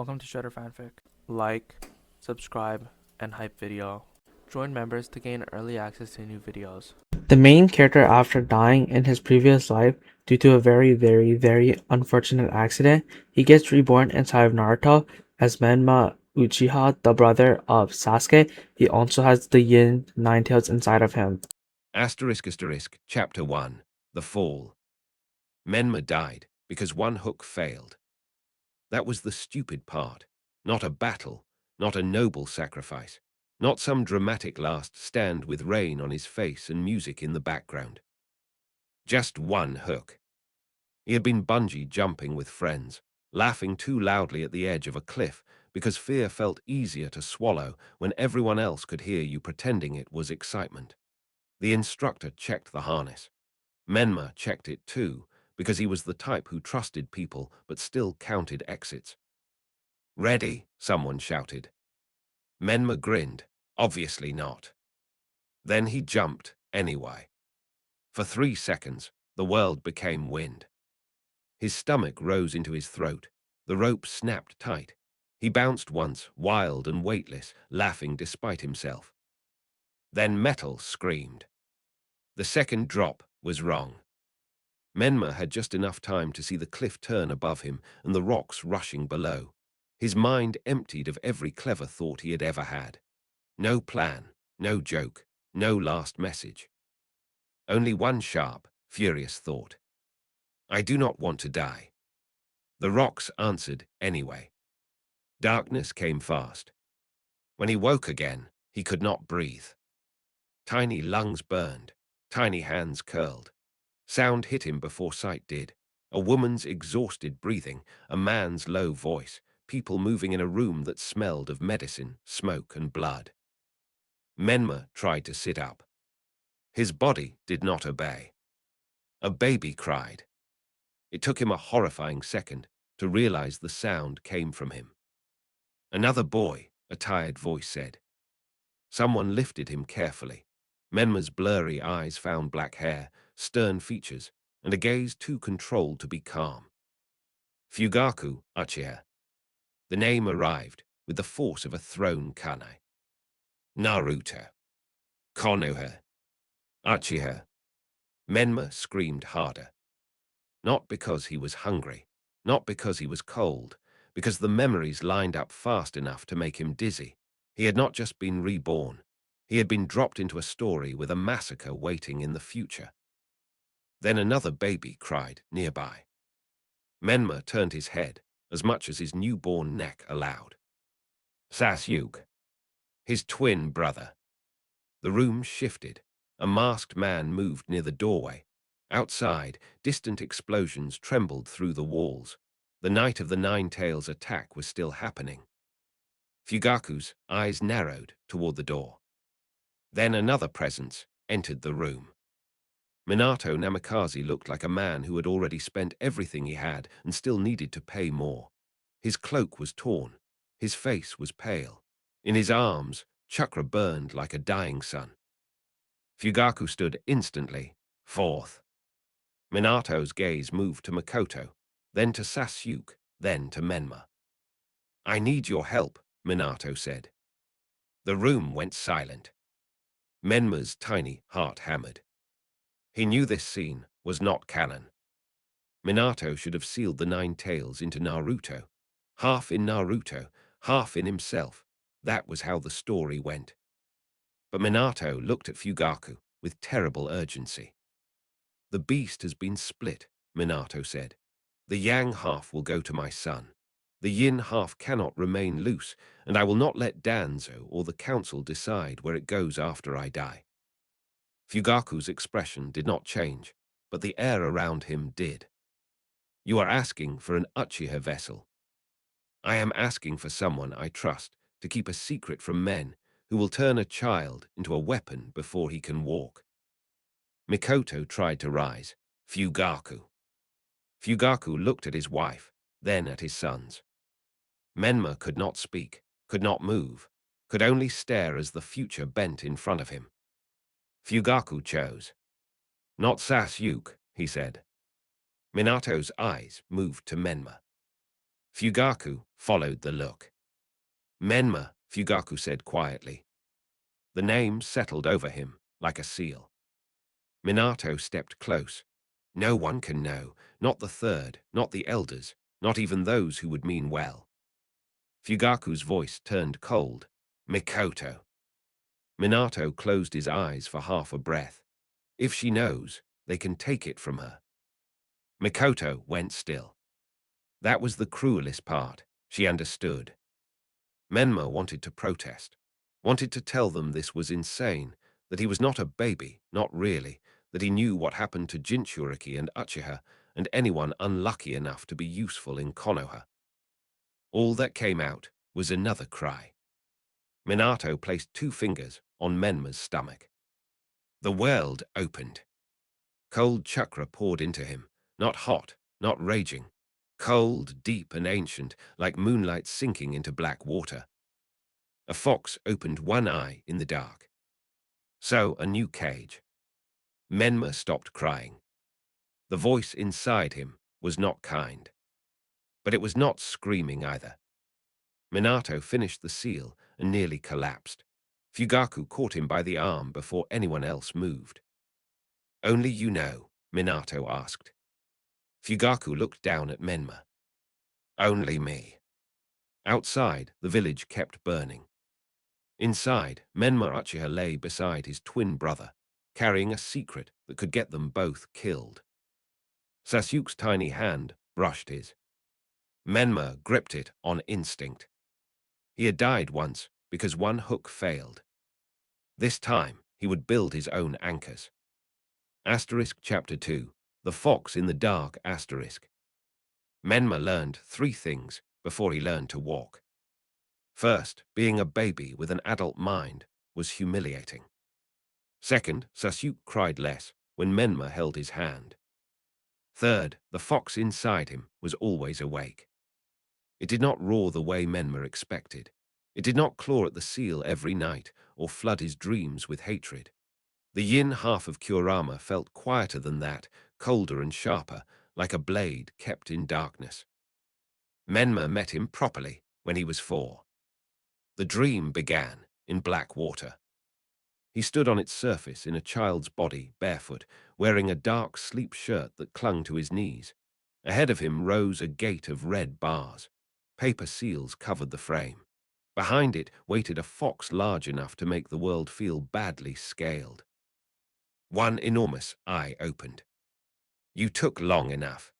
Welcome to Shredder Fanfic. Like, subscribe, and hype video. Join members to gain early access to new videos. The main character, after dying in his previous life due to a very unfortunate accident, he gets reborn inside of Naruto as Menma Uchiha, the brother of Sasuke. He also has the Yin Nine Tails inside of him. Chapter 1 The Fall. Menma died because one hook failed. That was the stupid part. Not a battle, not a noble sacrifice, not some dramatic last stand with rain on his face and music in the background. Just one hook. He had been bungee jumping with friends, laughing too loudly at the edge of a cliff because fear felt easier to swallow when everyone else could hear you pretending it was excitement. The instructor checked the harness. Menma checked it too, because he was the type who trusted people but still counted exits. "Ready," someone shouted. Menma grinned. Obviously not. Then he jumped anyway. For 3 seconds, the world became wind. His stomach rose into his throat. The rope snapped tight. He bounced once, wild and weightless, laughing despite himself. Then metal screamed. The second drop was wrong. Menma had just enough time to see the cliff turn above him and the rocks rushing below. His mind emptied of every clever thought he had ever had. No plan, no joke, no last message. Only one sharp, furious thought. I do not want to die. The rocks answered anyway. Darkness came fast. When he woke again, he could not breathe. Tiny lungs burned, tiny hands curled. Sound hit him before sight did. A woman's exhausted breathing, a man's low voice, people moving in a room that smelled of medicine, smoke, and blood. Menma tried to sit up. His body did not obey. A baby cried. It took him a horrifying second to realize the sound came from him. Another boy, a tired voice said. Someone lifted him carefully. Menma's blurry eyes found black hair, stern features, and a gaze too controlled to be calm. Fugaku Uchiha. The name arrived with the force of a thrown kanai. Naruto. Konoha. Uchiha. Menma screamed harder. Not because he was hungry, not because he was cold, because the memories lined up fast enough to make him dizzy. He had not just been reborn. He had been dropped into a story with a massacre waiting in the future. Then another baby cried nearby. Menma turned his head, as much as his newborn neck allowed. Sasuke. His twin brother. The room shifted. A masked man moved near the doorway. Outside, distant explosions trembled through the walls. The night of the Nine Tails attack was still happening. Fugaku's eyes narrowed toward the door. Then another presence entered the room. Minato Namikaze looked like a man who had already spent everything he had and still needed to pay more. His cloak was torn. His face was pale. In his arms, chakra burned like a dying sun. Fugaku stood instantly, forth. Minato's gaze moved to Makoto, then to Sasuke, then to Menma. I need your help, Minato said. The room went silent. Menma's tiny heart hammered. He knew this scene was not canon. Minato should have sealed the Nine Tails into Naruto. Half in Naruto, half in himself. That was how the story went. But Minato looked at Fugaku with terrible urgency. The beast has been split, Minato said. The yang half will go to my son. The yin half cannot remain loose, and I will not let Danzo or the council decide where it goes after I die. Fugaku's expression did not change, but the air around him did. You are asking for an Uchiha vessel. I am asking for someone I trust to keep a secret from men who will turn a child into a weapon before he can walk. Mikoto tried to rise. Fugaku. Fugaku looked at his wife, then at his sons. Menma could not speak, could not move, could only stare as the future bent in front of him. Fugaku chose. Not Sasuke, he said. Minato's eyes moved to Menma. Fugaku followed the look. Menma, Fugaku said quietly. The name settled over him like a seal. Minato stepped close. No one can know, not the third, not the elders, not even those who would mean well. Fugaku's voice turned cold. Mikoto. Minato closed his eyes for half a breath. If she knows, they can take it from her. Mikoto went still. That was the cruelest part. She understood. Menma wanted to protest, wanted to tell them this was insane, that he was not a baby, not really, that he knew what happened to Jinchuriki and Uchiha and anyone unlucky enough to be useful in Konoha. All that came out was another cry. Minato placed 2 fingers on Menma's stomach. The world opened. Cold chakra poured into him, not hot, not raging. Cold, deep and ancient, like moonlight sinking into black water. A fox opened one eye in the dark. So, a new cage. Menma stopped crying. The voice inside him was not kind. But it was not screaming either. Minato finished the seal and nearly collapsed. Fugaku caught him by the arm before anyone else moved. Only you know, Minato asked. Fugaku looked down at Menma. Only me. Outside, the village kept burning. Inside, Menma Uchiha lay beside his twin brother, carrying a secret that could get them both killed. Sasuke's tiny hand brushed his. Menma gripped it on instinct. He had died once because one hook failed. This time, he would build his own anchors. Asterisk Chapter 2, The Fox in the Dark Asterisk. Menma learned 3 things before he learned to walk. First, being a baby with an adult mind was humiliating. Second, Sasuke cried less when Menma held his hand. Third, the fox inside him was always awake. It did not roar the way Menma expected. It did not claw at the seal every night or flood his dreams with hatred. The yin half of Kurama felt quieter than that, colder and sharper, like a blade kept in darkness. Menma met him properly when he was 4. The dream began in black water. He stood on its surface in a child's body, barefoot, wearing a dark sleep shirt that clung to his knees. Ahead of him rose a gate of red bars. Paper seals covered the frame. Behind it waited a fox large enough to make the world feel badly scaled. One enormous eye opened. You took long enough.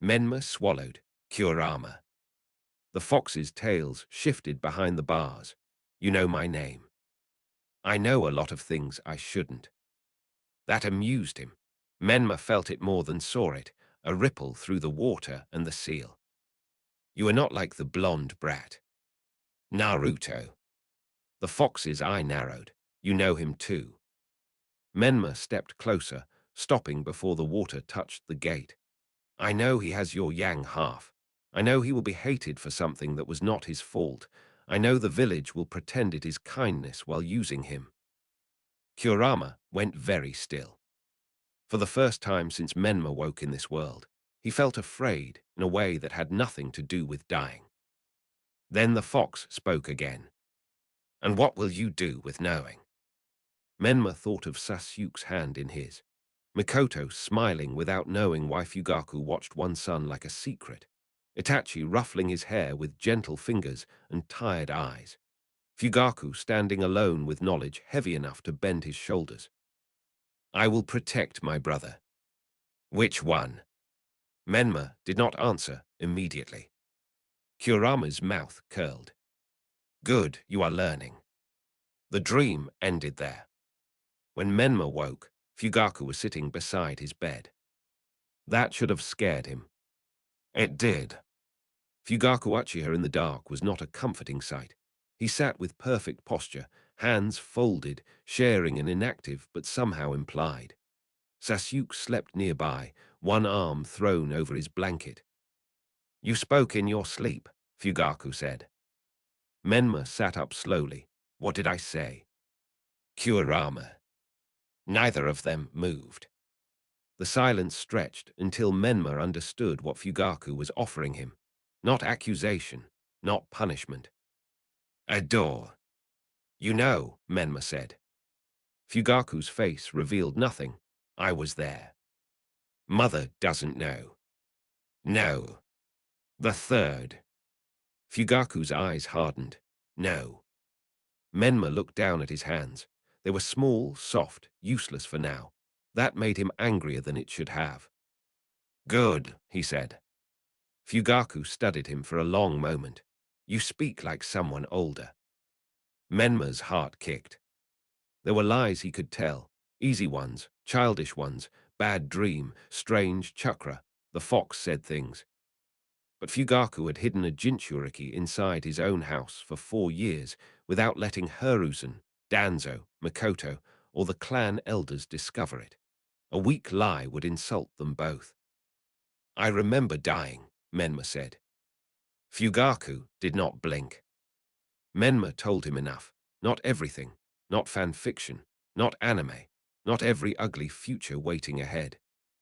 Menma swallowed. Kurama. The fox's tails shifted behind the bars. You know my name. I know a lot of things I shouldn't. That amused him. Menma felt it more than saw it, a ripple through the water and the seal. You are not like the blonde brat. Naruto. The fox's eye narrowed. You know him too. Menma stepped closer, stopping before the water touched the gate. I know he has your yang half. I know he will be hated for something that was not his fault. I know the village will pretend it is kindness while using him. Kurama went very still. For the first time since Menma woke in this world, he felt afraid in a way that had nothing to do with dying. Then the fox spoke again. And what will you do with knowing? Menma thought of Sasuke's hand in his. Mikoto smiling without knowing why Fugaku watched one son like a secret. Itachi ruffling his hair with gentle fingers and tired eyes. Fugaku standing alone with knowledge heavy enough to bend his shoulders. I will protect my brother. Which one? Menma did not answer immediately. Kurama's mouth curled. Good, you are learning. The dream ended there. When Menma woke, Fugaku was sitting beside his bed. That should have scared him. It did. Fugaku Uchiha in the dark was not a comforting sight. He sat with perfect posture, hands folded, sharing an inactive but somehow implied. Sasuke slept nearby, one arm thrown over his blanket. You spoke in your sleep, Fugaku said. Menma sat up slowly. What did I say? Kurama. Neither of them moved. The silence stretched until Menma understood what Fugaku was offering him. Not accusation, not punishment. A door. You know, Menma said. Fugaku's face revealed nothing. I was there. Mother doesn't know. No. The third. Fugaku's eyes hardened. No. Menma looked down at his hands. They were small, soft, useless for now. That made him angrier than it should have. Good, he said. Fugaku studied him for a long moment. You speak like someone older. Menma's heart kicked. There were lies he could tell, easy ones, childish ones, bad dream, strange chakra. The fox said things. But Fugaku had hidden a Jinchuriki inside his own house for 4 years without letting Hiruzen, Danzo, Makoto, or the clan elders discover it. A weak lie would insult them both. I remember dying, Menma said. Fugaku did not blink. Menma told him enough. Not everything, not fan fiction, not anime, not every ugly future waiting ahead.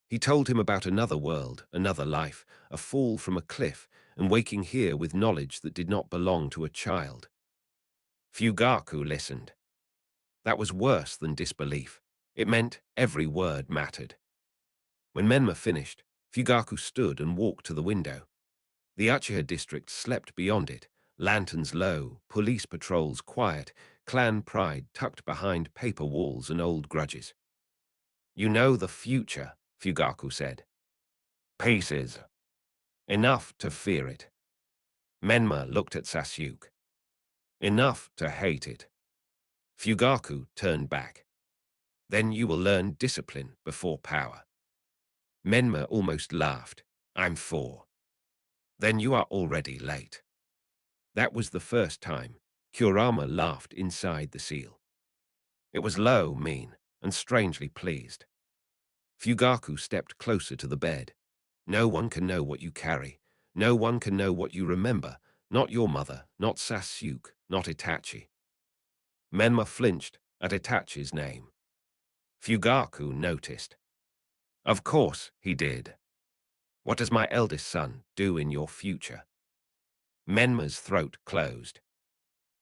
He told him about another world, another life, a fall from a cliff, and waking here with knowledge that did not belong to a child. Fugaku listened. That was worse than disbelief. It meant every word mattered. When Menma finished, Fugaku stood and walked to the window. The Uchiha district slept beyond it, lanterns low, police patrols quiet, clan pride tucked behind paper walls and old grudges. You know the future, Fugaku said. Pieces. Enough to fear it. Menma looked at Sasuke. Enough to hate it. Fugaku turned back. Then you will learn discipline before power. Menma almost laughed. I'm 4. Then you are already late. That was the first time Kurama laughed inside the seal. It was low, mean, and strangely pleased. Fugaku stepped closer to the bed. No one can know what you carry. No one can know what you remember. Not your mother, not Sasuke, not Itachi. Menma flinched at Itachi's name. Fugaku noticed. Of course he did. What does my eldest son do in your future? Menma's throat closed.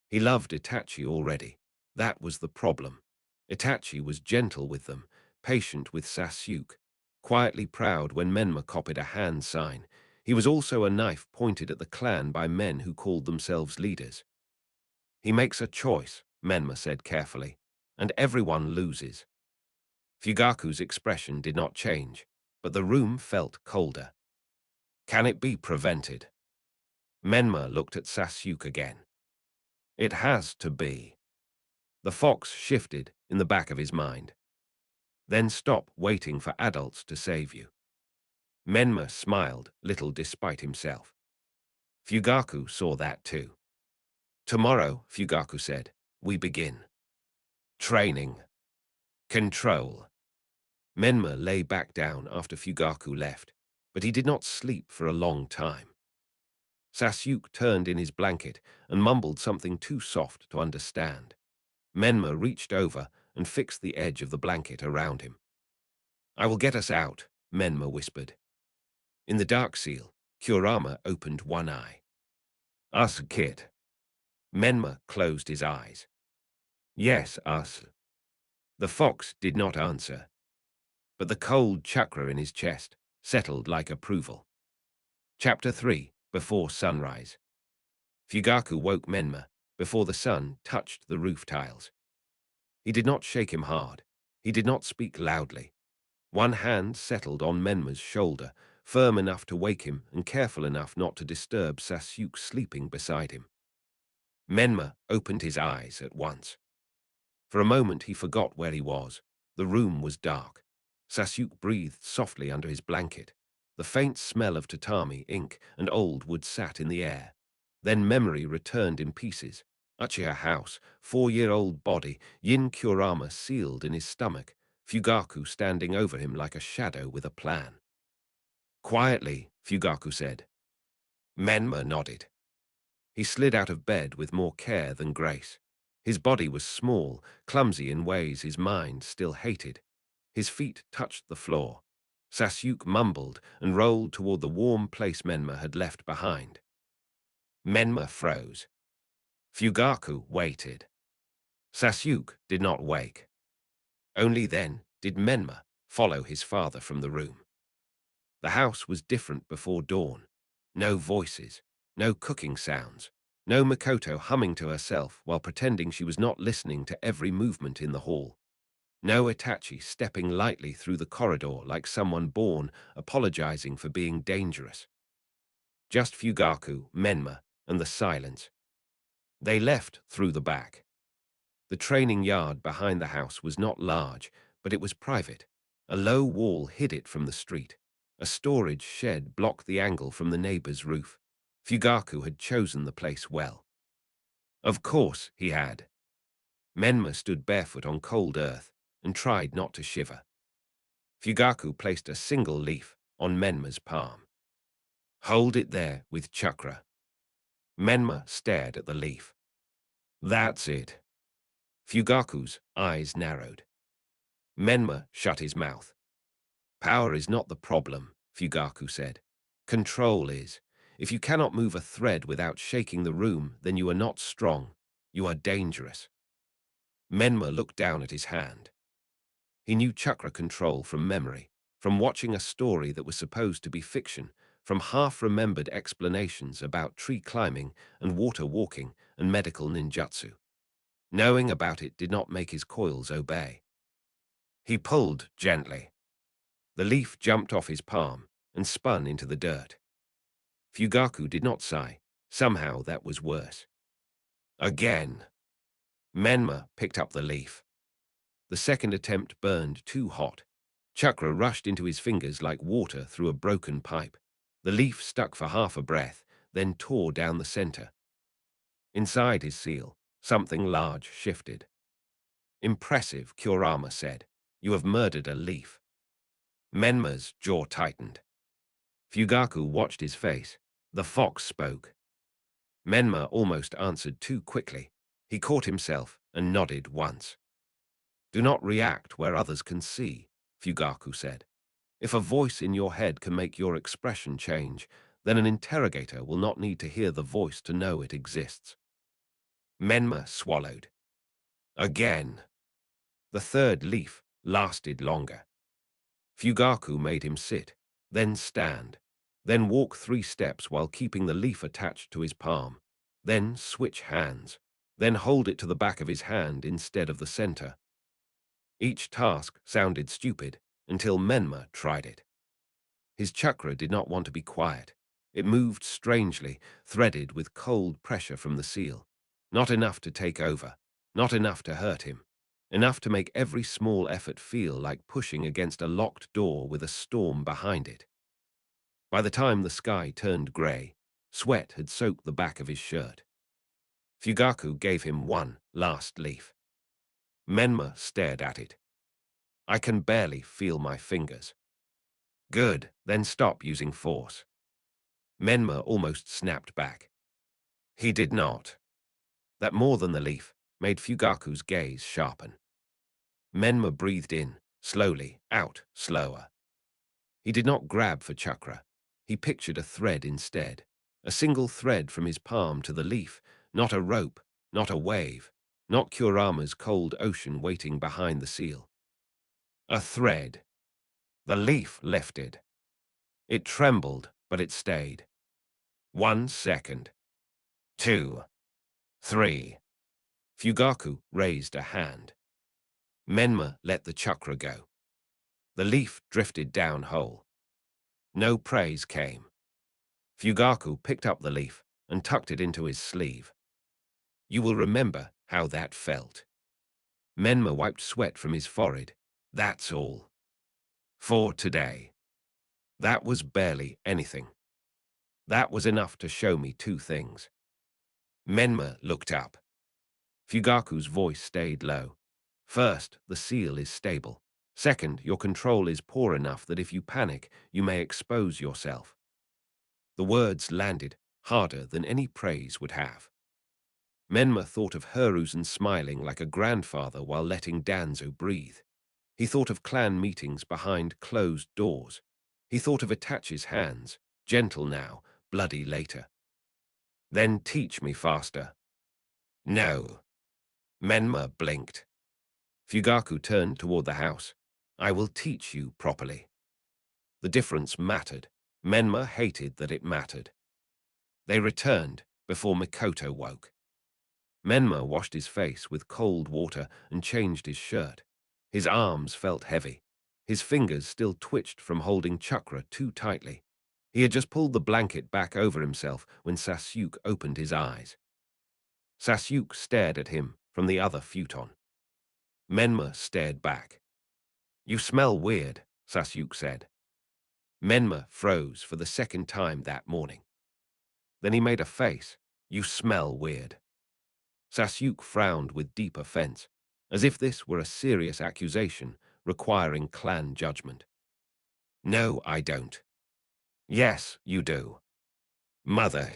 He loved Itachi already. That was the problem. Itachi was gentle with them, patient with Sasuke, quietly proud when Menma copied a hand sign. He was also a knife pointed at the clan by men who called themselves leaders. He makes a choice, Menma said carefully, and everyone loses. Fugaku's expression did not change, but the room felt colder. Can it be prevented? Menma looked at Sasuke again. It has to be. The fox shifted in the back of his mind. Then stop waiting for adults to save you. Menma smiled, little despite himself. Fugaku saw that too. Tomorrow, Fugaku said, we begin. Training. Control. Menma lay back down after Fugaku left, but he did not sleep for a long time. Sasuke turned in his blanket and mumbled something too soft to understand. Menma reached over and fixed the edge of the blanket around him. I will get us out, Menma whispered. In the dark seal, Kurama opened one eye. Us, kid. Menma closed his eyes. Yes, us. The fox did not answer, but the cold chakra in his chest settled like approval. Chapter 3, Before Sunrise. Fugaku woke Menma before the sun touched the roof tiles. He did not shake him hard. He did not speak loudly. One hand settled on Menma's shoulder, firm enough to wake him and careful enough not to disturb Sasuke sleeping beside him. Menma opened his eyes at once. For a moment he forgot where he was. The room was dark. Sasuke breathed softly under his blanket. The faint smell of tatami, ink, and old wood sat in the air. Then memory returned in pieces. Uchiha house, 4-year-old body, Yin Kurama sealed in his stomach, Fugaku standing over him like a shadow with a plan. Quietly, Fugaku said. Menma nodded. He slid out of bed with more care than grace. His body was small, clumsy in ways his mind still hated. His feet touched the floor. Sasuke mumbled and rolled toward the warm place Menma had left behind. Menma froze. Fugaku waited. Sasuke did not wake. Only then did Menma follow his father from the room. The house was different before dawn. No voices, no cooking sounds, no Makoto humming to herself while pretending she was not listening to every movement in the hall. No Itachi stepping lightly through the corridor like someone born apologizing for being dangerous. Just Fugaku, Menma, and the silence. They left through the back. The training yard behind the house was not large, but it was private. A low wall hid it from the street. A storage shed blocked the angle from the neighbor's roof. Fugaku had chosen the place well. Of course he had. Menma stood barefoot on cold earth and tried not to shiver. Fugaku placed a single leaf on Menma's palm. Hold it there with chakra. Menma stared at the leaf. That's it. Fugaku's eyes narrowed. Menma shut his mouth. Power is not the problem, Fugaku said. Control is. If you cannot move a thread without shaking the room, then you are not strong. You are dangerous. Menma looked down at his hand. He knew chakra control from memory, from watching a story that was supposed to be fiction, from half-remembered explanations about tree climbing and water walking and medical ninjutsu. Knowing about it did not make his coils obey. He pulled gently. The leaf jumped off his palm and spun into the dirt. Fugaku did not sigh. Somehow that was worse. Again. Menma picked up the leaf. The second attempt burned too hot. Chakra rushed into his fingers like water through a broken pipe. The leaf stuck for half a breath, then tore down the center. Inside his seal, something large shifted. Impressive, Kurama said. You have murdered a leaf. Menma's jaw tightened. Fugaku watched his face. The fox spoke. Menma almost answered too quickly. He caught himself and nodded once. Do not react where others can see, Fugaku said. If a voice in your head can make your expression change, then an interrogator will not need to hear the voice to know it exists. Menma swallowed. Again. The third leaf lasted longer. Fugaku made him sit, then stand, then walk 3 steps while keeping the leaf attached to his palm, then switch hands, then hold it to the back of his hand instead of the center. Each task sounded stupid until Menma tried it. His chakra did not want to be quiet. It moved strangely, threaded with cold pressure from the seal. Not enough to take over, not enough to hurt him. Enough to make every small effort feel like pushing against a locked door with a storm behind it. By the time the sky turned gray, sweat had soaked the back of his shirt. Fugaku gave him one last leaf. Menma stared at it. I can barely feel my fingers. Good, then stop using force. Menma almost snapped back. He did not. That more than the leaf made Fugaku's gaze sharpen. Menma breathed in, slowly, out, slower. He did not grab for chakra. He pictured a thread instead. A single thread from his palm to the leaf, not a rope, not a wave, not Kurama's cold ocean waiting behind the seal. A thread. The leaf lifted. It trembled, but it stayed. 1 second. 2. 3. Fugaku raised a hand. Menma let the chakra go. The leaf drifted down whole. No praise came. Fugaku picked up the leaf and tucked it into his sleeve. You will remember how that felt. Menma wiped sweat from his forehead. That's all. For today. That was barely anything. That was enough to show me 2 things. Menma looked up. Fugaku's voice stayed low. First, the seal is stable. Second, your control is poor enough that if you panic, you may expose yourself. The words landed harder than any praise would have. Menma thought of Hiruzen smiling like a grandfather while letting Danzo breathe. He thought of clan meetings behind closed doors. He thought of Itachi's hands, gentle now, bloody later. Then teach me faster. No. Menma blinked. Fugaku turned toward the house. I will teach you properly. The difference mattered. Menma hated that it mattered. They returned before Mikoto woke. Menma washed his face with cold water and changed his shirt. His arms felt heavy. His fingers still twitched from holding chakra too tightly. He had just pulled the blanket back over himself when Sasuke opened his eyes. Sasuke stared at him from the other futon. Menma stared back. You smell weird, Sasuke said. Menma froze for the second time that morning. Then he made a face. You smell weird. Sasuke frowned with deep offense, as if this were a serious accusation requiring clan judgment. No, I don't. Yes, you do. Mother.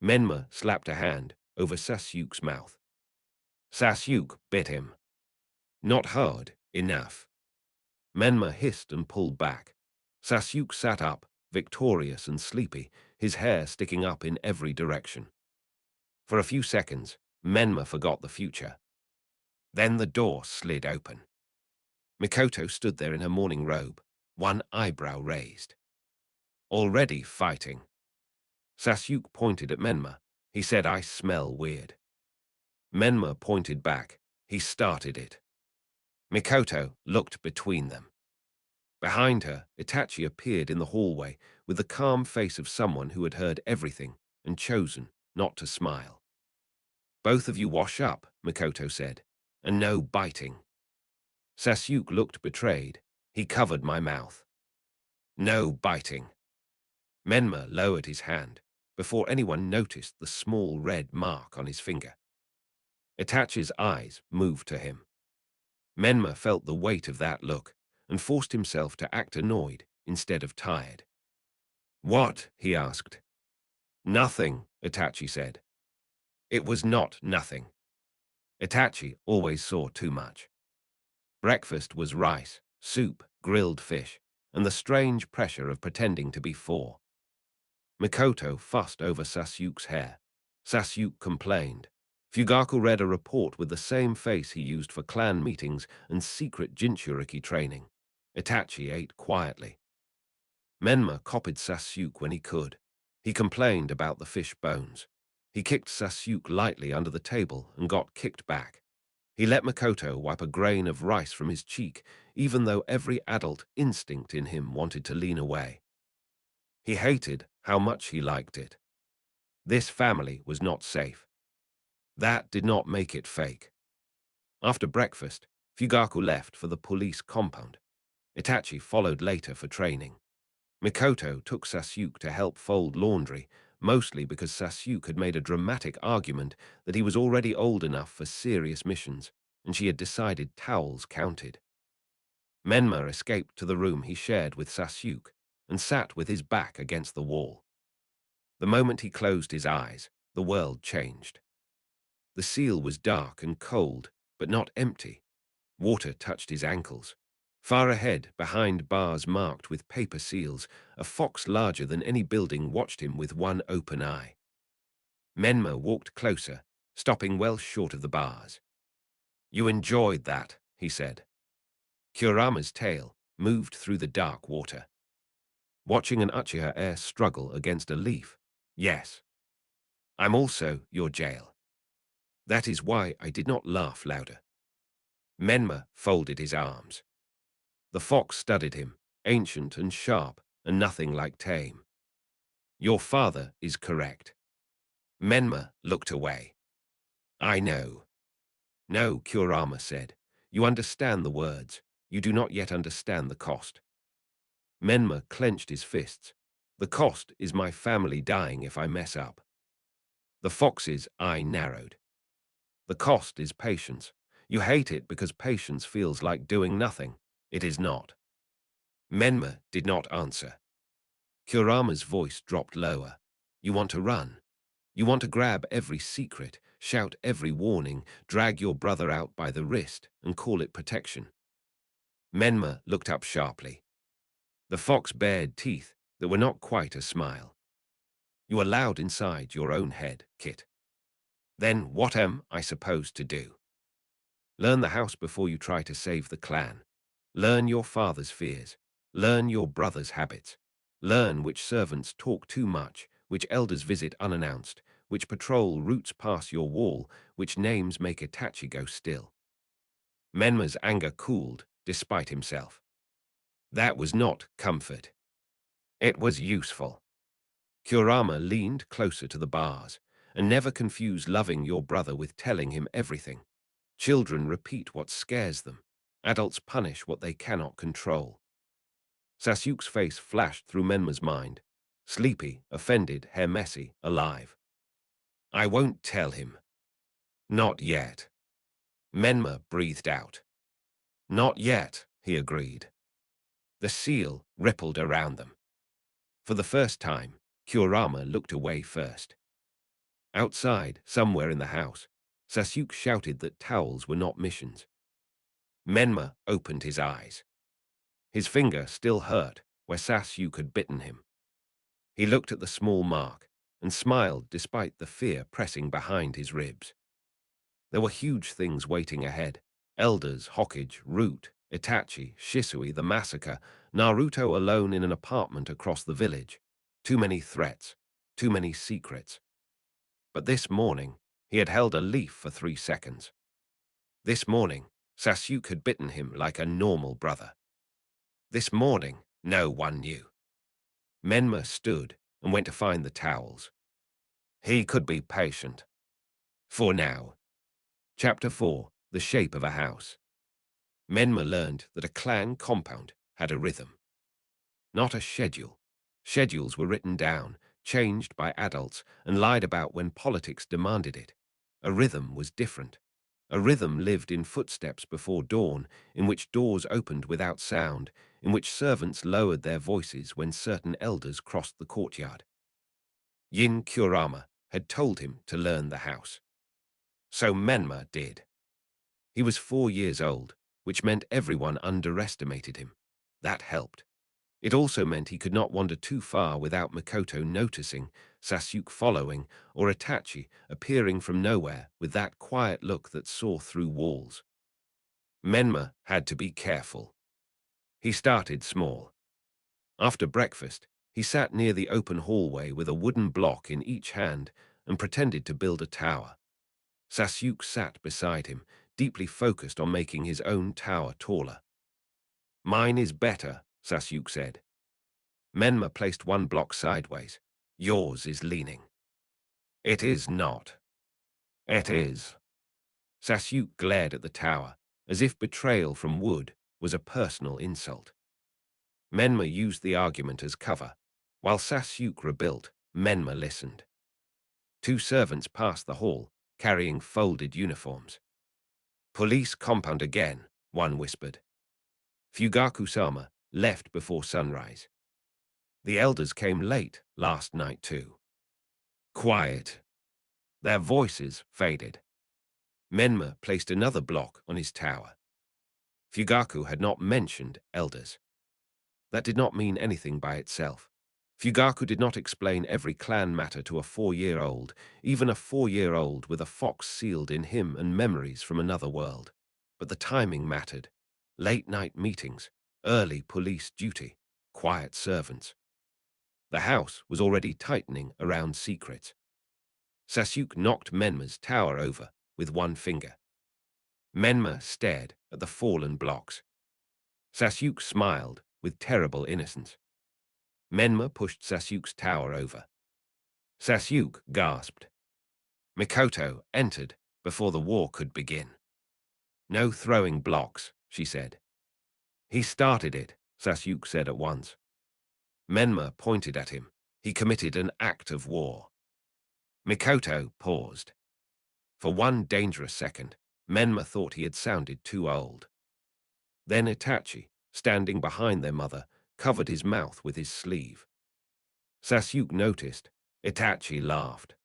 Menma slapped a hand over Sasuke's mouth. Sasuke bit him. Not hard enough. Menma hissed and pulled back. Sasuke sat up, victorious and sleepy, his hair sticking up in every direction. For a few seconds, Menma forgot the future. Then the door slid open. Mikoto stood there in her morning robe, one eyebrow raised. Already fighting. Sasuke pointed at Menma. He said, I smell weird. Menma pointed back. He started it. Mikoto looked between them. Behind her, Itachi appeared in the hallway with the calm face of someone who had heard everything and chosen not to smile. Both of you wash up, Mikoto said, and no biting. Sasuke looked betrayed. He covered my mouth. No biting. Menma lowered his hand before anyone noticed the small red mark on his finger. Itachi's eyes moved to him. Menma felt the weight of that look and forced himself to act annoyed instead of tired. What? He asked. Nothing, Itachi said. It was not nothing. Itachi always saw too much. Breakfast was rice, soup, grilled fish, and the strange pressure of pretending to be four. Mikoto fussed over Sasuke's hair. Sasuke complained. Fugaku read a report with the same face he used for clan meetings and secret Jinchuriki training. Itachi ate quietly. Menma copied Sasuke when he could. He complained about the fish bones. He kicked Sasuke lightly under the table and got kicked back. He let Mikoto wipe a grain of rice from his cheek, even though every adult instinct in him wanted to lean away. He hated how much he liked it. This family was not safe. That did not make it fake. After breakfast, Fugaku left for the police compound. Itachi followed later for training. Mikoto took Sasuke to help fold laundry, mostly because Sasuke had made a dramatic argument that he was already old enough for serious missions, and she had decided towels counted. Menma escaped to the room he shared with Sasuke and sat with his back against the wall. The moment he closed his eyes, the world changed. The seal was dark and cold, but not empty. Water touched his ankles. Far ahead, behind bars marked with paper seals, a fox larger than any building watched him with one open eye. Menma walked closer, stopping well short of the bars. You enjoyed that, he said. Kurama's tail moved through the dark water. Watching an Uchiha heir struggle against a leaf. Yes. I'm also your jail. That is why I did not laugh louder. Menma folded his arms. The fox studied him, ancient and sharp, and nothing like tame. Your father is correct. Menma looked away. I know. No, Kurama said. You understand the words. You do not yet understand the cost. Menma clenched his fists. The cost is my family dying if I mess up. The fox's eye narrowed. The cost is patience. You hate it because patience feels like doing nothing. It is not. Menma did not answer. Kurama's voice dropped lower. You want to run. You want to grab every secret, shout every warning, drag your brother out by the wrist, and call it protection. Menma looked up sharply. The fox bared teeth that were not quite a smile. You are loud inside your own head, Kit. Then what am I supposed to do? Learn the house before you try to save the clan. Learn your father's fears. Learn your brother's habits. Learn which servants talk too much, which elders visit unannounced, which patrol routes past your wall, which names make Itachi go still. Menma's anger cooled despite himself. That was not comfort. It was useful. Kurama leaned closer to the bars, and never confuse loving your brother with telling him everything. Children repeat what scares them. Adults punish what they cannot control. Sasuke's face flashed through Menma's mind. Sleepy, offended, hair messy, alive. I won't tell him. Not yet. Menma breathed out. Not yet, he agreed. The seal rippled around them. For the first time, Kurama looked away first. Outside, somewhere in the house, Sasuke shouted that towels were not missions. Menma opened his eyes. His finger still hurt where Sasuke had bitten him. He looked at the small mark and smiled despite the fear pressing behind his ribs. There were huge things waiting ahead. Elders, Hokage, Root, Itachi, Shisui, the massacre, Naruto alone in an apartment across the village. Too many threats, too many secrets. But this morning, he had held a leaf for 3 seconds. This morning, Sasuke had bitten him like a normal brother. This morning, no one knew. Menma stood and went to find the towels. He could be patient. For now. Chapter 4, The Shape of a House. Menma learned that a clan compound had a rhythm. Not a schedule. Schedules were written down, changed by adults, and lied about when politics demanded it. A rhythm was different. A rhythm lived in footsteps before dawn, in which doors opened without sound, in which servants lowered their voices when certain elders crossed the courtyard. Yin Kurama had told him to learn the house. So Menma did. He was 4 years old, which meant everyone underestimated him. That helped. It also meant he could not wander too far without Mikoto noticing, Sasuke following, or Itachi appearing from nowhere with that quiet look that saw through walls. Menma had to be careful. He started small. After breakfast, he sat near the open hallway with a wooden block in each hand and pretended to build a tower. Sasuke sat beside him, deeply focused on making his own tower taller. Mine is better, Sasuke said. Menma placed one block sideways. Yours is leaning. It is not. It is. Sasuke glared at the tower, as if betrayal from wood was a personal insult. Menma used the argument as cover. While Sasuke rebuilt, Menma listened. 2 servants passed the hall, carrying folded uniforms. Police compound again, one whispered. Fugaku-sama left before sunrise. The elders came late last night too. Quiet. Their voices faded. Menma placed another block on his tower. Fugaku had not mentioned elders. That did not mean anything by itself. Fugaku did not explain every clan matter to a 4-year-old, even a 4-year-old with a fox sealed in him and memories from another world. But the timing mattered. Late-night meetings, early police duty, quiet servants. The house was already tightening around secrets. Sasuke knocked Menma's tower over with one finger. Menma stared at the fallen blocks. Sasuke smiled with terrible innocence. Menma pushed Sasuke's tower over. Sasuke gasped. Mikoto entered before the war could begin. No throwing blocks, she said. He started it, Sasuke said at once. Menma pointed at him. He committed an act of war. Mikoto paused. For one dangerous second, Menma thought he had sounded too old. Then Itachi, standing behind their mother, covered his mouth with his sleeve. Sasuke noticed. Itachi laughed.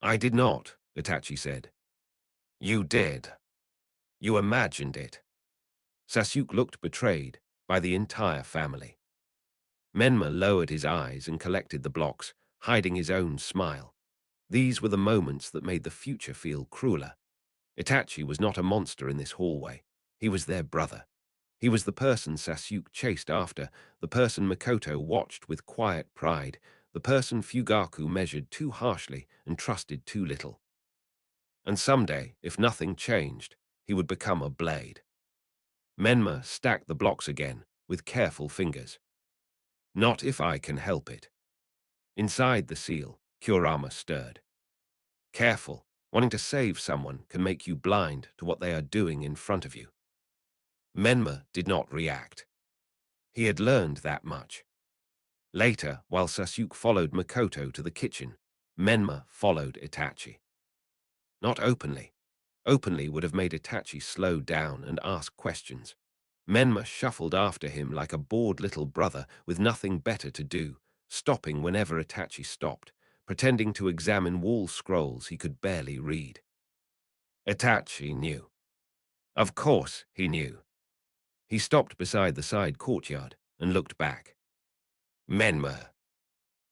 I did not, Itachi said. You did. You imagined it. Sasuke looked betrayed by the entire family. Menma lowered his eyes and collected the blocks, hiding his own smile. These were the moments that made the future feel crueler. Itachi was not a monster in this hallway. He was their brother. He was the person Sasuke chased after, the person Makoto watched with quiet pride, the person Fugaku measured too harshly and trusted too little. And someday, if nothing changed, he would become a blade. Menma stacked the blocks again, with careful fingers. Not if I can help it. Inside the seal, Kurama stirred. Careful, wanting to save someone can make you blind to what they are doing in front of you. Menma did not react. He had learned that much. Later, while Sasuke followed Makoto to the kitchen, Menma followed Itachi. Not openly. Openly would have made Itachi slow down and ask questions. Menma shuffled after him like a bored little brother with nothing better to do, stopping whenever Itachi stopped, pretending to examine wall scrolls he could barely read. Itachi knew. Of course he knew. He stopped beside the side courtyard and looked back. Menma.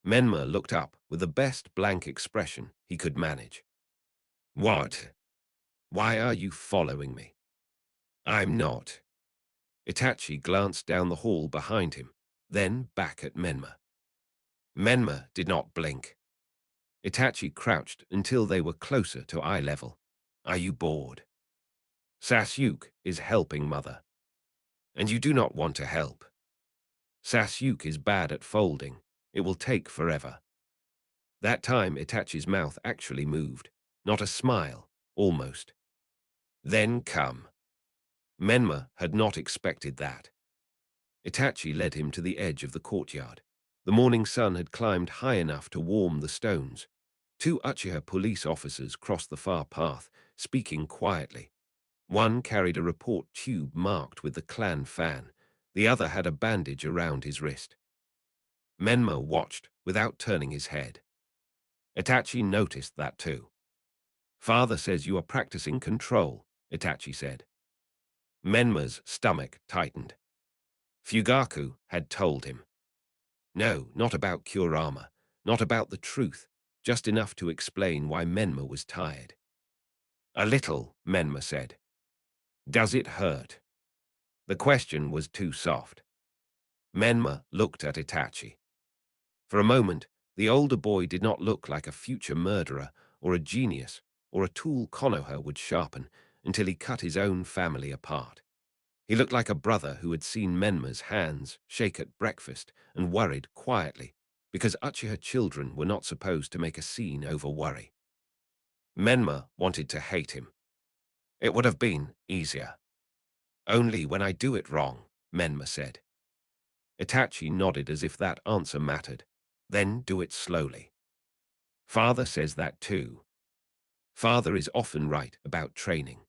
Menma looked up with the best blank expression he could manage. What? Why are you following me? I'm not. Itachi glanced down the hall behind him, then back at Menma. Menma did not blink. Itachi crouched until they were closer to eye level. Are you bored? Sasuke is helping Mother. And you do not want to help. Sasuke is bad at folding. It will take forever. That time Itachi's mouth actually moved. Not a smile, almost. Then come. Menma had not expected that. Itachi led him to the edge of the courtyard. The morning sun had climbed high enough to warm the stones. Two Uchiha police officers crossed the far path, speaking quietly. One carried a report tube marked with the clan fan. The other had a bandage around his wrist. Menma watched without turning his head. Itachi noticed that too. Father says you are practicing control, Itachi said. Menma's stomach tightened. Fugaku had told him. No, not about Kurama, not about the truth, just enough to explain why Menma was tired. A little, Menma said. Does it hurt? The question was too soft. Menma looked at Itachi. For a moment, the older boy did not look like a future murderer or a genius or a tool Konoha would sharpen until he cut his own family apart. He looked like a brother who had seen Menma's hands shake at breakfast and worried quietly because Uchiha children were not supposed to make a scene over worry. Menma wanted to hate him. It would have been easier. Only when I do it wrong, Menma said. Itachi nodded as if that answer mattered. Then do it slowly. Father says that too. Father is often right about training.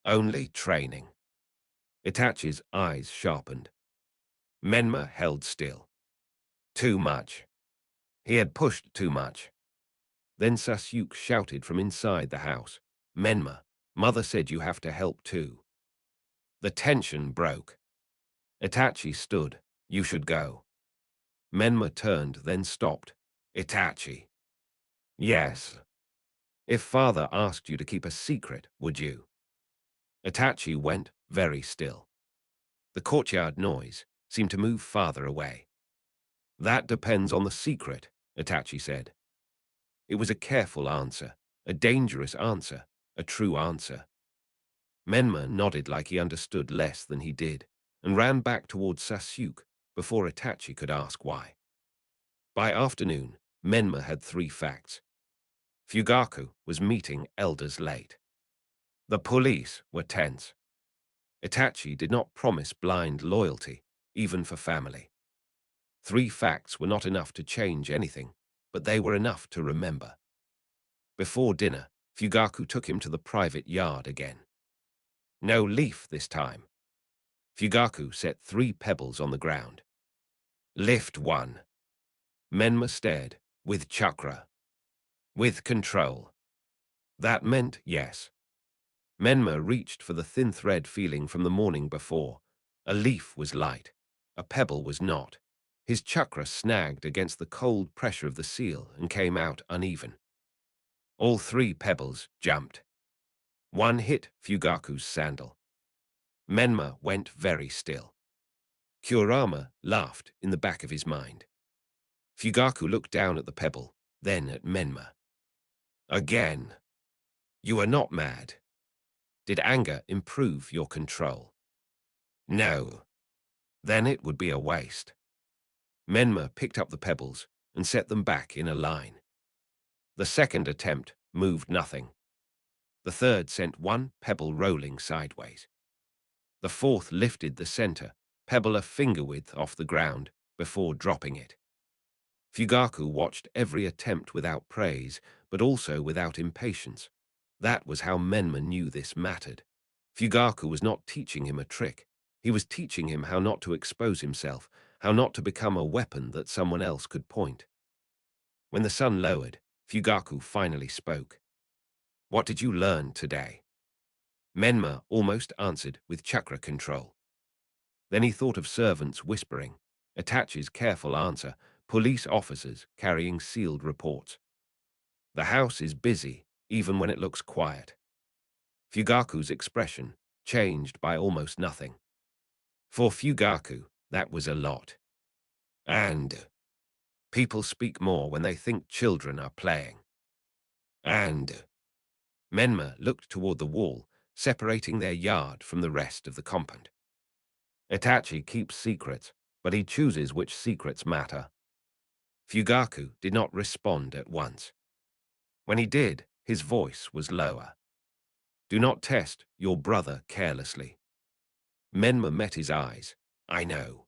Only training. Itachi's eyes sharpened. Menma held still. Too much. He had pushed too much. Then Sasuke shouted from inside the house. Menma, Mother said you have to help too. The tension broke. Itachi stood. You should go. Menma turned, then stopped. Itachi. Yes. If Father asked you to keep a secret, would you? Itachi went very still. The courtyard noise seemed to move farther away. That depends on the secret, Itachi said. It was a careful answer, a dangerous answer, a true answer. Menma nodded like he understood less than he did, and ran back towards Sasuke before Itachi could ask why. By afternoon, Menma had 3 facts. Fugaku was meeting elders late. The police were tense. Itachi did not promise blind loyalty, even for family. 3 facts were not enough to change anything, but they were enough to remember. Before dinner, Fugaku took him to the private yard again. No leaf this time. Fugaku set 3 pebbles on the ground. Lift 1. Menma stared, with chakra. With control. That meant yes. Menma reached for the thin thread feeling from the morning before. A leaf was light. A pebble was not. His chakra snagged against the cold pressure of the seal and came out uneven. All three pebbles jumped. One hit Fugaku's sandal. Menma went very still. Kurama laughed in the back of his mind. Fugaku looked down at the pebble, then at Menma. Again. You are not mad. Did anger improve your control? No. Then it would be a waste. Menma picked up the pebbles and set them back in a line. The second attempt moved nothing. The third sent one pebble rolling sideways. The fourth lifted the center, pebble a finger width off the ground, before dropping it. Fugaku watched every attempt without praise, but also without impatience. That was how Menma knew this mattered. Fugaku was not teaching him a trick. He was teaching him how not to expose himself, how not to become a weapon that someone else could point. When the sun lowered, Fugaku finally spoke. What did you learn today? Menma almost answered with chakra control. Then he thought of servants whispering, Itachi's careful answer, police officers carrying sealed reports. The house is busy, even when it looks quiet. Fugaku's expression changed by almost nothing. For Fugaku, that was a lot. And people speak more when they think children are playing. And Menma looked toward the wall, separating their yard from the rest of the compound. Itachi keeps secrets, but he chooses which secrets matter. Fugaku did not respond at once. When he did, his voice was lower. Do not test your brother carelessly. Menma met his eyes. I know.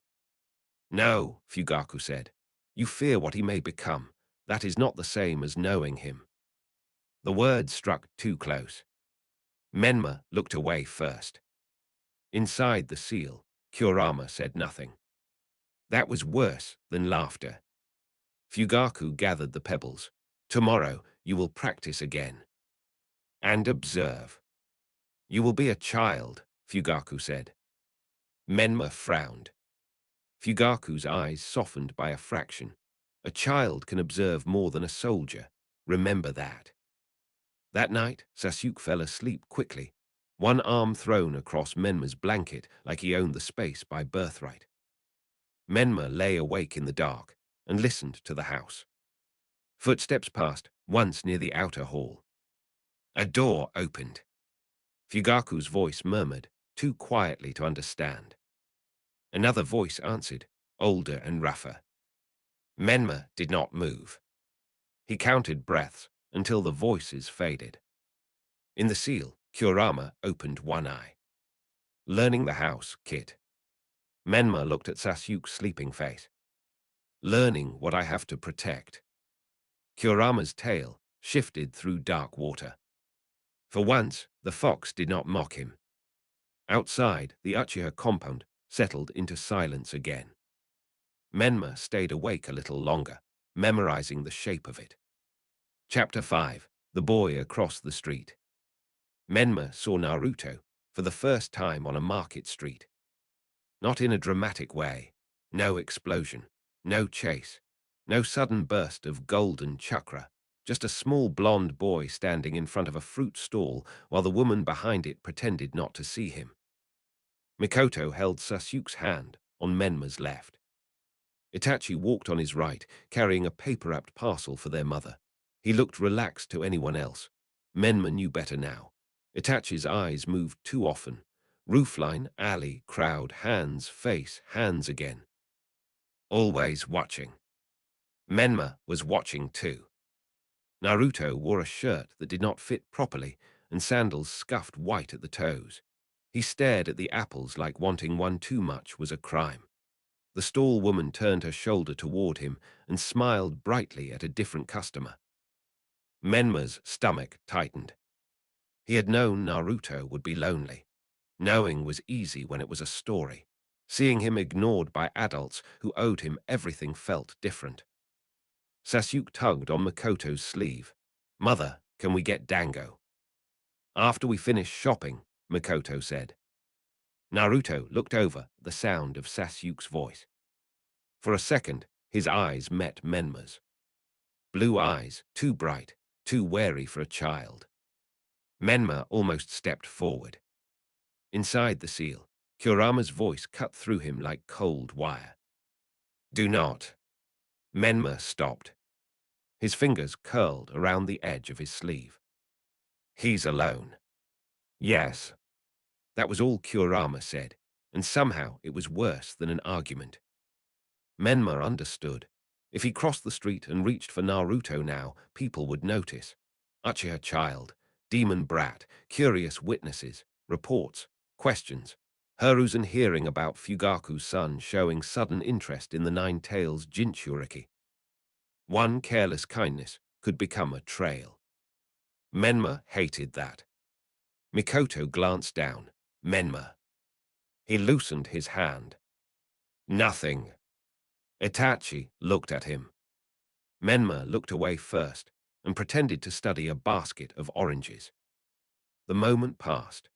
No, Fugaku said. You fear what he may become. That is not the same as knowing him. The words struck too close. Menma looked away first. Inside the seal, Kurama said nothing. That was worse than laughter. Fugaku gathered the pebbles. Tomorrow you will practice again. And observe. You will be a child, Fugaku said. Menma frowned. Fugaku's eyes softened by a fraction. A child can observe more than a soldier. Remember that. That night, Sasuke fell asleep quickly, one arm thrown across Menma's blanket like he owned the space by birthright. Menma lay awake in the dark and listened to the house. Footsteps passed, once near the outer hall. A door opened. Fugaku's voice murmured, too quietly to understand. Another voice answered, older and rougher. Menma did not move. He counted breaths until the voices faded. In the seal, Kurama opened one eye. Learning the house, Kit. Menma looked at Sasuke's sleeping face. Learning what I have to protect. Kurama's tail shifted through dark water. For once, the fox did not mock him. Outside, the Uchiha compound settled into silence again. Menma stayed awake a little longer, memorizing the shape of it. Chapter 5. The Boy Across the Street. Menma saw Naruto for the first time on a market street. Not in a dramatic way. No explosion, no chase, no sudden burst of golden chakra. Just a small blonde boy standing in front of a fruit stall while the woman behind it pretended not to see him. Mikoto held Sasuke's hand on Menma's left. Itachi walked on his right, carrying a paper-wrapped parcel for their mother. He looked relaxed to anyone else. Menma knew better now. Itachi's eyes moved too often. Roofline, alley, crowd, hands, face, hands again. Always watching. Menma was watching too. Naruto wore a shirt that did not fit properly and sandals scuffed white at the toes. He stared at the apples like wanting one too much was a crime. The stall woman turned her shoulder toward him and smiled brightly at a different customer. Menma's stomach tightened. He had known Naruto would be lonely. Knowing was easy when it was a story. Seeing him ignored by adults who owed him everything felt different. Sasuke tugged on Makoto's sleeve. Mother, can we get dango? After we finish shopping, Makoto said. Naruto looked over at the sound of Sasuke's voice. For a second, his eyes met Menma's. Blue eyes, too bright, too wary for a child. Menma almost stepped forward. Inside the seal, Kurama's voice cut through him like cold wire. Do not. Menma stopped. His fingers curled around the edge of his sleeve. He's alone. Yes. That was all Kurama said, and somehow it was worse than an argument. Menma understood. If he crossed the street and reached for Naruto now, people would notice. Uchiha child, demon brat, curious witnesses, reports, questions. Hiruzen hearing about Fugaku's son showing sudden interest in the Nine Tails Jinchuriki. One careless kindness could become a trail. Menma hated that. Mikoto glanced down. Menma. He loosened his hand. Nothing. Itachi looked at him. Menma looked away first and pretended to study a basket of oranges. The moment passed.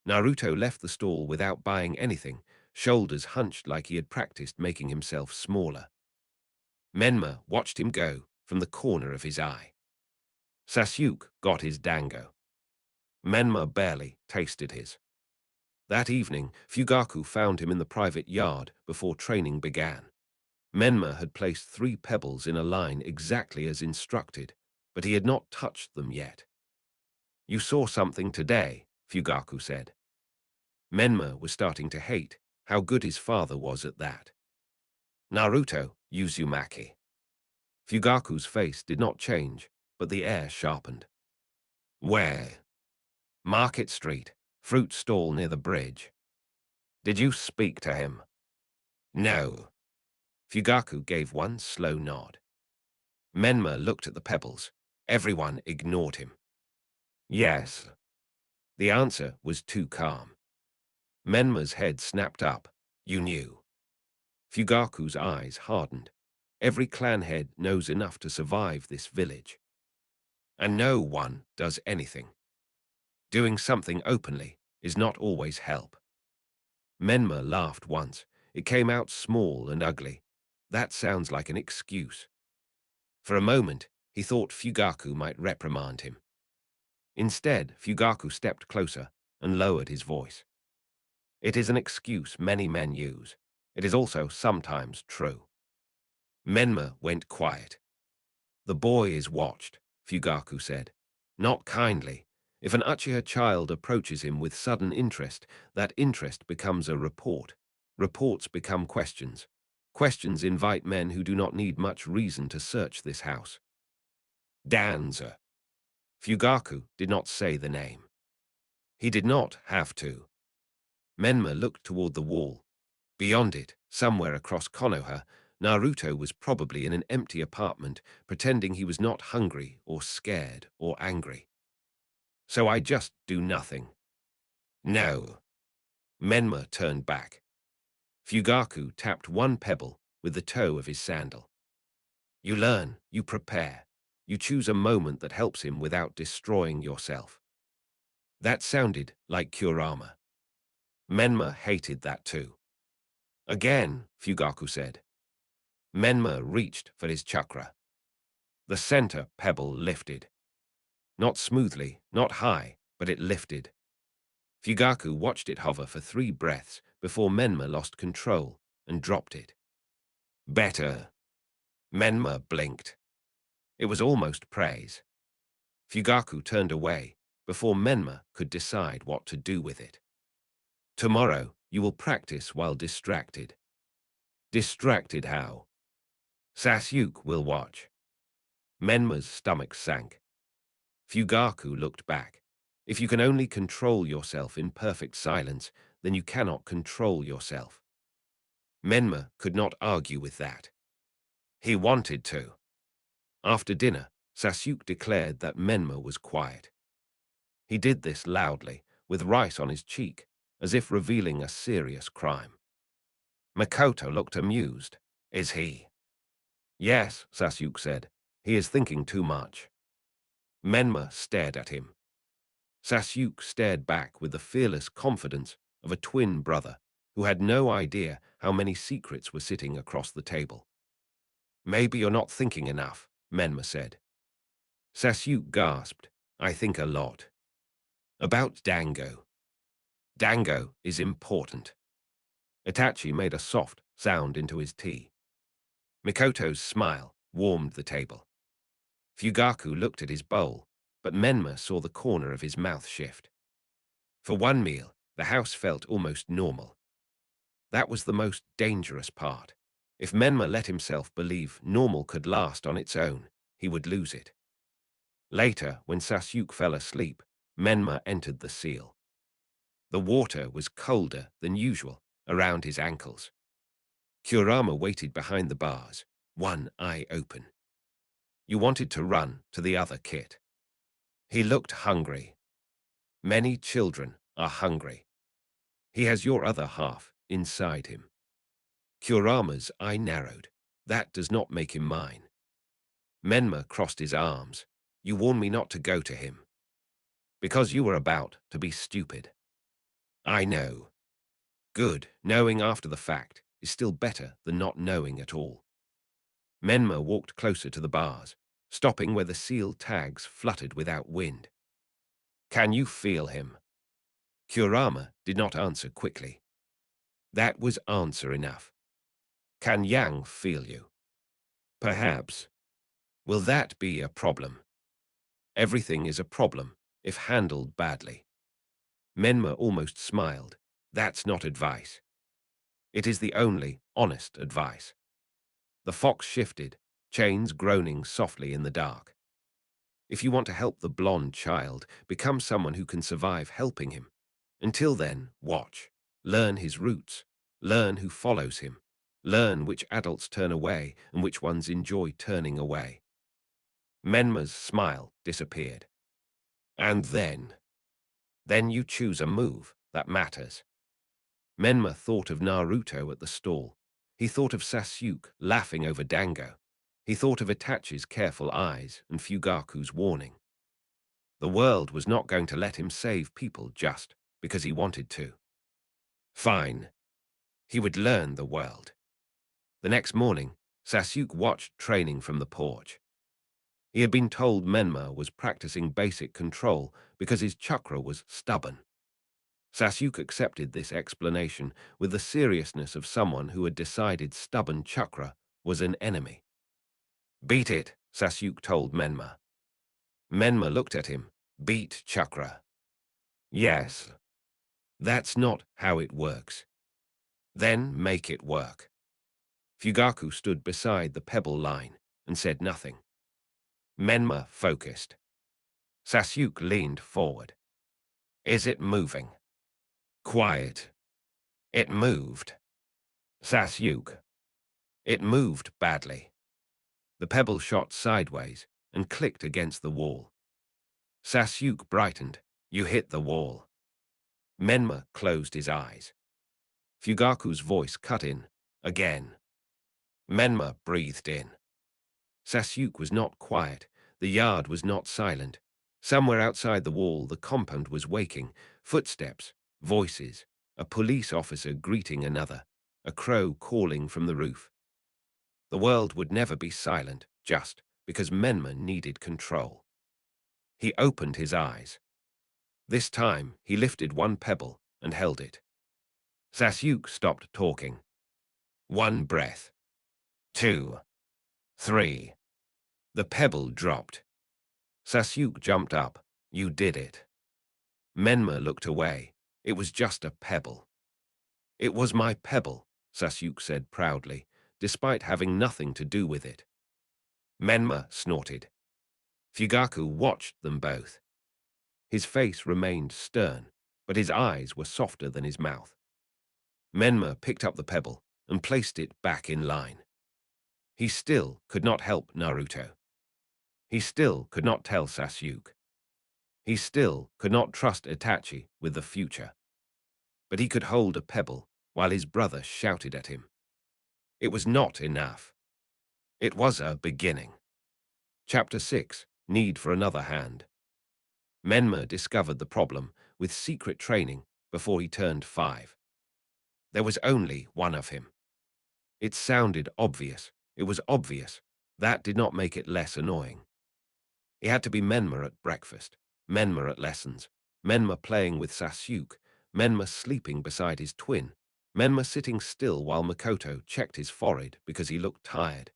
Naruto left the stall without buying anything, shoulders hunched like he had practiced making himself smaller. Menma watched him go from the corner of his eye. Sasuke got his dango. Menma barely tasted his. That evening, Fugaku found him in the private yard before training began. Menma had placed 3 pebbles in a line exactly as instructed, but he had not touched them yet. You saw something today, Fugaku said. Menma was starting to hate how good his father was at that. Naruto, Uzumaki. Fugaku's face did not change, but the air sharpened. Where? Market Street, fruit stall near the bridge. Did you speak to him? No. Fugaku gave one slow nod. Menma looked at the pebbles. Everyone ignored him. Yes. The answer was too calm. Menma's head snapped up. You knew. Fugaku's eyes hardened. Every clan head knows enough to survive this village. And no one does anything. Doing something openly is not always help. Menma laughed once. It came out small and ugly. That sounds like an excuse. For a moment, he thought Fugaku might reprimand him. Instead, Fugaku stepped closer and lowered his voice. It is an excuse many men use. It is also sometimes true. Menma went quiet. The boy is watched, Fugaku said. Not kindly. If an Uchiha child approaches him with sudden interest, that interest becomes a report. Reports become questions. Questions invite men who do not need much reason to search this house. Danza. Fugaku did not say the name. He did not have to. Menma looked toward the wall. Beyond it, somewhere across Konoha, Naruto was probably in an empty apartment, pretending he was not hungry or scared or angry. So I just do nothing. No. Menma turned back. Fugaku tapped one pebble with the toe of his sandal. You learn, you prepare. You choose a moment that helps him without destroying yourself. That sounded like Kurama. Menma hated that too. Again, Fugaku said. Menma reached for his chakra. The center pebble lifted. Not smoothly, not high, but it lifted. Fugaku watched it hover for 3 breaths before Menma lost control and dropped it. Better. Menma blinked. It was almost praise. Fugaku turned away before Menma could decide what to do with it. Tomorrow, you will practice while distracted. Distracted how? Sasuke will watch. Menma's stomach sank. Fugaku looked back. If you can only control yourself in perfect silence, then you cannot control yourself. Menma could not argue with that. He wanted to. After dinner, Sasuke declared that Menma was quiet. He did this loudly, with rice on his cheek, as if revealing a serious crime. Makoto looked amused. Is he? Yes, Sasuke said. He is thinking too much. Menma stared at him. Sasuke stared back with the fearless confidence of a twin brother. who had no idea how many secrets were sitting across the table. Maybe you're not thinking enough, Menma said. Sasuke gasped. I think a lot. About Dango. Dango is important. Itachi made a soft sound into his tea. Mikoto's smile warmed the table. Fugaku looked at his bowl, but Menma saw the corner of his mouth shift. For one meal, the house felt almost normal. That was the most dangerous part. If Menma let himself believe normal could last on its own, he would lose it. Later, when Sasuke fell asleep, Menma entered the seal. The water was colder than usual around his ankles. Kurama waited behind the bars, one eye open. You wanted to run to the other kit. He looked hungry. Many children are hungry. He has your other half inside him. Kurama's eye narrowed. That does not make him mine. Menma crossed his arms. You warned me not to go to him. Because you were about to be stupid. I know. Good, knowing after the fact is still better than not knowing at all. Menma walked closer to the bars, stopping where the seal tags fluttered without wind. Can you feel him? Kurama did not answer quickly. That was answer enough. Can Yang feel you? Perhaps. Will that be a problem? Everything is a problem if handled badly. Menma almost smiled. That's not advice. It is the only honest advice. The fox shifted, chains groaning softly in the dark. If you want to help the blonde child, become someone who can survive helping him. Until then, watch. Learn his roots. Learn who follows him. Learn which adults turn away and which ones enjoy turning away. Menma's smile disappeared. And then you choose a move that matters. Menma thought of Naruto at the stall. He thought of Sasuke laughing over Dango. He thought of Itachi's careful eyes and Fugaku's warning. The world was not going to let him save people just because he wanted to. Fine. He would learn the world. The next morning, Sasuke watched training from the porch. He had been told Menma was practicing basic control because his chakra was stubborn. Sasuke accepted this explanation with the seriousness of someone who had decided stubborn chakra was an enemy. Beat it, Sasuke told Menma. Menma looked at him. Beat chakra. Yes. That's not how it works. Then make it work. Fugaku stood beside the pebble line and said nothing. Menma focused. Sasuke leaned forward. Is it moving? Quiet. It moved. Sasuke. It moved badly. The pebble shot sideways and clicked against the wall. Sasuke brightened. You hit the wall. Menma closed his eyes. Fugaku's voice cut in. Again. Menma breathed in. Sasuke was not quiet. The yard was not silent. Somewhere outside the wall, the compound was waking. Footsteps, voices, a police officer greeting another, a crow calling from the roof. The world would never be silent just because Menma needed control. He opened his eyes. This time, he lifted one pebble and held it. Sasuke stopped talking. One breath. 2, 3. The pebble dropped. Sasuke jumped up. You did it. Menma looked away. It was just a pebble. It was my pebble, Sasuke said proudly, despite having nothing to do with it. Menma snorted. Fugaku watched them both. His face remained stern, but his eyes were softer than his mouth. Menma picked up the pebble and placed it back in line. He still could not help Naruto. He still could not tell Sasuke. He still could not trust Itachi with the future. But he could hold a pebble while his brother shouted at him. It was not enough. It was a beginning. Chapter 6, Need for Another Hand. Menma discovered the problem with secret training before he turned 5. There was only one of him. It sounded obvious. It was obvious. That did not make it less annoying. He had to be Menma at breakfast, Menma at lessons, Menma playing with Sasuke, Menma sleeping beside his twin, Menma sitting still while Makoto checked his forehead because he looked tired,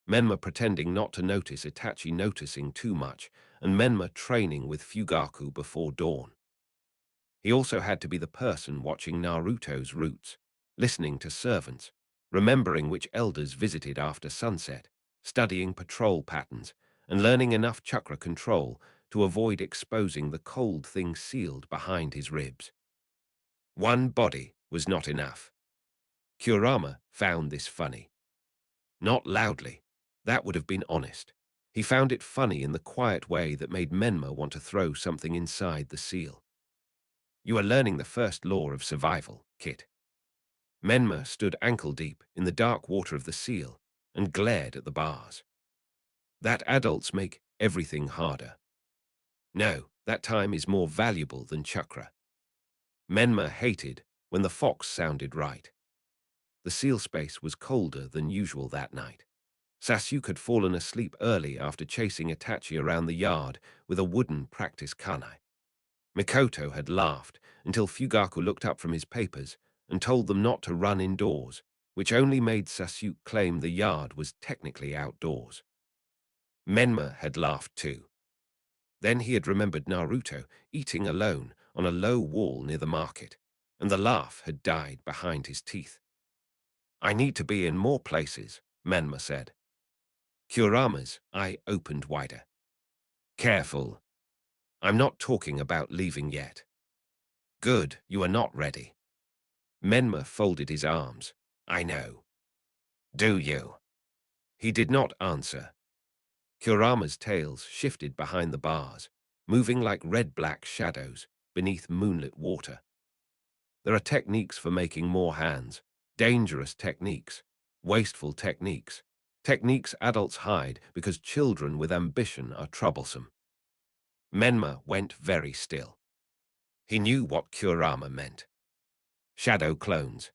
Menma pretending not to notice Itachi noticing too much, and Menma training with Fugaku before dawn. He also had to be the person watching Naruto's routes, listening to servants, remembering which elders visited after sunset, studying patrol patterns, and learning enough chakra control to avoid exposing the cold thing sealed behind his ribs. One body was not enough. Kurama found this funny. Not loudly. That would have been honest. He found it funny in the quiet way that made Menma want to throw something inside the seal. You are learning the first law of survival, Kit. Menma stood ankle-deep in the dark water of the seal and glared at the bars. That adults make everything harder. No, that time is more valuable than chakra. Menma hated when the fox sounded right. The seal space was colder than usual that night. Sasuke had fallen asleep early after chasing Itachi around the yard with a wooden practice kunai. Mikoto had laughed until Fugaku looked up from his papers and told them not to run indoors, which only made Sasuke claim the yard was technically outdoors. Menma had laughed too. Then he had remembered Naruto eating alone on a low wall near the market, and the laugh had died behind his teeth. I need to be in more places, Menma said. Kurama's eye opened wider. Careful. I'm not talking about leaving yet. Good, you are not ready. Menma folded his arms. I know. Do you? He did not answer. Kurama's tails shifted behind the bars, moving like red-black shadows beneath moonlit water. There are techniques for making more hands, dangerous techniques, wasteful techniques, techniques adults hide because children with ambition are troublesome. Menma went very still. He knew what Kurama meant. Shadow clones.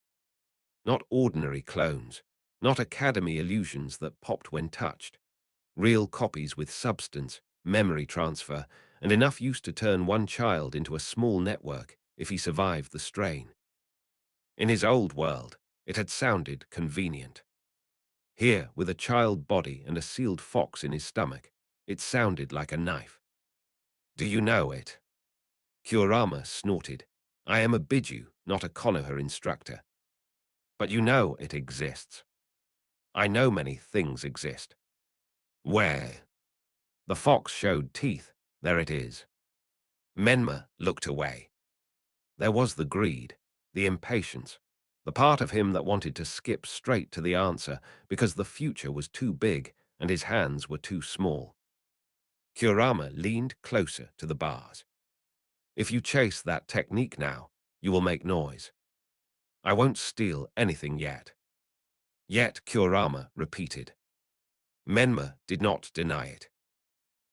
Not ordinary clones, not academy illusions that popped when touched. Real copies with substance, memory transfer, and enough use to turn one child into a small network if he survived the strain. In his old world, it had sounded convenient. Here, with a child body and a sealed fox in his stomach, it sounded like a knife. Do you know it? Kurama snorted. I am a Biju, not a Konoha instructor. But you know it exists. I know many things exist. Where? The fox showed teeth. There it is. Menma looked away. There was the greed, the impatience, the part of him that wanted to skip straight to the answer because the future was too big and his hands were too small. Kurama leaned closer to the bars. If you chase that technique now, you will make noise. I won't steal anything yet. Yet, Kurama repeated. Menma did not deny it.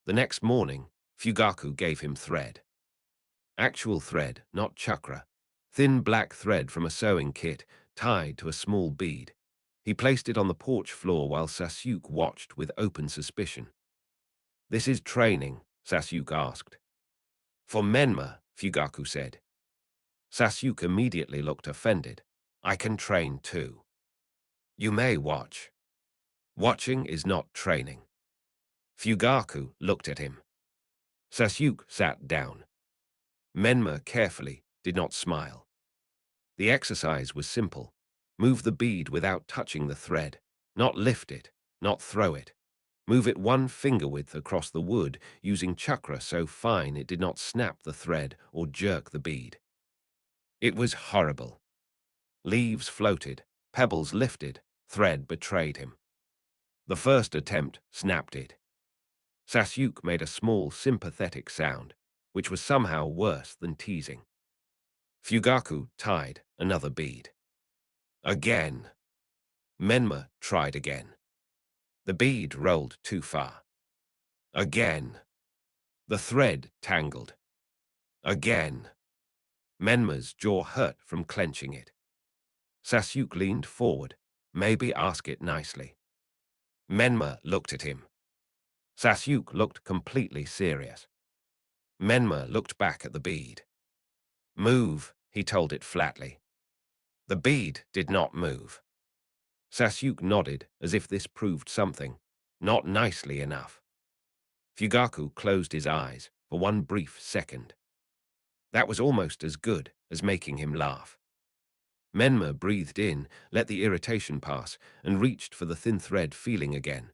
The next morning, Fugaku gave him thread. Actual thread, not chakra. Thin black thread from a sewing kit, tied to a small bead. He placed it on the porch floor while Sasuke watched with open suspicion. This is training, Sasuke asked. For Menma, Fugaku said. Sasuke immediately looked offended. I can train too. You may watch. Watching is not training. Fugaku looked at him. Sasuke sat down. Menma carefully did not smile. The exercise was simple. Move the bead without touching the thread. Not lift it, not throw it. Move it one finger width across the wood using chakra so fine it did not snap the thread or jerk the bead. It was horrible. Leaves floated, pebbles lifted, thread betrayed him. The first attempt snapped it. Sasuke made a small sympathetic sound, which was somehow worse than teasing. Fugaku tied another bead. Again. Menma tried again. The bead rolled too far. Again. The thread tangled. Again. Menma's jaw hurt from clenching it. Sasuke leaned forward. Maybe ask it nicely. Menma looked at him. Sasuke looked completely serious. Menma looked back at the bead. Move, he told it flatly. The bead did not move. Sasuke nodded as if this proved something, not nicely enough. Fugaku closed his eyes for one brief second. That was almost as good as making him laugh. Menma breathed in, let the irritation pass, and reached for the thin thread feeling again.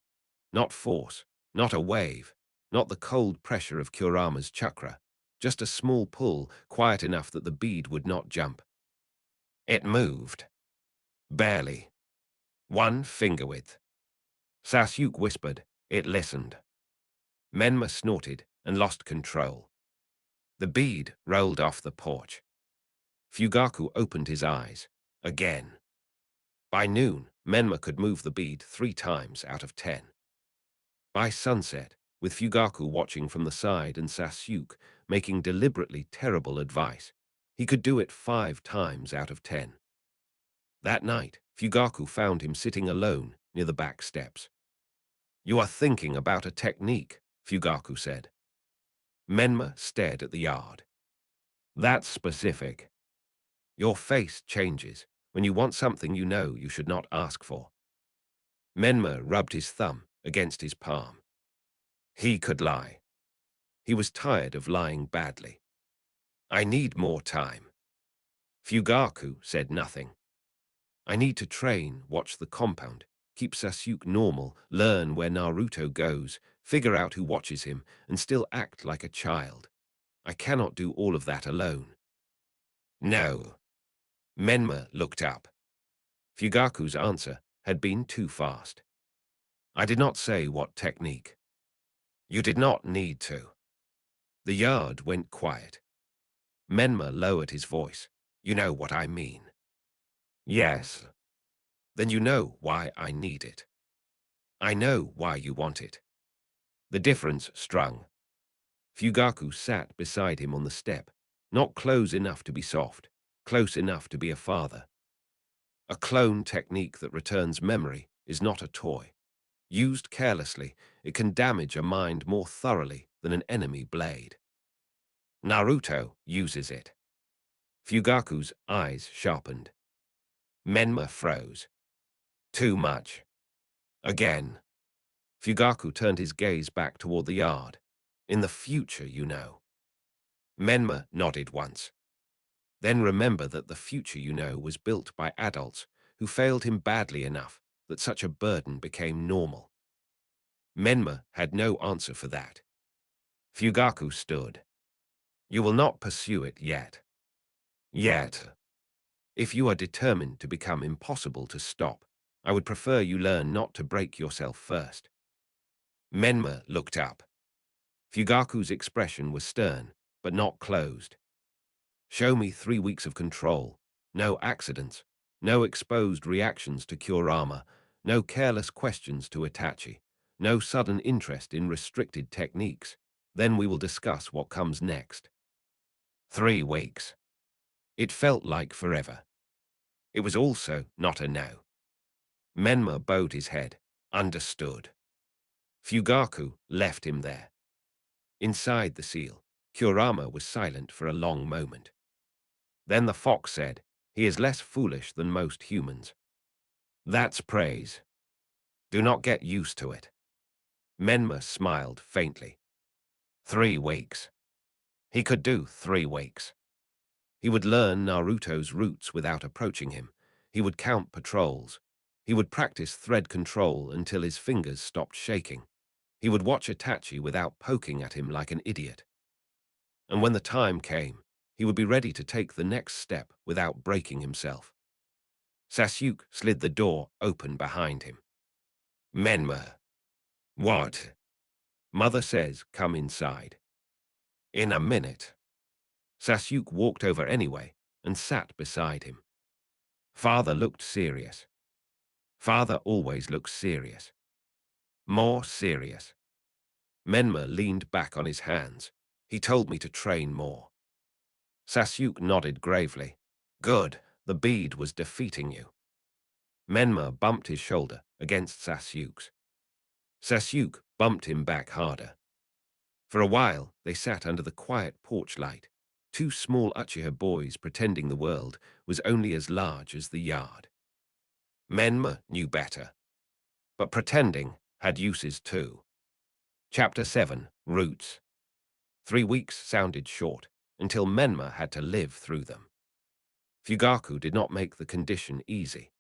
Not force, not a wave, not the cold pressure of Kurama's chakra, just a small pull, quiet enough that the bead would not jump. It moved. Barely. One finger width. Sasuke whispered. It listened. Menma snorted and lost control. The bead rolled off the porch. Fugaku opened his eyes. Again. By noon, Menma could move the bead 3 times out of 10. By sunset, with Fugaku watching from the side and Sasuke making deliberately terrible advice, he could do it 5 times out of 10. That night, Fugaku found him sitting alone near the back steps. You are thinking about a technique, Fugaku said. Menma stared at the yard. That's specific. Your face changes when you want something you know you should not ask for. Menma rubbed his thumb against his palm. He could lie. He was tired of lying badly. I need more time. Fugaku said nothing. I need to train, watch the compound, keep Sasuke normal, learn where Naruto goes, figure out who watches him, and still act like a child. I cannot do all of that alone. No. Menma looked up. Fugaku's answer had been too fast. I did not say what technique. You did not need to. The yard went quiet. Menma lowered his voice. You know what I mean. Yes. Then you know why I need it. I know why you want it. The difference strung. Fugaku sat beside him on the step, not close enough to be soft, close enough to be a father. A clone technique that returns memory is not a toy. Used carelessly, it can damage a mind more thoroughly than an enemy blade. Naruto uses it. Fugaku's eyes sharpened. Menma froze. Too much. Again. Fugaku turned his gaze back toward the yard. In the future, you know. Menma nodded once. Then remember that the future, you know, was built by adults who failed him badly enough that such a burden became normal. Menma had no answer for that. Fugaku stood. You will not pursue it yet. Yet. If you are determined to become impossible to stop, I would prefer you learn not to break yourself first. Menma looked up. Fugaku's expression was stern, but not closed. Show me 3 weeks of control, no accidents, no exposed reactions to Kurama, no careless questions to Itachi, no sudden interest in restricted techniques. Then we will discuss what comes next. 3 weeks. It felt like forever. It was also not a no. Menma bowed his head. Understood. Fugaku left him there. Inside the seal, Kurama was silent for a long moment. Then the fox said, he is less foolish than most humans. That's praise. Do not get used to it. Menma smiled faintly. 3 weeks. He could do 3 weeks. He would learn Naruto's roots without approaching him. He would count patrols. He would practice thread control until his fingers stopped shaking. He would watch Itachi without poking at him like an idiot. And when the time came, he would be ready to take the next step without breaking himself. Sasuke slid the door open behind him. Menma. What? Mother says come inside. In a minute. Sasuke walked over anyway and sat beside him. Father looked serious. Father always looks serious. More serious. Menma leaned back on his hands. He told me to train more. Sasuke nodded gravely. Good. The bead was defeating you. Menma bumped his shoulder against Sasuke's. Sasuke bumped him back harder. For a while, they sat under the quiet porch light, two small Uchiha boys pretending the world was only as large as the yard. Menma knew better, but pretending had uses too. Chapter 7, Roots. 3 weeks sounded short, until Menma had to live through them. Fugaku did not make the condition easy.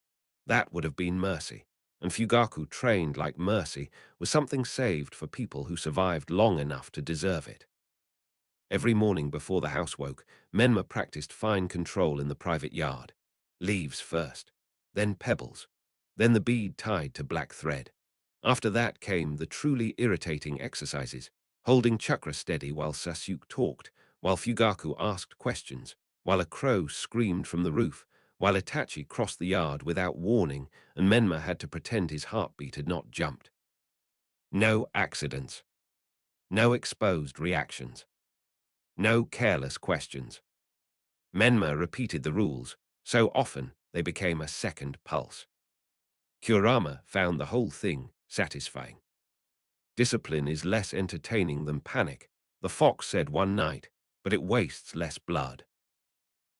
That would have been mercy, and Fugaku trained like mercy was something saved for people who survived long enough to deserve it. Every morning before the house woke, Menma practiced fine control in the private yard. Leaves first, then pebbles, then the bead tied to black thread. After that came the truly irritating exercises, holding chakra steady while Sasuke talked, while Fugaku asked questions, while a crow screamed from the roof, while Itachi crossed the yard without warning and Menma had to pretend his heartbeat had not jumped. No accidents. No exposed reactions. No careless questions. Menma repeated the rules, so often they became a second pulse. Kurama found the whole thing satisfying. Discipline is less entertaining than panic, the fox said one night, but it wastes less blood.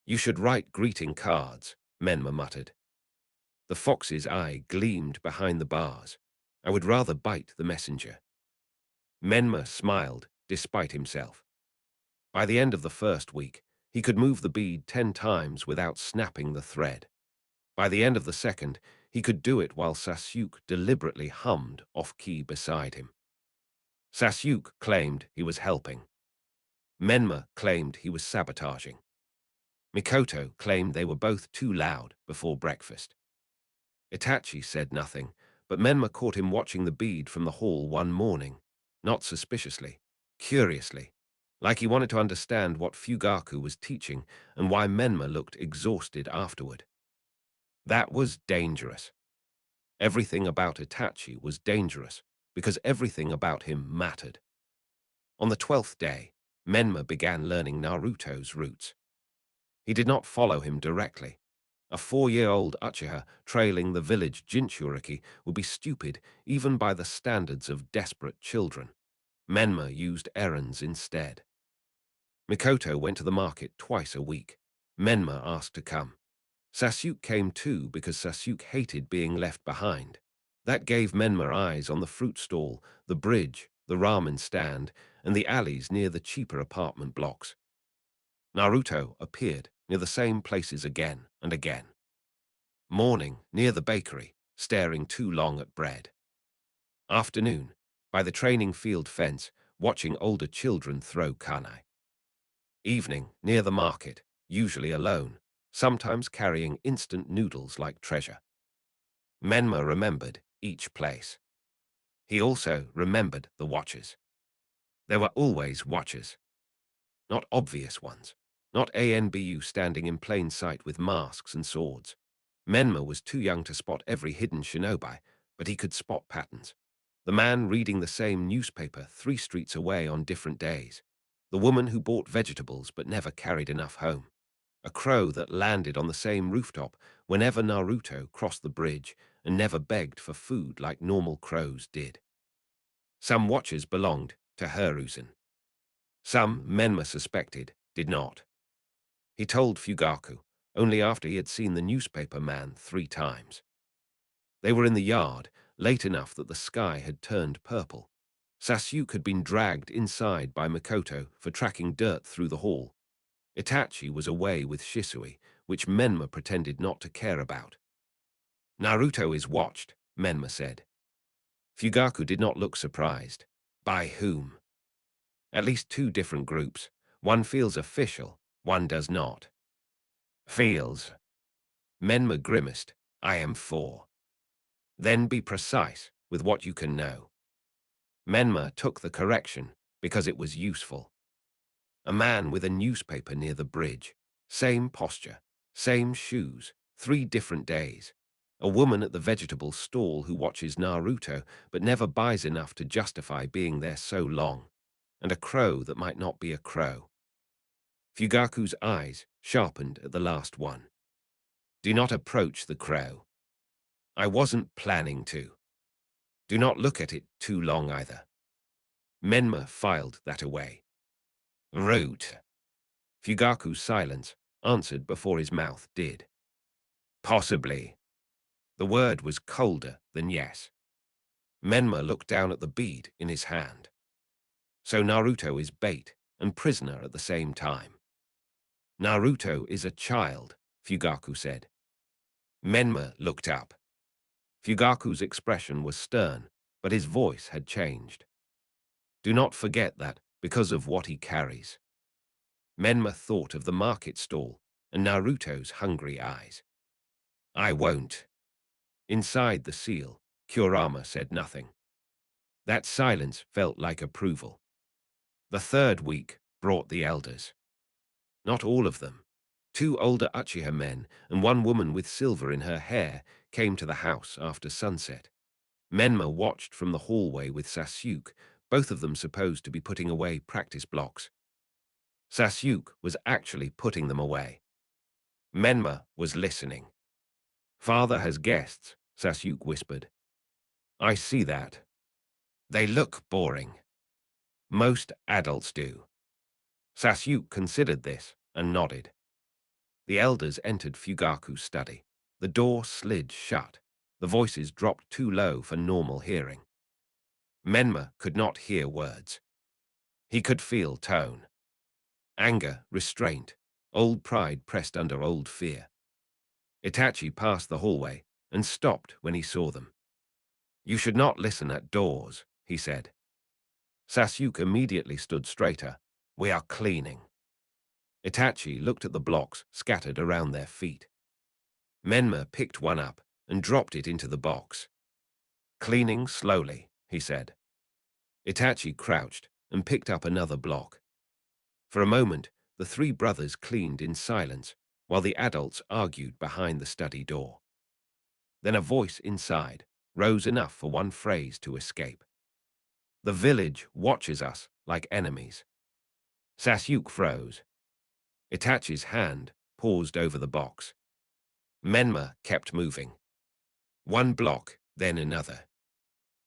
You should write greeting cards, Menma muttered. The fox's eye gleamed behind the bars. I would rather bite the messenger. Menma smiled, despite himself. By the end of the first week, he could move the bead 10 times without snapping the thread. By the end of the second, he could do it while Sasuke deliberately hummed off-key beside him. Sasuke claimed he was helping. Menma claimed he was sabotaging. Mikoto claimed they were both too loud before breakfast. Itachi said nothing, but Menma caught him watching the bead from the hall one morning, not suspiciously, curiously, like he wanted to understand what Fugaku was teaching and why Menma looked exhausted afterward. That was dangerous. Everything about Itachi was dangerous, because everything about him mattered. On the 12th day, Menma began learning Naruto's roots. He did not follow him directly. A 4-year-old Uchiha trailing the village Jinchuriki would be stupid even by the standards of desperate children. Menma used errands instead. Mikoto went to the market twice a week. Menma asked to come. Sasuke came too because Sasuke hated being left behind. That gave Menma eyes on the fruit stall, the bridge, the ramen stand, and the alleys near the cheaper apartment blocks. Naruto appeared near the same places again and again. Morning, near the bakery, staring too long at bread. Afternoon, by the training field fence, watching older children throw kanai. Evening, near the market, usually alone, sometimes carrying instant noodles like treasure. Menma remembered each place. He also remembered the watchers. There were always watchers. Not obvious ones. Not ANBU standing in plain sight with masks and swords. Menma was too young to spot every hidden shinobi, but he could spot patterns. The man reading the same newspaper 3 streets away on different days. The woman who bought vegetables but never carried enough home. A crow that landed on the same rooftop whenever Naruto crossed the bridge and never begged for food like normal crows did. Some watchers belonged to Hiruzen. Some, Menma suspected, did not. He told Fugaku, only after he had seen the newspaper man 3 times. They were in the yard, late enough that the sky had turned purple. Sasuke had been dragged inside by Mikoto for tracking dirt through the hall. Itachi was away with Shisui, which Menma pretended not to care about. Naruto is watched, Menma said. Fugaku did not look surprised. By whom? At least 2 different groups. One feels official, one does not. Feels. Menma grimaced. I am for. Then be precise with what you can know. Menma took the correction because it was useful. A man with a newspaper near the bridge. Same posture, same shoes, 3 different days. A woman at the vegetable stall who watches Naruto but never buys enough to justify being there so long. And a crow that might not be a crow. Fugaku's eyes sharpened at the last one. Do not approach the crow. I wasn't planning to. Do not look at it too long either. Menma filed that away. Rude. Fugaku's silence answered before his mouth did. Possibly. The word was colder than yes. Menma looked down at the bead in his hand. So Naruto is bait and prisoner at the same time. Naruto is a child, Fugaku said. Menma looked up. Fugaku's expression was stern, but his voice had changed. Do not forget that, because of what he carries. Menma thought of the market stall and Naruto's hungry eyes. I won't. Inside the seal, Kurama said nothing. That silence felt like approval. The third week brought the elders. Not all of them. 2 older Uchiha men and 1 woman with silver in her hair came to the house after sunset. Menma watched from the hallway with Sasuke, both of them supposed to be putting away practice blocks. Sasuke was actually putting them away. Menma was listening. Father has guests, Sasuke whispered. I see that. They look boring. Most adults do. Sasuke considered this and nodded. The elders entered Fugaku's study. The door slid shut. The voices dropped too low for normal hearing. Menma could not hear words. He could feel tone. Anger, restraint, old pride pressed under old fear. Itachi passed the hallway and stopped when he saw them. You should not listen at doors, he said. Sasuke immediately stood straighter. We are cleaning. Itachi looked at the blocks scattered around their feet. Menma picked one up and dropped it into the box. Cleaning slowly, he said. Itachi crouched and picked up another block. For a moment, the 3 brothers cleaned in silence while the adults argued behind the study door. Then a voice inside rose enough for one phrase to escape. The village watches us like enemies. Sasuke froze. Itachi's hand paused over the box. Menma kept moving. 1 block, then another.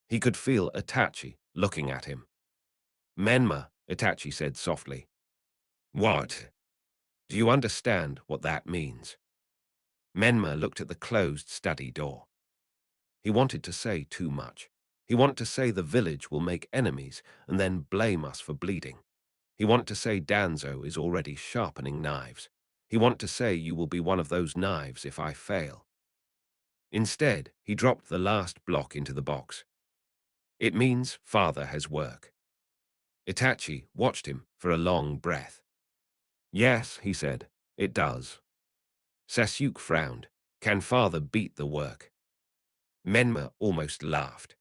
He could feel Itachi looking at him. Menma, Itachi said softly. What? Do you understand what that means? Menma looked at the closed study door. He wanted to say too much. He wanted to say the village will make enemies and then blame us for bleeding. He wanted to say Danzo is already sharpening knives. He wanted to say you will be one of those knives if I fail. Instead, he dropped the last block into the box. It means father has work. Itachi watched him for a long breath. Yes, he said, it does. Sasuke frowned. Can father beat the work? Menma almost laughed.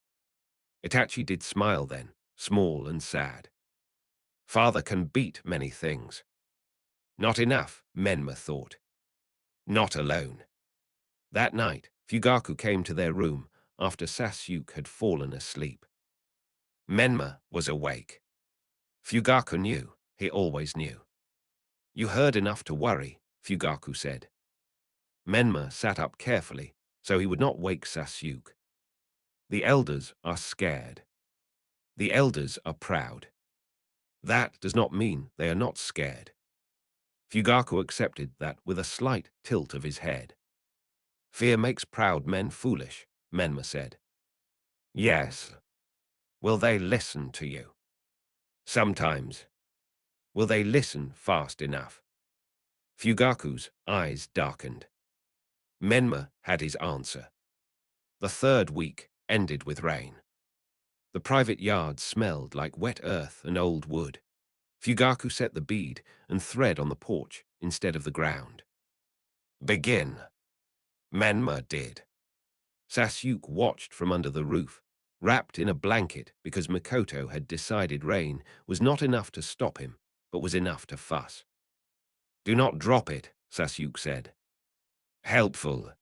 Itachi did smile then, small and sad. Father can beat many things. Not enough, Menma thought. Not alone. That night, Fugaku came to their room after Sasuke had fallen asleep. Menma was awake. Fugaku knew, he always knew. You heard enough to worry, Fugaku said. Menma sat up carefully so he would not wake Sasuke. The elders are scared. The elders are proud. That does not mean they are not scared. Fugaku accepted that with a slight tilt of his head. Fear makes proud men foolish, Menma said. Yes. Will they listen to you? Sometimes. Will they listen fast enough? Fugaku's eyes darkened. Menma had his answer. The third week ended with rain. The private yard smelled like wet earth and old wood. Fugaku set the bead and thread on the porch instead of the ground. Begin. Menma did. Sasuke watched from under the roof, wrapped in a blanket because Mikoto had decided rain was not enough to stop him, but was enough to fuss. Do not drop it, Sasuke said. Helpful.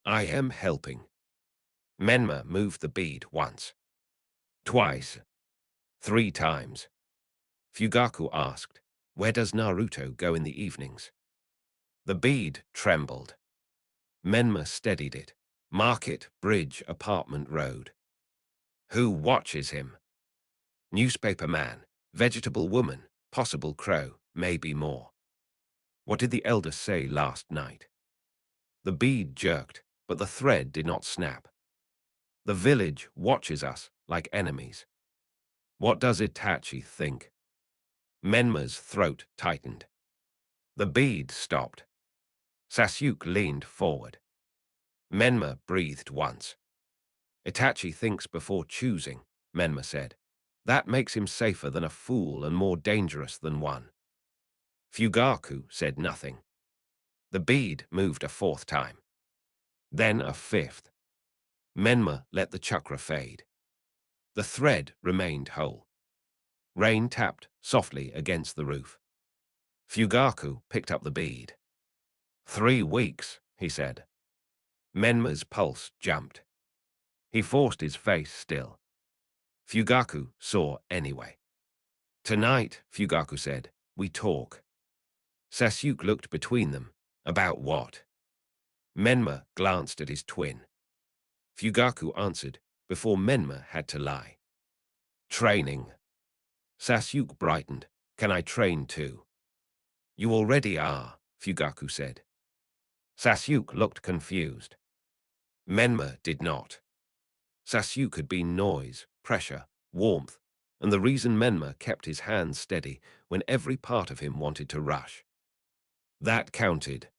I am helping. Menma moved the bead once. Twice. 3 times. Fugaku asked, where does Naruto go in the evenings? The bead trembled. Menma steadied it. Market, bridge, apartment road. Who watches him? Newspaper man, vegetable woman, possible crow, maybe more. What did the elder say last night? The bead jerked, but the thread did not snap. The village watches us like enemies. What does Itachi think? Menma's throat tightened. The bead stopped. Sasuke leaned forward. Menma breathed once. Itachi thinks before choosing, Menma said. That makes him safer than a fool and more dangerous than one. Fugaku said nothing. The bead moved a fourth time. Then a fifth. Menma let the chakra fade. The thread remained whole. Rain tapped softly against the roof. Fugaku picked up the bead. 3 weeks, he said. Menma's pulse jumped. He forced his face still. Fugaku saw anyway. Tonight, Fugaku said, we talk. Sasuke looked between them. About what? Menma glanced at his twin. Fugaku answered before Menma had to lie. Training. Sasuke brightened. Can I train too? You already are, Fugaku said. Sasuke looked confused. Menma did not. Sasuke had been noise, pressure, warmth, and the reason Menma kept his hands steady when every part of him wanted to rush. That counted.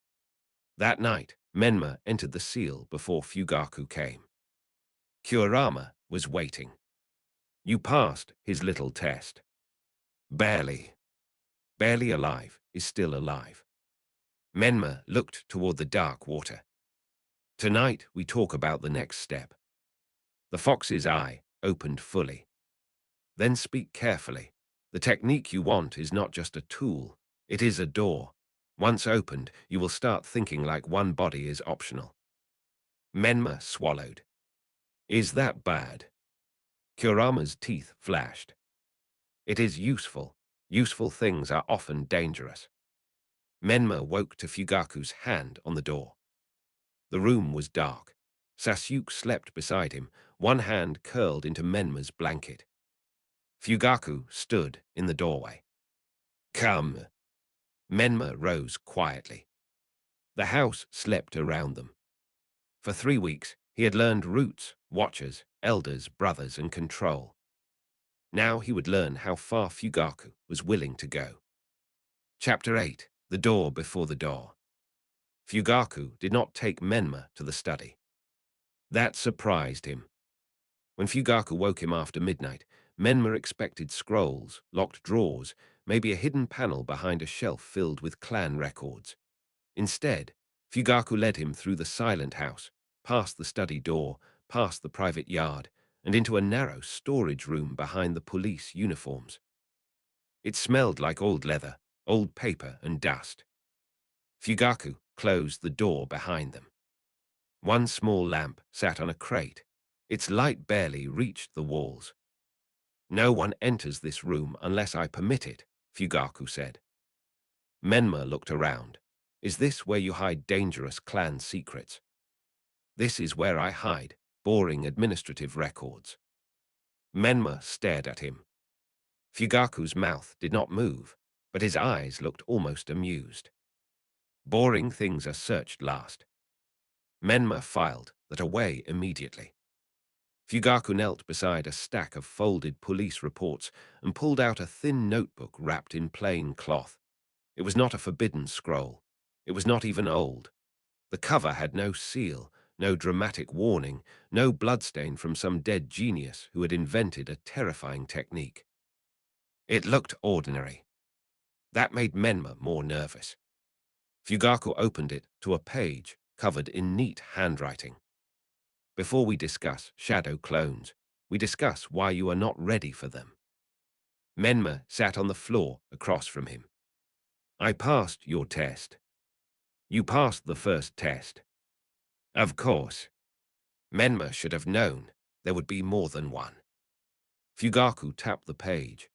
That night, Menma entered the seal before Fugaku came. Kurama was waiting. You passed his little test. Barely. Barely alive is still alive. Menma looked toward the dark water. Tonight we talk about the next step. The fox's eye opened fully. Then speak carefully. The technique you want is not just a tool, it is a door. Once opened, you will start thinking like one body is optional. Menma swallowed. Is that bad? Kurama's teeth flashed. It is useful. Useful things are often dangerous. Menma woke to Fugaku's hand on the door. The room was dark. Sasuke slept beside him, one hand curled into Menma's blanket. Fugaku stood in the doorway. Come. Menma rose quietly. The house slept around them. For 3 weeks, he had learned roots, watchers, elders, brothers, and control. Now he would learn how far Fugaku was willing to go. Chapter 8. The Door Before the Door. Fugaku did not take Menma to the study. That surprised him. When Fugaku woke him after midnight, Menma expected scrolls, locked drawers, maybe a hidden panel behind a shelf filled with clan records. Instead, Fugaku led him through the silent house, past the study door, past the private yard, and into a narrow storage room behind the police uniforms. It smelled like old leather, old paper, and dust. Fugaku closed the door behind them. One small lamp sat on a crate. Its light barely reached the walls. No one enters this room unless I permit it, Fugaku said. Menma looked around. Is this where you hide dangerous clan secrets? This is where I hide boring administrative records. Menma stared at him. Fugaku's mouth did not move, but his eyes looked almost amused. Boring things are searched last. Menma filed that away immediately. Fugaku knelt beside a stack of folded police reports and pulled out a thin notebook wrapped in plain cloth. It was not a forbidden scroll. It was not even old. The cover had no seal, no dramatic warning, no bloodstain from some dead genius who had invented a terrifying technique. It looked ordinary. That made Menma more nervous. Fugaku opened it to a page covered in neat handwriting. Before we discuss shadow clones, we discuss why you are not ready for them. Menma sat on the floor across from him. I passed your test. You passed the first test. Of course. Menma should have known there would be more than one. Fugaku tapped the page.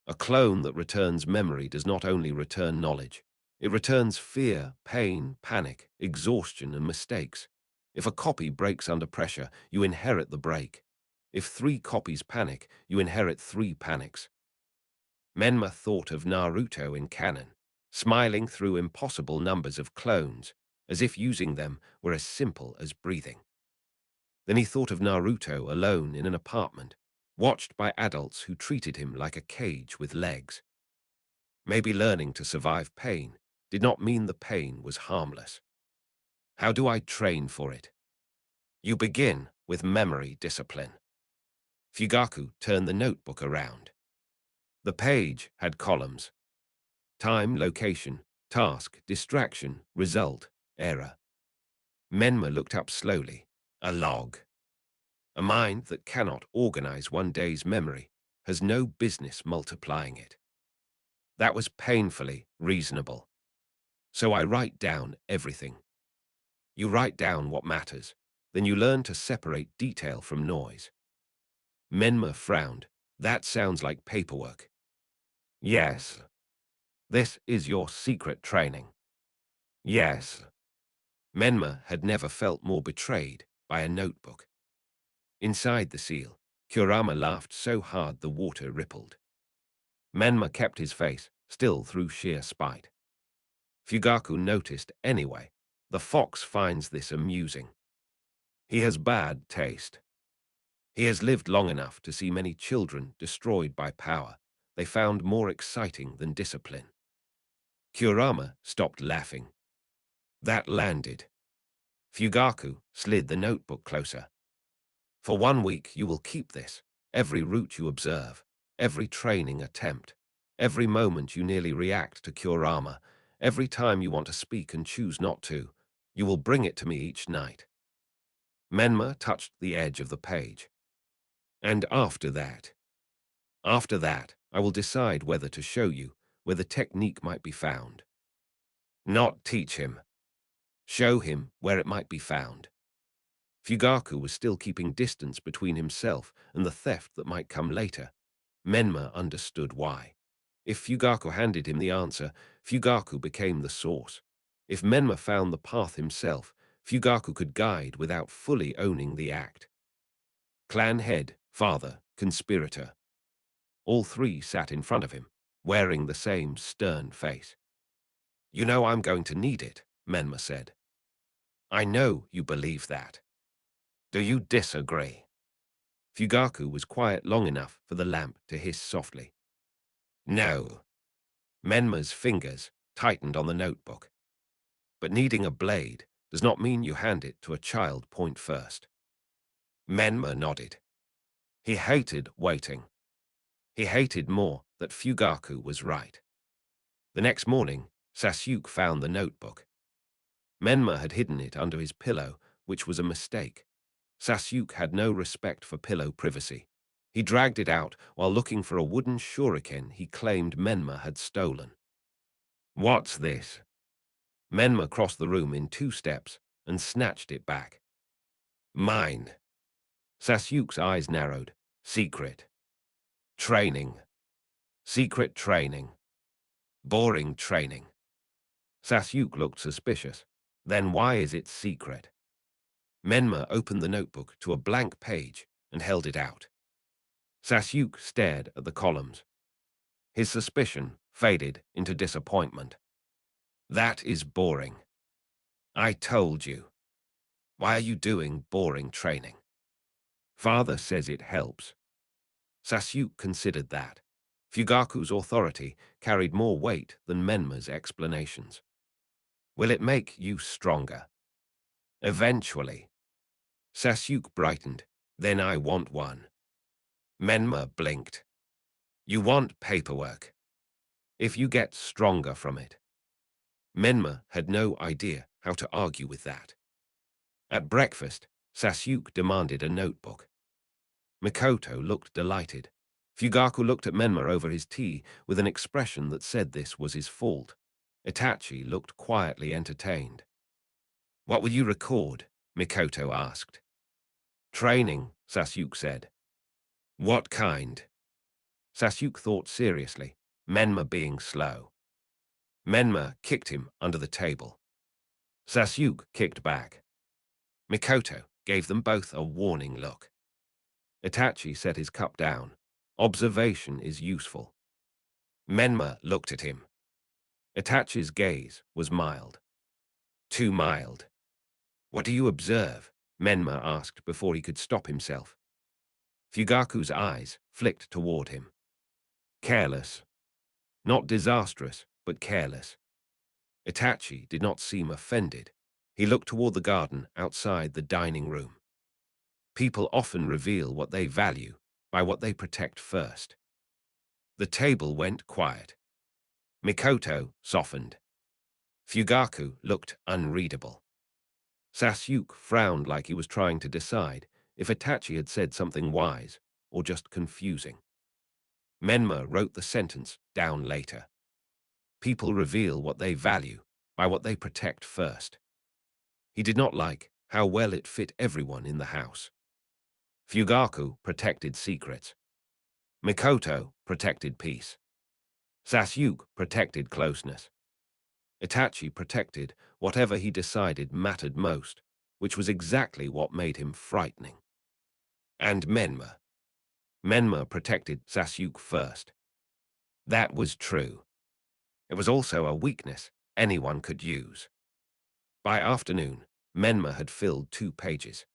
A clone that returns memory does not only return knowledge, It returns fear, pain, panic, exhaustion, and mistakes. If a copy breaks under pressure, you inherit the break. If 3 copies panic, you inherit 3 panics. Menma thought of Naruto in canon, smiling through impossible numbers of clones, as if using them were as simple as breathing. Then he thought of Naruto alone in an apartment, watched by adults who treated him like a cage with legs. Maybe learning to survive pain did not mean the pain was harmless. How do I train for it? You begin with memory discipline. Fugaku turned the notebook around. The page had columns: time, location, task, distraction, result, error. Menma looked up slowly. A log. A mind that cannot organize one day's memory has no business multiplying it. That was painfully reasonable. So I write down everything. You write down what matters, then you learn to separate detail from noise. Menma frowned. That sounds like paperwork. Yes. This is your secret training. Yes. Menma had never felt more betrayed by a notebook. Inside the seal, Kurama laughed so hard the water rippled. Menma kept his face, still through sheer spite. Fugaku noticed anyway. The fox finds this amusing. He has bad taste. He has lived long enough to see many children destroyed by power they found more exciting than discipline. Kurama stopped laughing. That landed. Fugaku slid the notebook closer. For 1 week you will keep this. Every route you observe, every training attempt, every moment you nearly react to Kurama, every time you want to speak and choose not to, you will bring it to me each night. Menma touched the edge of the page. And after that, I will decide whether to show you where the technique might be found. Not teach him. Show him where it might be found. Fugaku was still keeping distance between himself and the theft that might come later. Menma understood why. If Fugaku handed him the answer, Fugaku became the source. If Menma found the path himself, Fugaku could guide without fully owning the act. Clan head, father, conspirator. All 3 sat in front of him, wearing the same stern face. You know I'm going to need it, Menma said. I know you believe that. Do you disagree? Fugaku was quiet long enough for the lamp to hiss softly. No. Menma's fingers tightened on the notebook. But needing a blade does not mean you hand it to a child point first. Menma nodded. He hated waiting. He hated more that Fugaku was right. The next morning, Sasuke found the notebook. Menma had hidden it under his pillow, which was a mistake. Sasuke had no respect for pillow privacy. He dragged it out while looking for a wooden shuriken he claimed Menma had stolen. What's this? Menma crossed the room in 2 steps and snatched it back. Mine. Sasuke's eyes narrowed. Secret. Training. Secret training. Boring training. Sasuke looked suspicious. Then why is it secret? Menma opened the notebook to a blank page and held it out. Sasuke stared at the columns. His suspicion faded into disappointment. That is boring. I told you. Why are you doing boring training? Father says it helps. Sasuke considered that. Fugaku's authority carried more weight than Menma's explanations. Will it make you stronger? Eventually. Sasuke brightened. Then I want one. Menma blinked. You want paperwork. If you get stronger from it. Menma had no idea how to argue with that. At breakfast, Sasuke demanded a notebook. Mikoto looked delighted. Fugaku looked at Menma over his tea with an expression that said this was his fault. Itachi looked quietly entertained. What will you record? Mikoto asked. Training, Sasuke said. What kind? Sasuke thought seriously, Menma being slow. Menma kicked him under the table. Sasuke kicked back. Mikoto gave them both a warning look. Itachi set his cup down. Observation is useful. Menma looked at him. Itachi's gaze was mild. Too mild. What do you observe? Menma asked before he could stop himself. Fugaku's eyes flicked toward him. Careless. Not disastrous, but careless. Itachi did not seem offended. He looked toward the garden outside the dining room. People often reveal what they value by what they protect first. The table went quiet. Mikoto softened. Fugaku looked unreadable. Sasuke frowned like he was trying to decide if Itachi had said something wise or just confusing. Menma wrote the sentence down later. People reveal what they value by what they protect first. He did not like how well it fit everyone in the house. Fugaku protected secrets. Mikoto protected peace. Sasuke protected closeness. Itachi protected whatever he decided mattered most, which was exactly what made him frightening. And Menma. Menma protected Sasuke first. That was true. It was also a weakness anyone could use. By afternoon, Menma had filled 2 pages.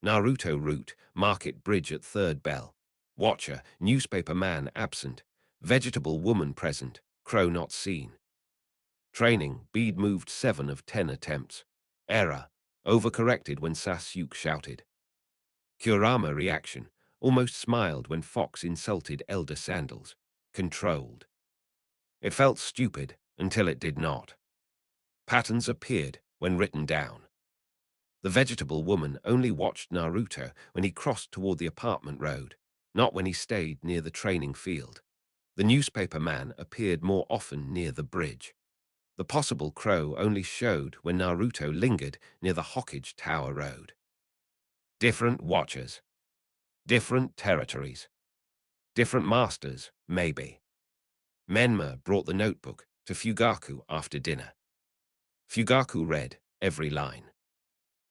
Naruto route, market bridge at third bell. Watcher, newspaper man absent. Vegetable woman present, crow not seen. Training, bead moved 7 of 10 attempts. Error, overcorrected when Sasuke shouted. Kurama reaction, almost smiled when Fox insulted Elder Sandals. Controlled. It felt stupid until it did not. Patterns appeared when written down. The vegetable woman only watched Naruto when he crossed toward the apartment road, not when he stayed near the training field. The newspaper man appeared more often near the bridge. The possible crow only showed when Naruto lingered near the Hokage Tower Road. Different watchers. Different territories. Different masters, maybe. Menma brought the notebook to Fugaku after dinner. Fugaku read every line.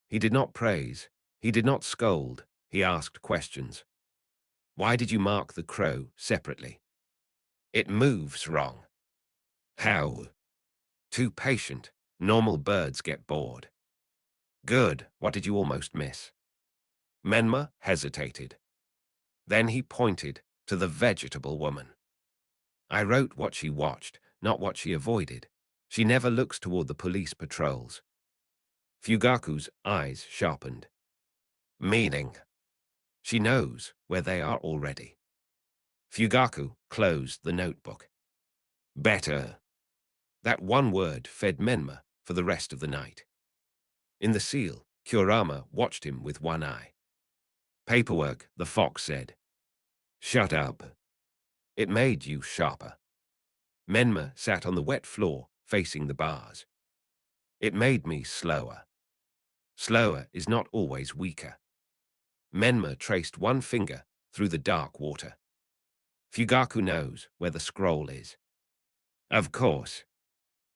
He did not praise, he did not scold, he asked questions. Why did you mark the crow separately? It moves wrong. How? Too patient. Normal birds get bored. Good. What did you almost miss? Menma hesitated. Then he pointed to the vegetable woman. I wrote what she watched, not what she avoided. She never looks toward the police patrols. Fugaku's eyes sharpened. Meaning? She knows where they are already. Fugaku closed the notebook. Better. That one word fed Menma for the rest of the night. In the seal, Kurama watched him with one eye. Paperwork, the fox said. Shut up. It made you sharper. Menma sat on the wet floor, facing the bars. It made me slower. Slower is not always weaker. Menma traced one finger through the dark water. Fugaku knows where the scroll is. Of course.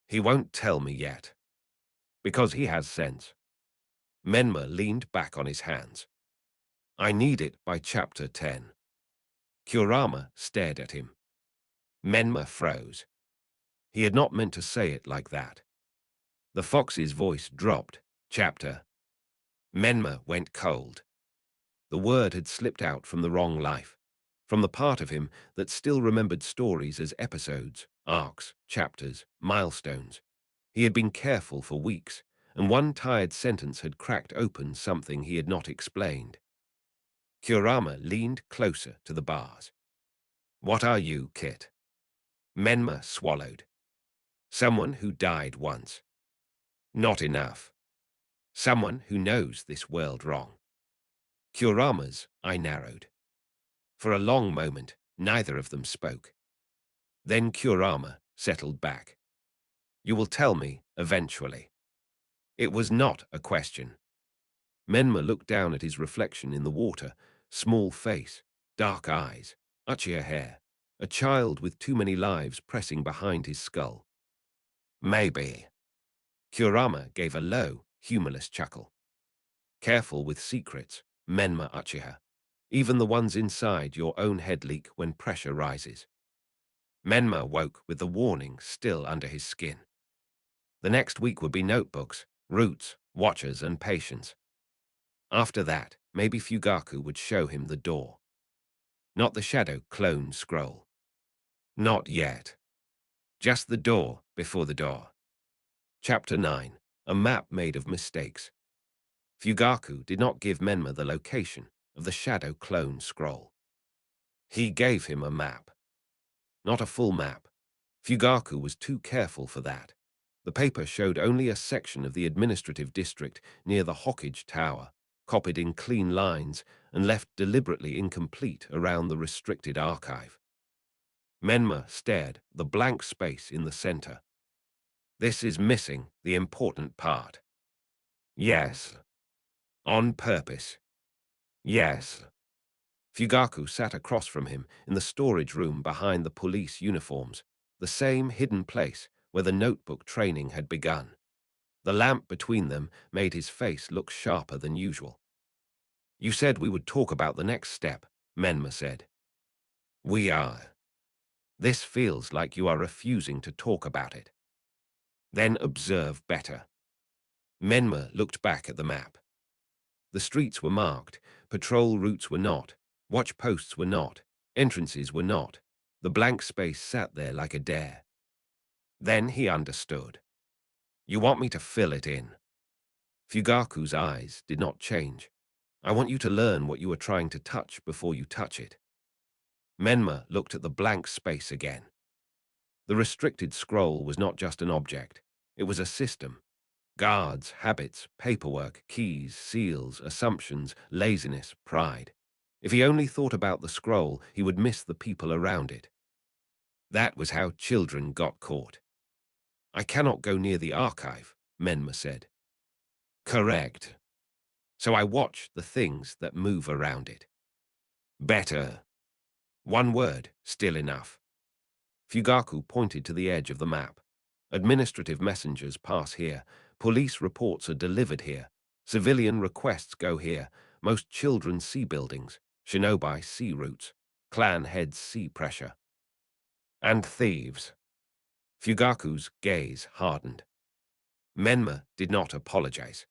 He won't tell me yet. Because he has sense. Menma leaned back on his hands. I need it by chapter 10. Kurama stared at him. Menma froze. He had not meant to say it like that. The fox's voice dropped. Chapter. Menma went cold. The word had slipped out from the wrong life, from the part of him that still remembered stories as episodes, arcs, chapters, milestones. He had been careful for weeks, and one tired sentence had cracked open something he had not explained. Kurama leaned closer to the bars. What are you, Kit? Menma swallowed. Someone who died once. Not enough. Someone who knows this world wrong. Kurama's eye narrowed. For a long moment, neither of them spoke. Then Kurama settled back. You will tell me eventually. It was not a question. Menma looked down at his reflection in the water, small face, dark eyes, Uchiha hair, a child with too many lives pressing behind his skull. Maybe. Kurama gave a low, humorless chuckle. Careful with secrets, Menma Uchiha. Even the ones inside your own head leak when pressure rises. Menma woke with the warning still under his skin. The next week would be notebooks, roots, watchers, and patience. After that, maybe Fugaku would show him the door. Not the shadow clone scroll. Not yet. Just the door before the door. Chapter 9. A map made of mistakes. Fugaku did not give Menma the location of the shadow clone scroll. He gave him a map. Not a full map. Fugaku was too careful for that. The paper showed only a section of the administrative district near the Hokage Tower, copied in clean lines and left deliberately incomplete around the restricted archive. Menma stared at the blank space in the center. This is missing the important part. Yes. On purpose. Yes. Fugaku sat across from him in the storage room behind the police uniforms, the same hidden place where the notebook training had begun. The lamp between them made his face look sharper than usual. You said we would talk about the next step, Menma said. We are. This feels like you are refusing to talk about it. Then observe better. Menma looked back at the map. The streets were marked, patrol routes were not, watch posts were not, entrances were not. The blank space sat there like a dare. Then he understood. You want me to fill it in. Fugaku's eyes did not change. I want you to learn what you are trying to touch before you touch it. Menma looked at the blank space again. The restricted scroll was not just an object. It was a system. Guards, habits, paperwork, keys, seals, assumptions, laziness, pride. If he only thought about the scroll, he would miss the people around it. That was how children got caught. I cannot go near the archive, Menma said. Correct. So I watch the things that move around it. Better. One word, still enough. Fugaku pointed to the edge of the map. Administrative messengers pass here. Police reports are delivered here. Civilian requests go here. Most children see buildings. Shinobi see routes. Clan heads see pressure. And thieves. Fugaku's gaze hardened. Menma did not apologize.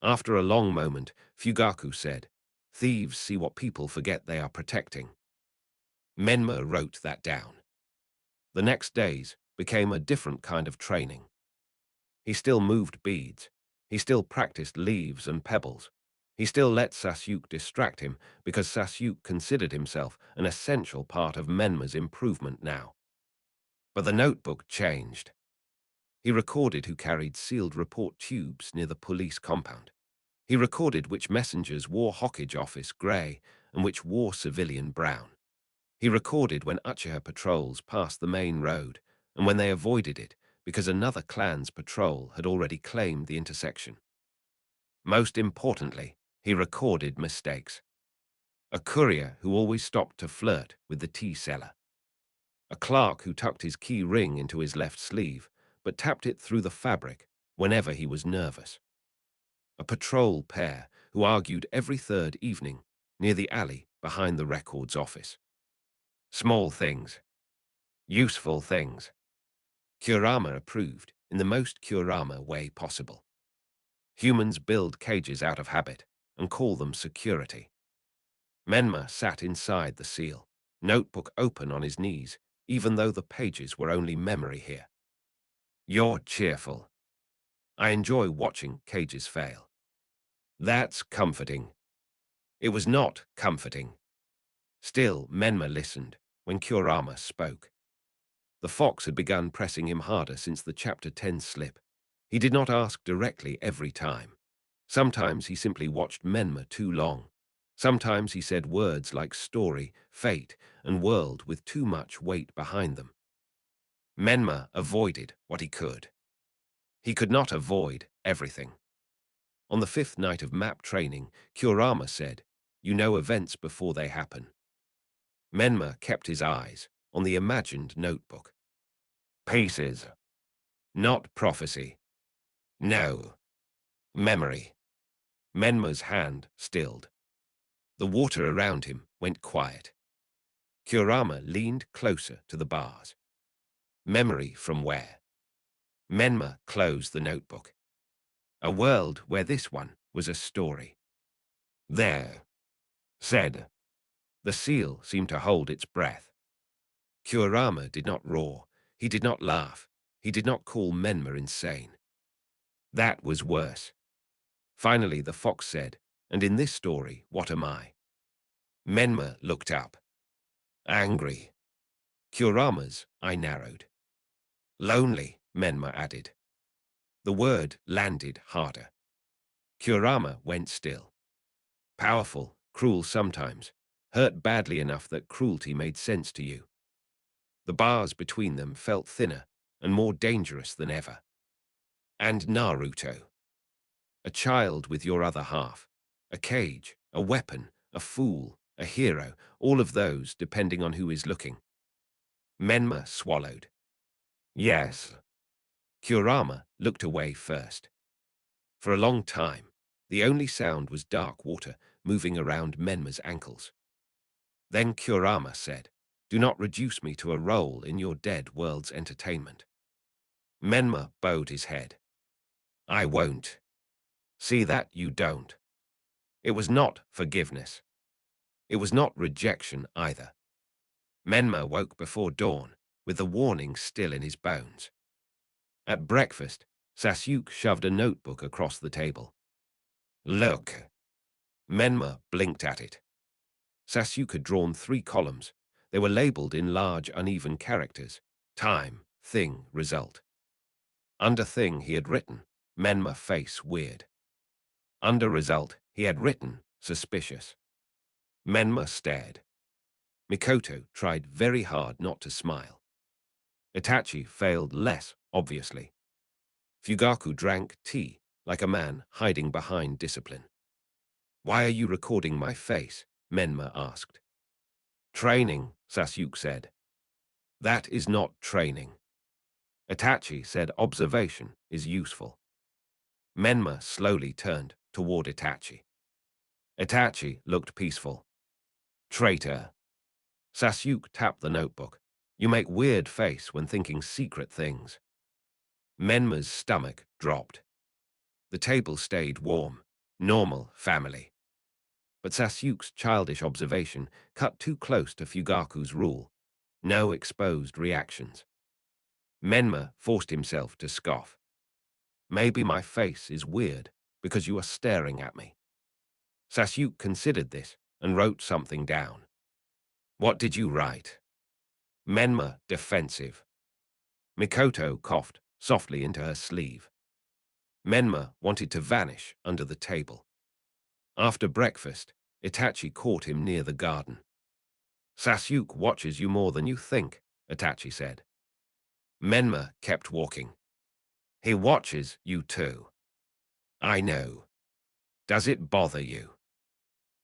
After a long moment, Fugaku said, Thieves see what people forget they are protecting. Menma wrote that down. The next days became a different kind of training. He still moved beads. He still practiced leaves and pebbles. He still let Sasuke distract him because Sasuke considered himself an essential part of Menma's improvement now. But the notebook changed. He recorded who carried sealed report tubes near the police compound. He recorded which messengers wore Hokage office grey and which wore civilian brown. He recorded when Uchiha patrols passed the main road and when they avoided it because another clan's patrol had already claimed the intersection. Most importantly, he recorded mistakes. A courier who always stopped to flirt with the tea seller. A clerk who tucked his key ring into his left sleeve, but tapped it through the fabric whenever he was nervous. A patrol pair who argued every third evening near the alley behind the records office. Small things. Useful things. Kurama approved in the most Kurama way possible. Humans build cages out of habit and call them security. Menma sat inside the seal, notebook open on his knees, even though the pages were only memory here. You're cheerful. I enjoy watching cages fail. That's comforting. It was not comforting. Still, Menma listened when Kurama spoke. The fox had begun pressing him harder since the Chapter 10 slip. He did not ask directly every time. Sometimes he simply watched Menma too long. Sometimes he said words like story, fate, and world with too much weight behind them. Menma avoided what he could. He could not avoid everything. On the 5th night of map training, Kurama said, You know events before they happen. Menma kept his eyes on the imagined notebook. Pieces. Not prophecy. No. Memory. Menma's hand stilled. The water around him went quiet. Kurama leaned closer to the bars. Memory from where? Menma closed the notebook. A world where this one was a story. There, said. The seal seemed to hold its breath. Kurama did not roar. He did not laugh. He did not call Menma insane. That was worse. Finally, the fox said, "And in this story, what am I?" Menma looked up. Angry. Kurama's eye narrowed. Lonely, Menma added. The word landed harder. Kurama went still. Powerful, cruel sometimes, hurt badly enough that cruelty made sense to you. The bars between them felt thinner and more dangerous than ever. And Naruto. A child with your other half. A cage, a weapon, a fool, a hero, all of those depending on who is looking. Menma swallowed. Yes. Kurama looked away first. For a long time, the only sound was dark water moving around Menma's ankles. Then Kurama said, "Do not reduce me to a role in your dead world's entertainment." Menma bowed his head. "I won't. See that you don't." It was not forgiveness. It was not rejection either. Menma woke before dawn, with the warning still in his bones. At breakfast, Sasuke shoved a notebook across the table. Look. Menma blinked at it. Sasuke had drawn 3 columns. They were labeled in large, uneven characters. Time, thing, result. Under thing he had written, Menma face weird. Under result he had written, suspicious. Menma stared. Mikoto tried very hard not to smile. Itachi failed less, obviously. Fugaku drank tea, like a man hiding behind discipline. "Why are you recording my face?" Menma asked. "Training," Sasuke said. "That is not training." Itachi said observation is useful. Menma slowly turned toward Itachi. Itachi looked peaceful. "Traitor." Sasuke tapped the notebook. "You make weird face when thinking secret things." Menma's stomach dropped. The table stayed warm. Normal family. But Sasuke's childish observation cut too close to Fugaku's rule. No exposed reactions. Menma forced himself to scoff. "Maybe my face is weird because you are staring at me." Sasuke considered this and wrote something down. "What did you write?" Menma defensive. Mikoto coughed softly into her sleeve. Menma wanted to vanish under the table. After breakfast, Itachi caught him near the garden. "Sasuke watches you more than you think," Itachi said. Menma kept walking. "He watches you too." "I know. Does it bother you?"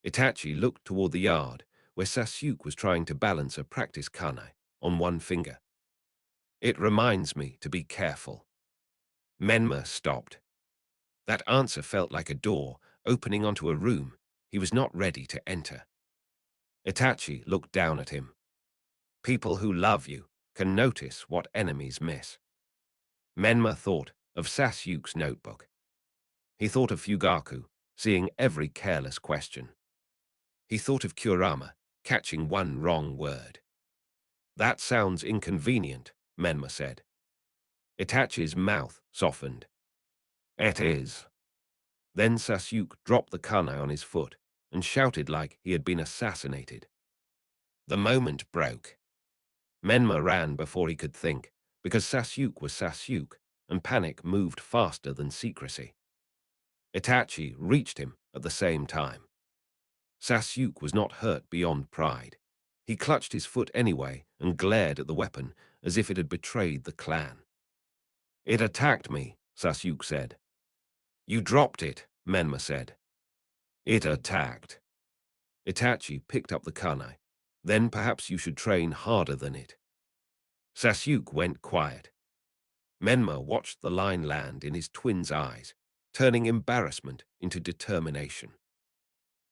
Itachi looked toward the yard, where Sasuke was trying to balance a practice kunai on one finger. "It reminds me to be careful." Menma stopped. That answer felt like a door opening onto a room he was not ready to enter. Itachi looked down at him. "People who love you can notice what enemies miss." Menma thought of Sasuke's notebook. He thought of Fugaku, seeing every careless question. He thought of Kurama, catching one wrong word. "That sounds inconvenient," Menma said. Itachi's mouth softened. "It is." Then Sasuke dropped the kunai on his foot and shouted like he had been assassinated. The moment broke. Menma ran before he could think, because Sasuke was Sasuke, and panic moved faster than secrecy. Itachi reached him at the same time. Sasuke was not hurt beyond pride. He clutched his foot anyway and glared at the weapon as if it had betrayed the clan. "It attacked me," Sasuke said. "You dropped it," Menma said. "It attacked." Itachi picked up the kunai. "Then perhaps you should train harder than it." Sasuke went quiet. Menma watched the line land in his twin's eyes, turning embarrassment into determination.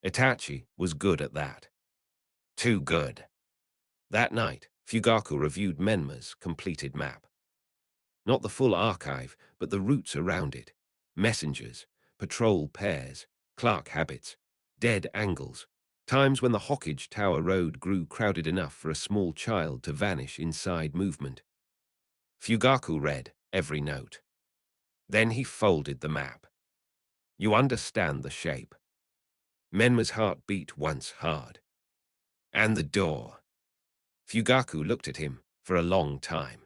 Itachi was good at that. Too good. That night, Fugaku reviewed Menma's completed map. Not the full archive, but the routes around it. Messengers, patrol pairs, clerk habits, dead angles, times when the Hokage Tower Road grew crowded enough for a small child to vanish inside movement. Fugaku read every note. Then he folded the map. You understand the shape. Menma's heart beat once hard. And the door. Fugaku looked at him for a long time.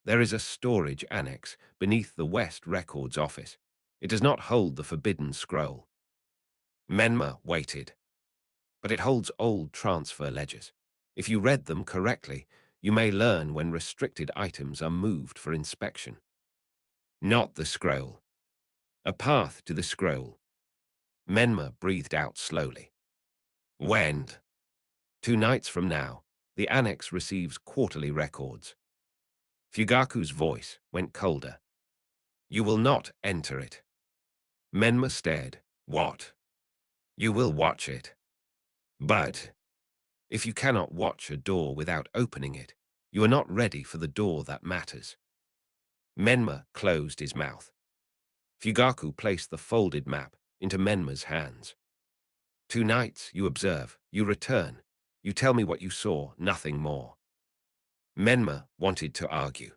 There is a storage annex beneath the West Records office. It does not hold the forbidden scroll. Menma waited. But it holds old transfer ledgers. If you read them correctly, you may learn when restricted items are moved for inspection. Not the scroll. A path to the scroll. Menma breathed out slowly. When? 2 nights from now, the annex receives quarterly records. Fugaku's voice went colder. You will not enter it. Menma stared. What? You will watch it. But if you cannot watch a door without opening it, you are not ready for the door that matters. Menma closed his mouth. Fugaku placed the folded map into Menma's hands. 2 nights, you observe, you return. You tell me what you saw, nothing more. Menma wanted to argue.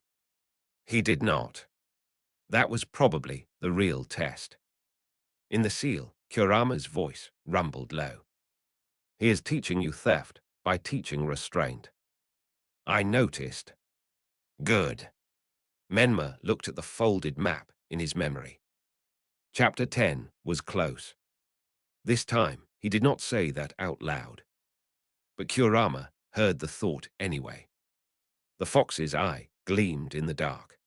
He did not. That was probably the real test. In the seal, Kurama's voice rumbled low. He is teaching you theft by teaching restraint. I noticed. Good. Menma looked at the folded map in his memory. Chapter 10 was close. This time, he did not say that out loud. But Kurama heard the thought anyway. The fox's eye gleamed in the dark.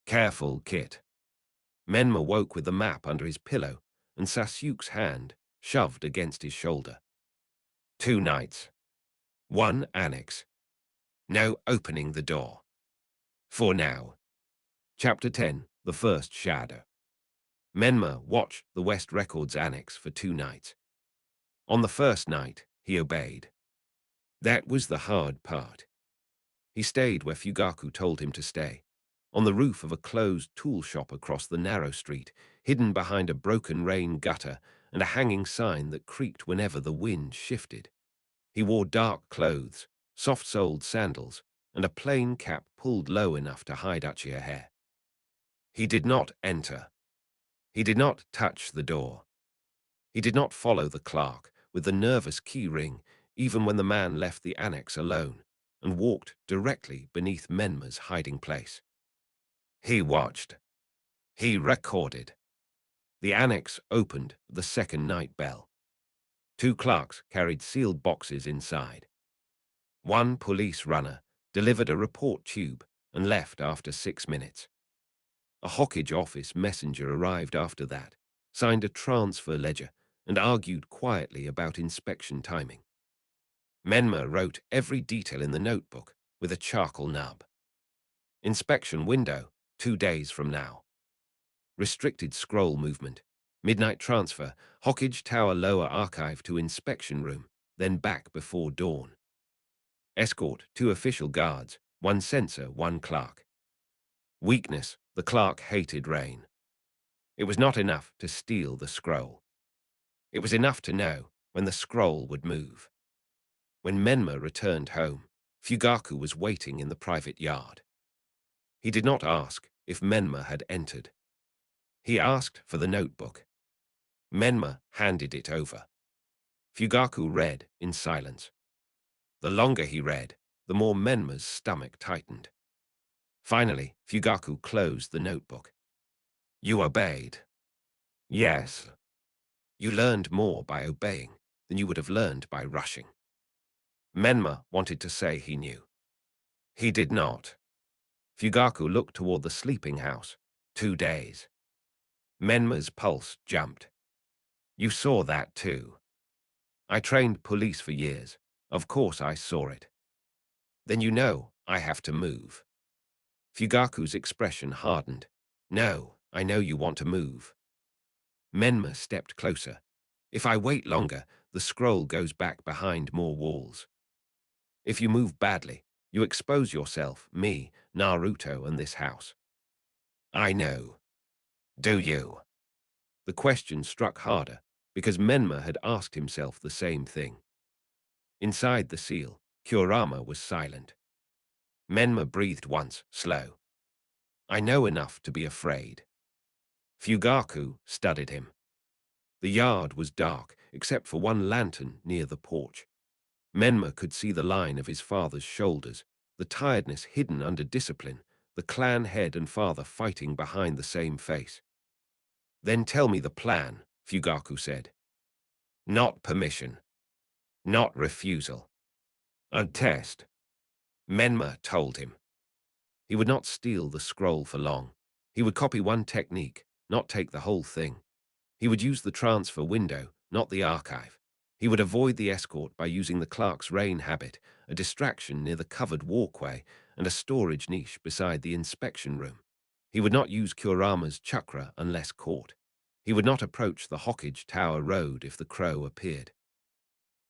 Careful, Kit. Menma woke with the map under his pillow and Sasuke's hand shoved against his shoulder. 2 nights. 1 annex. No opening the door. For now. Chapter 10, The First Shadow. Menma watched the West Records Annex for 2 nights. On the first night, he obeyed. That was the hard part. He stayed where Fugaku told him to stay, on the roof of a closed tool shop across the narrow street, hidden behind a broken rain gutter and a hanging sign that creaked whenever the wind shifted. He wore dark clothes, soft-soled sandals, and a plain cap pulled low enough to hide Uchiha hair. He did not enter. He did not touch the door. He did not follow the clerk with the nervous key ring, even when the man left the annex alone and walked directly beneath Menma's hiding place. He watched. He recorded. The annex opened at the second night bell. 2 clerks carried sealed boxes inside. 1 police runner delivered a report tube and left after 6 minutes. A Hokage office messenger arrived after that, signed a transfer ledger, and argued quietly about inspection timing. Menma wrote every detail in the notebook with a charcoal nub. Inspection window, 2 days from now. Restricted scroll movement. Midnight transfer, Hokage Tower lower archive to inspection room, then back before dawn. Escort, 2 official guards, 1 censor, 1 clerk. Weakness, the clerk hated rain. It was not enough to steal the scroll. It was enough to know when the scroll would move. When Menma returned home, Fugaku was waiting in the private yard. He did not ask if Menma had entered. He asked for the notebook. Menma handed it over. Fugaku read in silence. The longer he read, the more Menma's stomach tightened. Finally, Fugaku closed the notebook. You obeyed. Yes. You learned more by obeying than you would have learned by rushing. Menma wanted to say he knew. He did not. Fugaku looked toward the sleeping house. 2 days. Menma's pulse jumped. You saw that too. I trained police for years. Of course I saw it. Then you know I have to move. Fugaku's expression hardened. No, I know you want to move. Menma stepped closer. If I wait longer, the scroll goes back behind more walls. If you move badly, you expose yourself, me, Naruto, and this house. I know. Do you? The question struck harder, because Menma had asked himself the same thing. Inside the seal, Kurama was silent. Menma breathed once, slow. I know enough to be afraid. Fugaku studied him. The yard was dark, except for one lantern near the porch. Menma could see the line of his father's shoulders, the tiredness hidden under discipline, the clan head and father fighting behind the same face. Then tell me the plan, Fugaku said. Not permission. Not refusal. A test. Menma told him. He would not steal the scroll for long. He would copy one technique, not take the whole thing. He would use the transfer window, not the archive. He would avoid the escort by using the clerk's rain habit, a distraction near the covered walkway, and a storage niche beside the inspection room. He would not use Kurama's chakra unless caught. He would not approach the Hokage Tower Road if the crow appeared.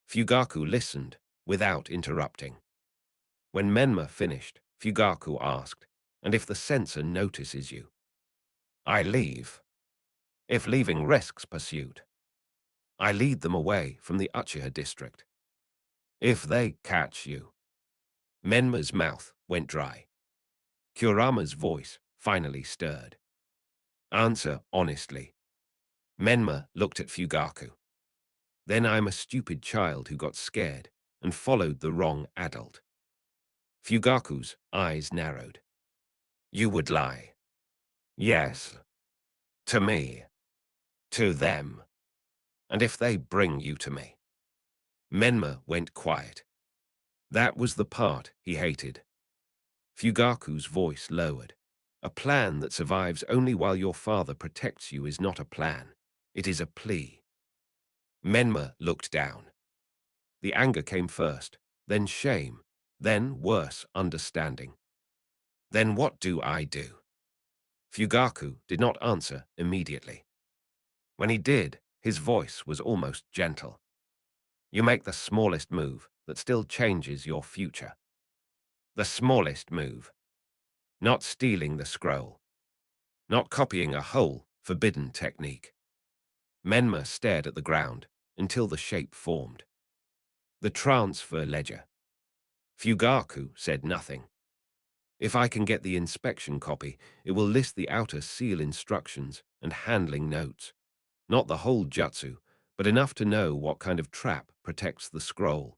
Fugaku listened, without interrupting. When Menma finished, Fugaku asked, and if the censor notices you? I leave. If leaving risks pursuit. I lead them away from the Uchiha district. If they catch you. Menma's mouth went dry. Kurama's voice finally stirred. Answer honestly. Menma looked at Fugaku. Then I'm a stupid child who got scared and followed the wrong adult. Fugaku's eyes narrowed. You would lie. Yes. To me. To them. And if they bring you to me. Menma went quiet. That was the part he hated. Fugaku's voice lowered. A plan that survives only while your father protects you is not a plan. It is a plea. Menma looked down. The anger came first, then shame, then worse understanding. Then what do I do? Fugaku did not answer immediately. When he did, his voice was almost gentle. You make the smallest move that still changes your future. The smallest move. Not stealing the scroll. Not copying a whole forbidden technique. Menma stared at the ground until the shape formed. The transfer ledger. Fugaku said nothing. If I can get the inspection copy, it will list the outer seal instructions and handling notes. Not the whole jutsu, but enough to know what kind of trap protects the scroll.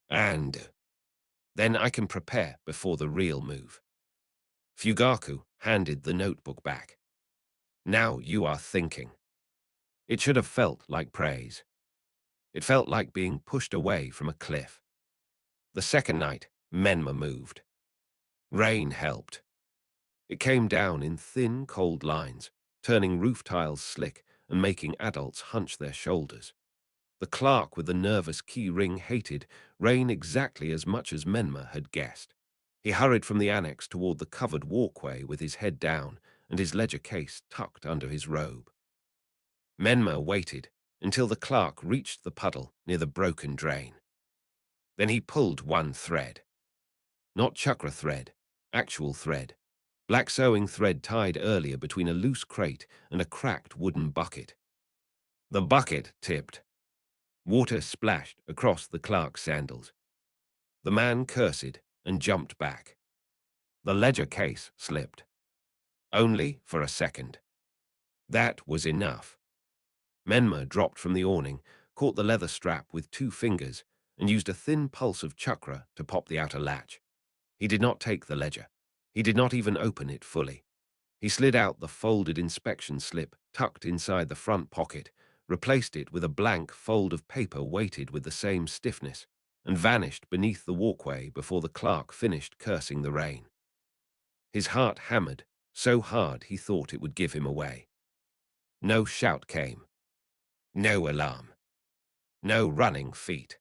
And then I can prepare before the real move. Fugaku handed the notebook back. Now you are thinking. It should have felt like praise. It felt like being pushed away from a cliff. The second night, Menma moved. Rain helped. It came down in thin, cold lines, turning roof tiles slick and making adults hunch their shoulders. The clerk with the nervous key ring hated rain exactly as much as Menma had guessed. He hurried from the annex toward the covered walkway with his head down and his ledger case tucked under his robe. Menma waited until the clerk reached the puddle near the broken drain. Then he pulled one thread. Not chakra thread, actual thread. Black sewing thread tied earlier between a loose crate and a cracked wooden bucket. The bucket tipped. Water splashed across the clerk's sandals. The man cursed and jumped back. The ledger case slipped. Only for a second. That was enough. Menma dropped from the awning, caught the leather strap with 2 fingers, and used a thin pulse of chakra to pop the outer latch. He did not take the ledger. He did not even open it fully. He slid out the folded inspection slip tucked inside the front pocket, replaced it with a blank fold of paper weighted with the same stiffness, and vanished beneath the walkway before the clerk finished cursing the rain. His heart hammered, so hard he thought it would give him away. No shout came. No alarm. No running feet.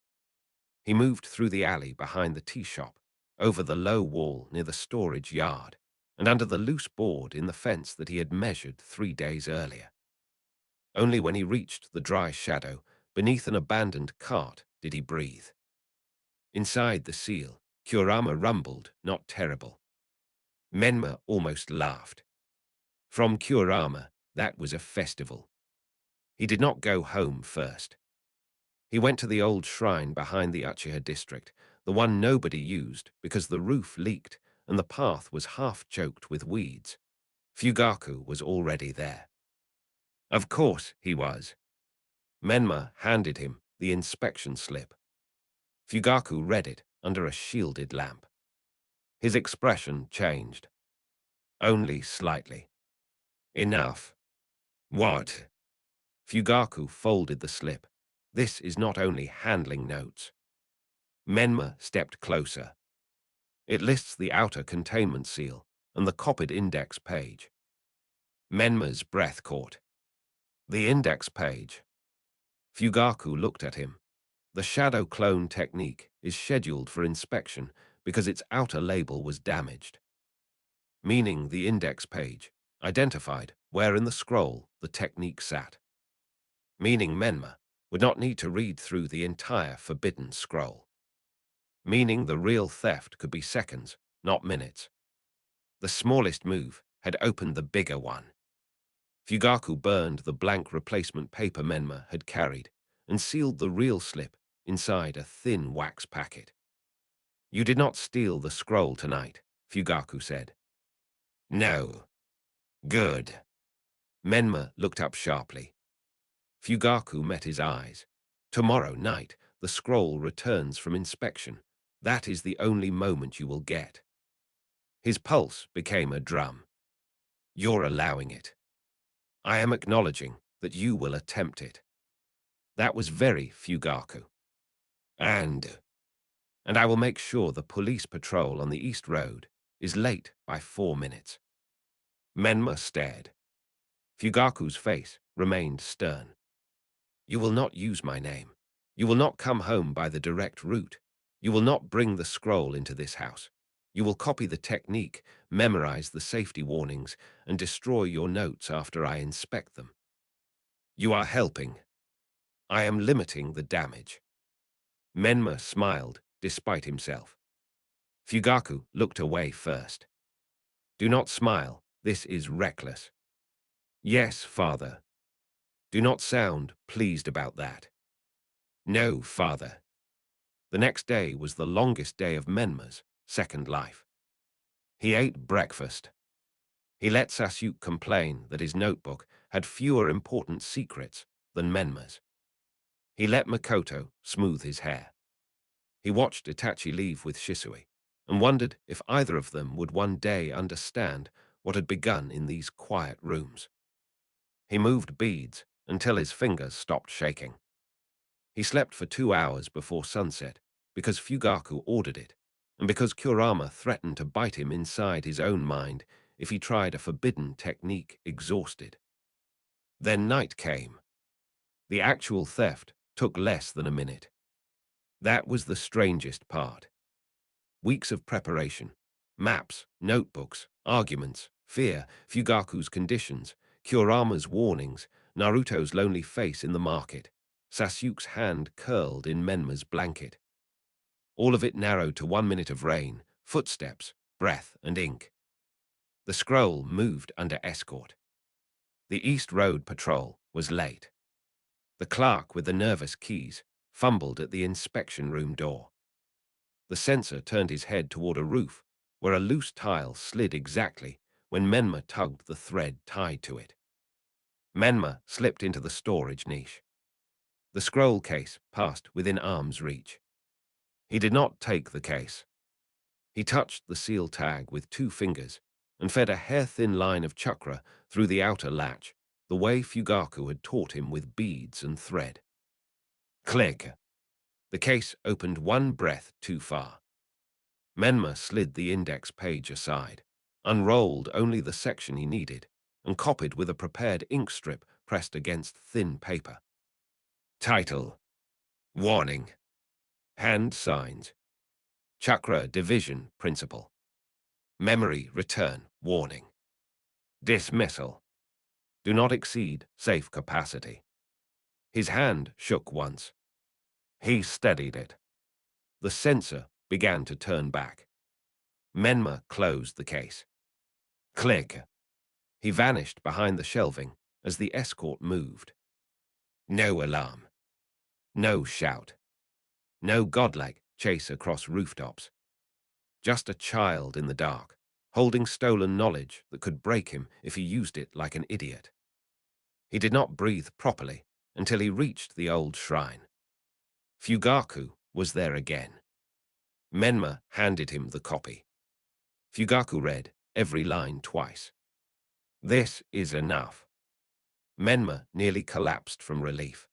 He moved through the alley behind the tea shop, over the low wall near the storage yard. and under the loose board in the fence that he had measured 3 days earlier. Only when he reached the dry shadow beneath an abandoned cart did he breathe. Inside the seal, Kurama rumbled, not terrible. Menma almost laughed. From Kurama, that was a festival. He did not go home first. He went to the old shrine behind the Uchiha district, the one nobody used because the roof leaked and the path was half-choked with weeds. Fugaku was already there. Of course he was. Menma handed him the inspection slip. Fugaku read it under a shielded lamp. His expression changed. Only slightly. Enough. What? Fugaku folded the slip. This is not only handling notes. Menma stepped closer. It lists the outer containment seal and the copied index page. Menma's breath caught. The index page. Fugaku looked at him. The shadow clone technique is scheduled for inspection because its outer label was damaged. Meaning the index page identified where in the scroll the technique sat. Meaning Menma would not need to read through the entire forbidden scroll. Meaning the real theft could be seconds, not minutes. The smallest move had opened the bigger one. Fugaku burned the blank replacement paper Menma had carried and sealed the real slip inside a thin wax packet. You did not steal the scroll tonight, Fugaku said. No. Good. Menma looked up sharply. Fugaku met his eyes. Tomorrow night, the scroll returns from inspection. That is the only moment you will get. His pulse became a drum. You're allowing it. I am acknowledging that you will attempt it. That was very Fugaku. And I will make sure the police patrol on the East Road is late by 4 minutes. Menma stared. Fugaku's face remained stern. You will not use my name. You will not come home by the direct route. You will not bring the scroll into this house. You will copy the technique, memorize the safety warnings, and destroy your notes after I inspect them. You are helping. I am limiting the damage. Menma smiled, despite himself. Fugaku looked away first. Do not smile. This is reckless. Yes, father. Do not sound pleased about that. No, father. The next day was the longest day of Menma's second life. He ate breakfast. He let Sasuke complain that his notebook had fewer important secrets than Menma's. He let Makoto smooth his hair. He watched Itachi leave with Shisui and wondered if either of them would one day understand what had begun in these quiet rooms. He moved beads until his fingers stopped shaking. He slept for 2 hours before sunset because Fugaku ordered it, and because Kurama threatened to bite him inside his own mind if he tried a forbidden technique exhausted. Then night came. The actual theft took less than a minute. That was the strangest part. Weeks of preparation, maps, notebooks, arguments, fear, Fugaku's conditions, Kurama's warnings, Naruto's lonely face in the market, Sasuke's hand curled in Menma's blanket. All of it narrowed to 1 minute of rain, footsteps, breath, and ink. The scroll moved under escort. The East Road patrol was late. The clerk with the nervous keys fumbled at the inspection room door. The censor turned his head toward a roof where a loose tile slid exactly when Menma tugged the thread tied to it. Menma slipped into the storage niche. The scroll case passed within arm's reach. He did not take the case. He touched the seal tag with 2 fingers and fed a hair-thin line of chakra through the outer latch, the way Fugaku had taught him with beads and thread. Click! The case opened 1 breath too far. Menma slid the index page aside, unrolled only the section he needed, and copied with a prepared ink strip pressed against thin paper. Title: Warning. Hand signs. Chakra Division Principle. Memory Return Warning. Dismissal. Do not exceed safe capacity. His hand shook once. He steadied it. The sensor began to turn back. Menma closed the case. Click. He vanished behind the shelving as the escort moved. No alarm. No shout. No godlike chase across rooftops. Just a child in the dark, holding stolen knowledge that could break him if he used it like an idiot. He did not breathe properly until he reached the old shrine. Fugaku was there again. Menma handed him the copy. Fugaku read every line twice. This is enough. Menma nearly collapsed from relief.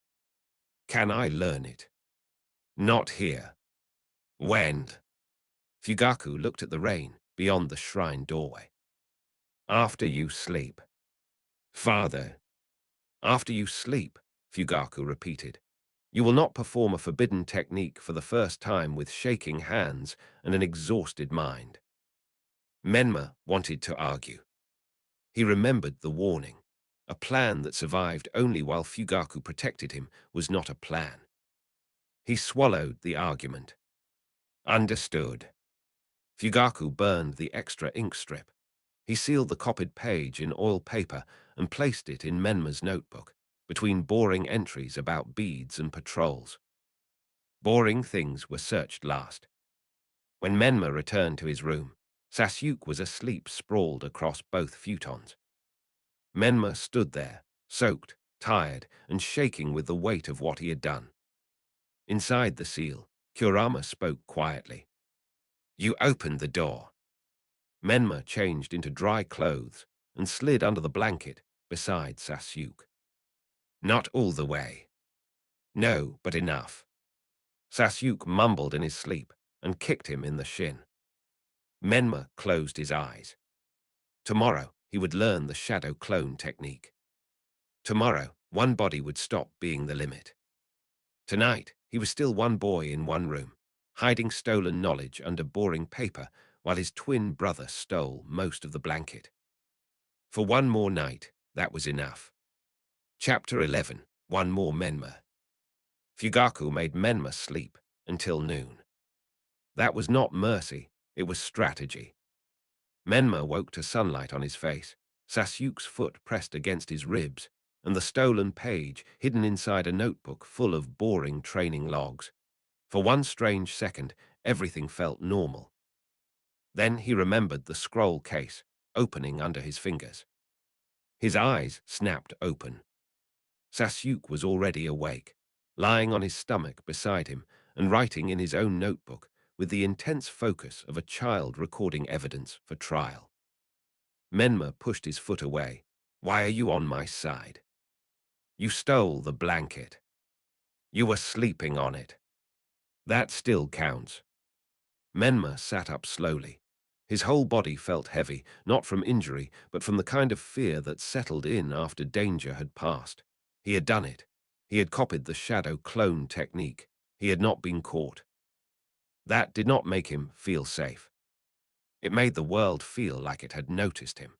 Can I learn it? Not here. When? Fugaku looked at the rain beyond the shrine doorway. After you sleep. Father. After you sleep, Fugaku repeated. You will not perform a forbidden technique for the first time with shaking hands and an exhausted mind. Menma wanted to argue. He remembered the warning. A plan that survived only while Fugaku protected him was not a plan. He swallowed the argument. Understood. Fugaku burned the extra ink strip. He sealed the copied page in oil paper and placed it in Menma's notebook, between boring entries about beads and patrols. Boring things were searched last. When Menma returned to his room, Sasuke was asleep sprawled across both futons. Menma stood there, soaked, tired, and shaking with the weight of what he had done. Inside the seal, Kurama spoke quietly. You opened the door. Menma changed into dry clothes and slid under the blanket beside Sasuke. Not all the way. No, but enough. Sasuke mumbled in his sleep and kicked him in the shin. Menma closed his eyes. Tomorrow, he would learn the shadow clone technique. Tomorrow, one body would stop being the limit. Tonight, he was still one boy in one room, hiding stolen knowledge under boring paper while his twin brother stole most of the blanket. For one more night, that was enough. Chapter 11. One more Menma. Fugaku made Menma sleep until noon. That was not mercy, it was strategy. Menma woke to sunlight on his face, Sasuke's foot pressed against his ribs, and the stolen page hidden inside a notebook full of boring training logs. For one strange second, everything felt normal. Then he remembered the scroll case, opening under his fingers. His eyes snapped open. Sasuke was already awake, lying on his stomach beside him and writing in his own notebook with the intense focus of a child recording evidence for trial. Menma pushed his foot away. Why are you on my side? You stole the blanket. You were sleeping on it. That still counts. Menma sat up slowly. His whole body felt heavy, not from injury, but from the kind of fear that settled in after danger had passed. He had done it. He had copied the shadow clone technique. He had not been caught. That did not make him feel safe. It made the world feel like it had noticed him.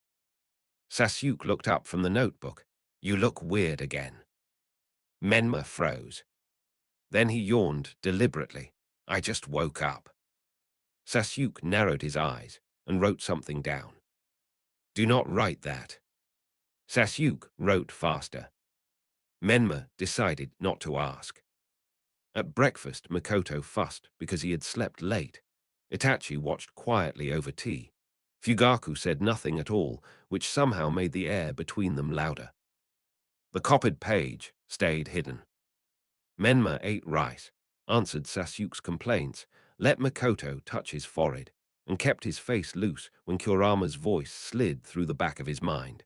Sasuke looked up from the notebook. You look weird again. Menma froze. Then he yawned deliberately. I just woke up. Sasuke narrowed his eyes and wrote something down. Do not write that. Sasuke wrote faster. Menma decided not to ask. At breakfast, Makoto fussed because he had slept late. Itachi watched quietly over tea. Fugaku said nothing at all, which somehow made the air between them louder. The copied page stayed hidden. Menma ate rice, answered Sasuke's complaints, let Makoto touch his forehead, and kept his face loose when Kurama's voice slid through the back of his mind.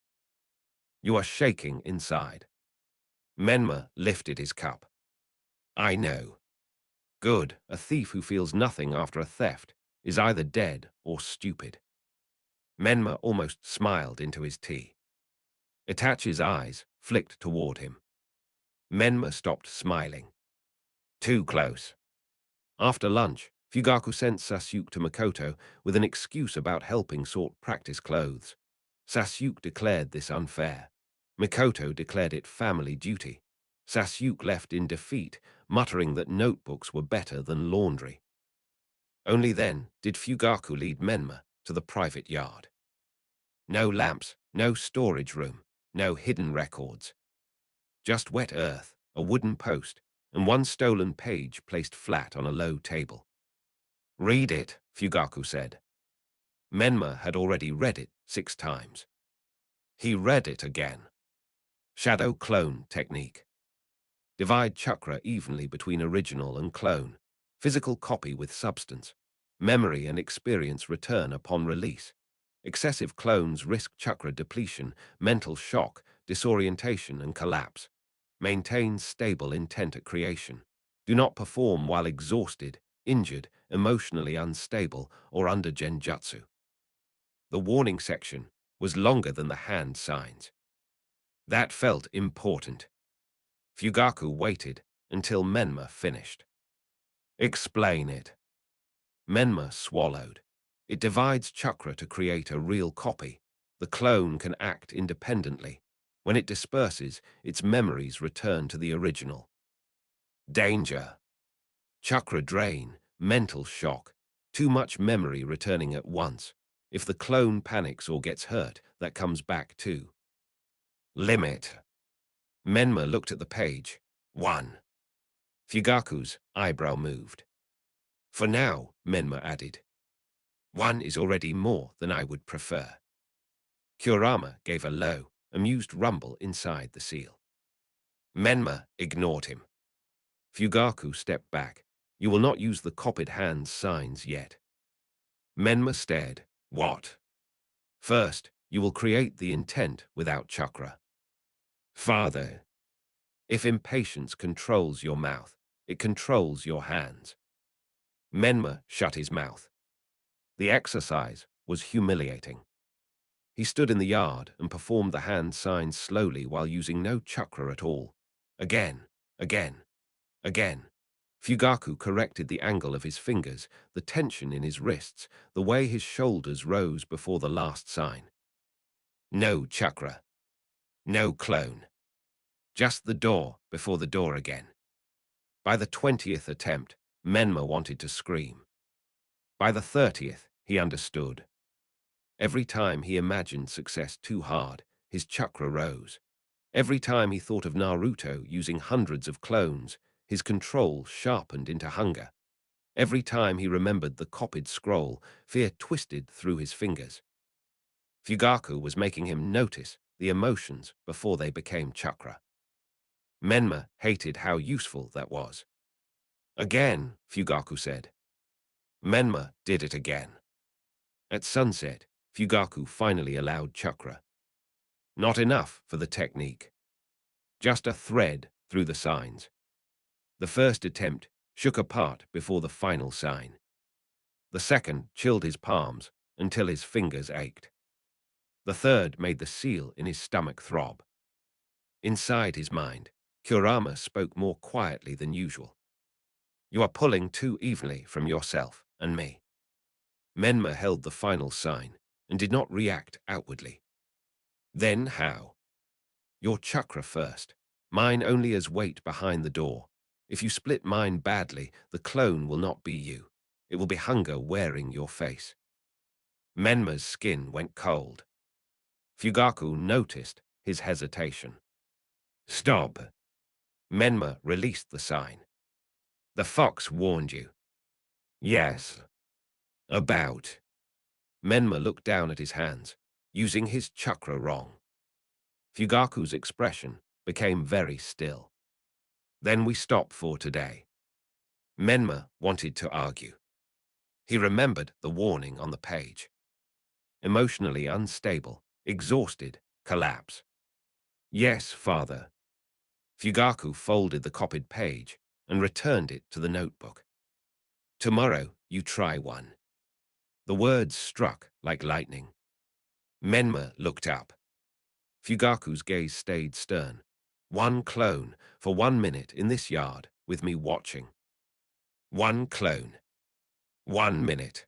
You are shaking inside. Menma lifted his cup. I know. Good, a thief who feels nothing after a theft is either dead or stupid. Menma almost smiled into his tea. Itachi's eyes flicked toward him. Menma stopped smiling. Too close. After lunch, Fugaku sent Sasuke to Makoto with an excuse about helping sort practice clothes. Sasuke declared this unfair. Makoto declared it family duty. Sasuke left in defeat, muttering that notebooks were better than laundry. Only then did Fugaku lead Menma to the private yard. No lamps, no storage room, no hidden records. Just wet earth, a wooden post, and one stolen page placed flat on a low table. "Read it," Fugaku said. Menma had already read it 6 times. He read it again. Shadow clone technique. Divide chakra evenly between original and clone. Physical copy with substance. Memory and experience return upon release. Excessive clones risk chakra depletion, mental shock, disorientation, and collapse. Maintain stable intent at creation. Do not perform while exhausted, injured, emotionally unstable, or under genjutsu. The warning section was longer than the hand signs. That felt important. Fugaku waited until Menma finished. "Explain it." Menma swallowed. "It divides chakra to create a real copy. The clone can act independently. When it disperses, its memories return to the original. Danger. Chakra drain, mental shock. Too much memory returning at once. If the clone panics or gets hurt, that comes back too. Limit." Menma looked at the page. 1. Fugaku's eyebrow moved. "For now," Menma added. "1 is already more than I would prefer." Kurama gave a low, amused rumble inside the seal. Menma ignored him. Fugaku stepped back. "You will not use the copied hand signs yet." Menma stared. "What?" "First, you will create the intent without chakra." "Father." "If impatience controls your mouth, it controls your hands." Menma shut his mouth. The exercise was humiliating. He stood in the yard and performed the hand signs slowly while using no chakra at all. Again, again, again. Fugaku corrected the angle of his fingers, the tension in his wrists, the way his shoulders rose before the last sign. No chakra. No clone. Just the door before the door again. By the 20th attempt, Menma wanted to scream. By the 30th, he understood. Every time he imagined success too hard, his chakra rose. Every time he thought of Naruto using hundreds of clones, his control sharpened into hunger. Every time he remembered the copied scroll, fear twisted through his fingers. Fugaku was making him notice the emotions before they became chakra. Menma hated how useful that was. "Again," Fugaku said. Menma did it again. At sunset, Fugaku finally allowed chakra. Not enough for the technique. Just a thread through the signs. The first attempt shook apart before the final sign. The second chilled his palms until his fingers ached. The third made the seal in his stomach throb. Inside his mind, Kurama spoke more quietly than usual. "You are pulling too evenly from yourself and me." Menma held the final sign and did not react outwardly. "Then how?" "Your chakra first. Mine only as weight behind the door. If you split mine badly, the clone will not be you. It will be hunger wearing your face." Menma's skin went cold. Fugaku noticed his hesitation. "Stop." Menma released the sign. "The fox warned you." "Yes." "About." Menma looked down at his hands, using his chakra wrong. Fugaku's expression became very still. "Then we stop for today." Menma wanted to argue. He remembered the warning on the page. Emotionally unstable, exhausted, collapse. "Yes, father." Fugaku folded the copied page and returned it to the notebook. "Tomorrow, you try one." The words struck like lightning. Menma looked up. Fugaku's gaze stayed stern. "1 clone for 1 minute in this yard with me watching." 1 clone. 1 minute.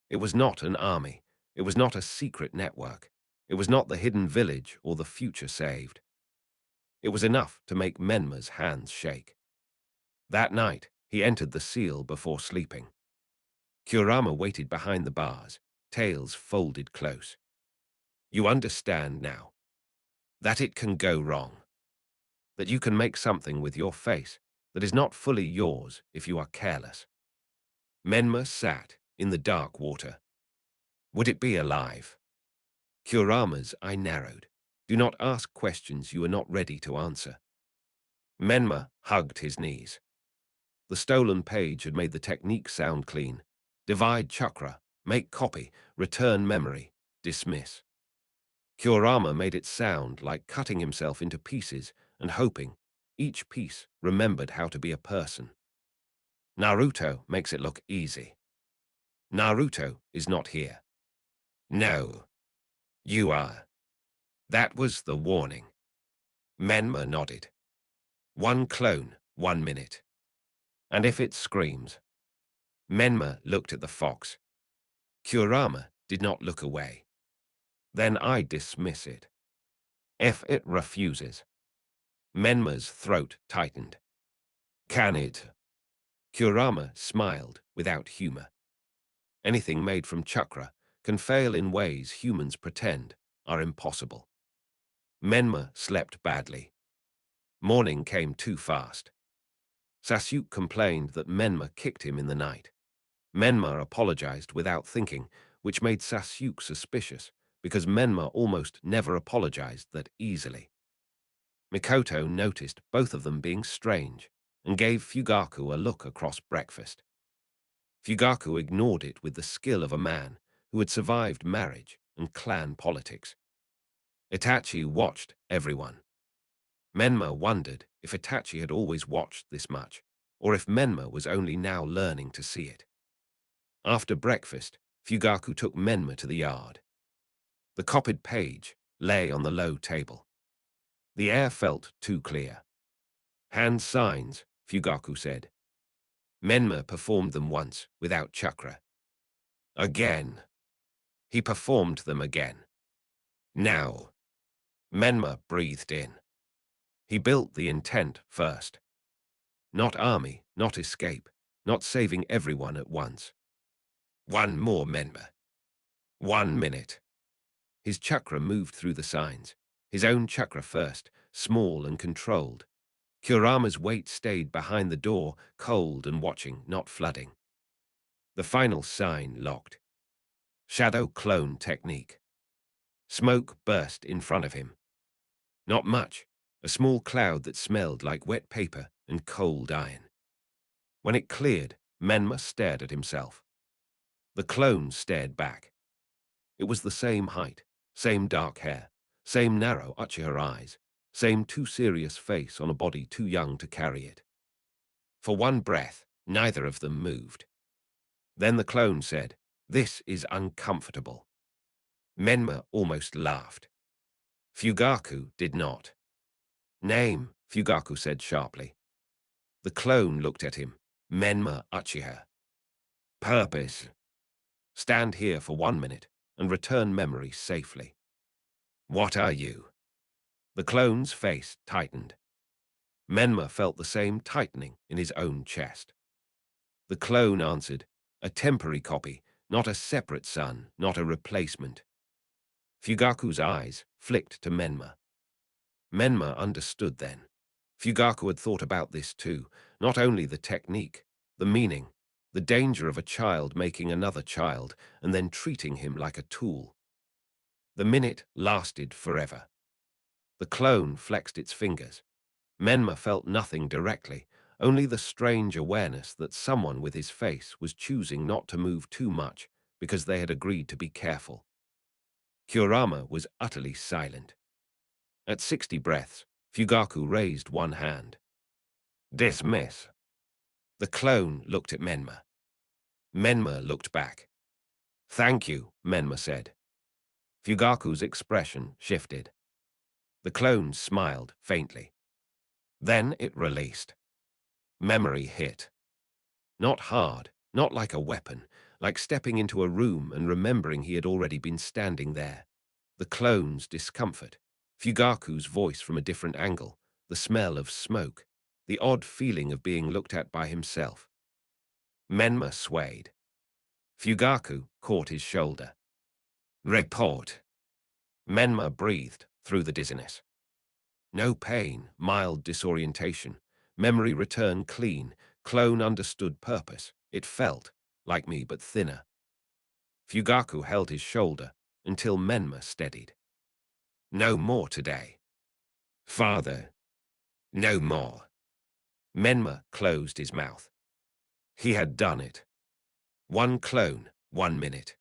It was not an army. It was not a secret network. It was not the hidden village or the future saved. It was enough to make Menma's hands shake. That night, he entered the seal before sleeping. Kurama waited behind the bars, tails folded close. You understand now that it can go wrong, that you can make something with your face that is not fully yours if you are careless. Menma sat in the dark water. Would it be alive? Kurama's eye narrowed. Do not ask questions you are not ready to answer. Menma hugged his knees. The stolen page had made the technique sound clean. Divide chakra, make copy, return memory, dismiss. Kurama made it sound like cutting himself into pieces and hoping each piece remembered how to be a person. Naruto makes it look easy. Naruto is not here. No, you are. That was the warning. Menma nodded. One clone, 1 minute. And if it screams? Menma looked at the fox. Kurama did not look away. Then I dismiss it. If it refuses. Menma's throat tightened. Can it? Kurama smiled without humor. Anything made from chakra can fail in ways humans pretend are impossible. Menma slept badly. Morning came too fast. Sasuke complained that Menma kicked him in the night. Menma apologized without thinking, which made Sasuke suspicious, because Menma almost never apologized that easily. Mikoto noticed both of them being strange and gave Fugaku a look across breakfast. Fugaku ignored it with the skill of a man who had survived marriage and clan politics. Itachi watched everyone. Menma wondered if Itachi had always watched this much, or if Menma was only now learning to see it. After breakfast, Fugaku took Menma to the yard. The copied page lay on the low table. The air felt too clear. Hand signs, Fugaku said. Menma performed them once without chakra. Again. He performed them again. Now. Menma breathed in. He built the intent first. Not army, not escape, not saving everyone at once. One more, Menma. 1 minute. His chakra moved through the signs. His own chakra first, small and controlled. Kurama's weight stayed behind the door, cold and watching, not flooding. The final sign locked. Shadow clone technique. Smoke burst in front of him. Not much, a small cloud that smelled like wet paper and cold iron. When it cleared, Menma stared at himself. The clone stared back. It was the same height, same dark hair, same narrow Uchiha eyes, same too serious face on a body too young to carry it. For one breath, neither of them moved. Then the clone said, "This is uncomfortable." Menma almost laughed. Fugaku did not. "Name," Fugaku said sharply. The clone looked at him. Menma Uchiha. "Purpose. Stand here for 1 minute and return memory safely." "What are you?" The clone's face tightened. Menma felt the same tightening in his own chest. The clone answered, "A temporary copy, not a separate son, not a replacement." Fugaku's eyes flicked to Menma. Menma understood then. Fugaku had thought about this too, not only the technique, the meaning, the danger of a child making another child and then treating him like a tool. The minute lasted forever. The clone flexed its fingers. Menma felt nothing directly, only the strange awareness that someone with his face was choosing not to move too much because they had agreed to be careful. Kurama was utterly silent. At 60 breaths, Fugaku raised one hand. "Dismiss." The clone looked at Menma. Menma looked back. "Thank you," Menma said. Fugaku's expression shifted. The clone smiled faintly. Then it released. Memory hit. Not hard, Not like a weapon, like stepping into a room and remembering he had already been standing there. The clone's discomfort, Fugaku's voice from a different angle, the smell of smoke, the odd feeling of being looked at by himself. Menma swayed. Fugaku caught his shoulder. Report. Menma breathed through the dizziness. No pain, mild disorientation. Memory returned clean. Clone understood purpose. It felt like me, but thinner. Fugaku held his shoulder until Menma steadied. No more today. Father, no more. Menma closed his mouth. He had done it. One clone, 1 minute.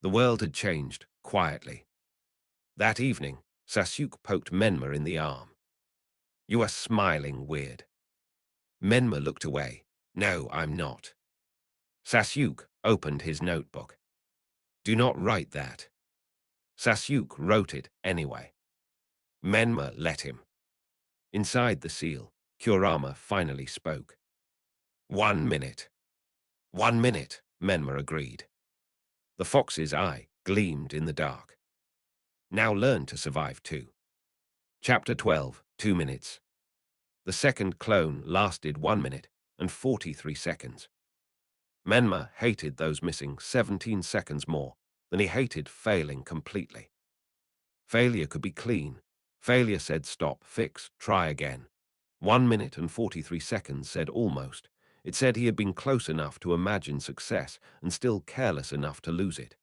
The world had changed, quietly. That evening, Sasuke poked Menma in the arm. You are smiling weird. Menma looked away. No, I'm not. Sasuke opened his notebook. Do not write that. Sasuke wrote it anyway. Menma let him. Inside the seal, Kurama finally spoke. 1 minute. 1 minute, Menma agreed. The fox's eye gleamed in the dark. Now learn to survive too. Chapter 12, 2 minutes. The second clone lasted 1 minute and 43 seconds. Menma hated those missing 17 seconds more than he hated failing completely. Failure could be clean. Failure said stop, fix, try again. 1 minute and 43 seconds said almost. It said he had been close enough to imagine success and still careless enough to lose it.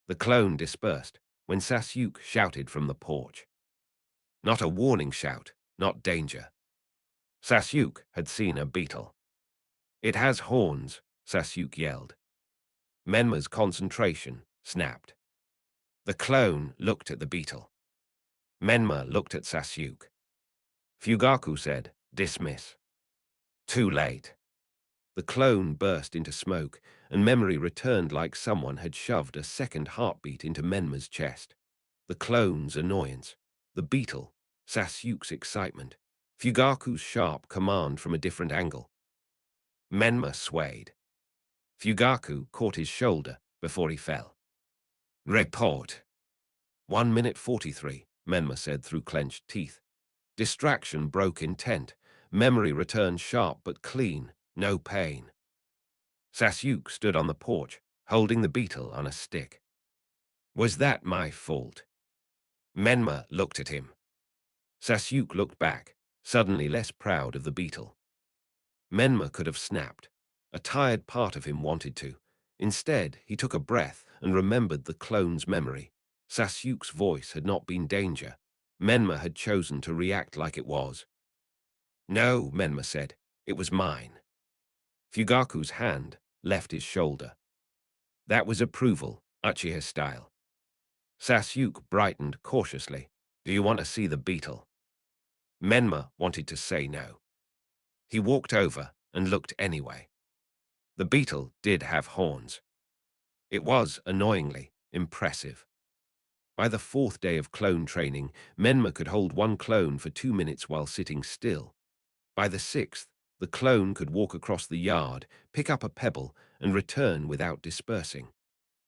The clone dispersed when Sasuke shouted from the porch. Not a warning shout, not danger. Sasuke had seen a beetle. It has horns, Sasuke yelled. Menma's concentration snapped. The clone looked at the beetle. Menma looked at Sasuke. Fugaku said, dismiss. Too late. The clone burst into smoke, and memory returned like someone had shoved a second heartbeat into Menma's chest. The clone's annoyance, the beetle, Sasuke's excitement, Fugaku's sharp command from a different angle. Menma swayed. Fugaku caught his shoulder before he fell. Report. 1 minute 43, Menma said through clenched teeth. Distraction broke intent. Memory returned sharp but clean, no pain. Sasuke stood on the porch, holding the beetle on a stick. Was that my fault? Menma looked at him. Sasuke looked back, suddenly less proud of the beetle. Menma could have snapped. A tired part of him wanted to. Instead, he took a breath and remembered the clone's memory. Sasuke's voice had not been danger. Menma had chosen to react like it was. No, Menma said. It was mine. Fugaku's hand left his shoulder. That was approval, Uchiha style. Sasuke brightened cautiously. Do you want to see the beetle? Menma wanted to say no. He walked over and looked anyway. The beetle did have horns. It was, annoyingly, impressive. By the 4th day of clone training, Menma could hold one clone for 2 minutes while sitting still. By the 6th, the clone could walk across the yard, pick up a pebble, and return without dispersing.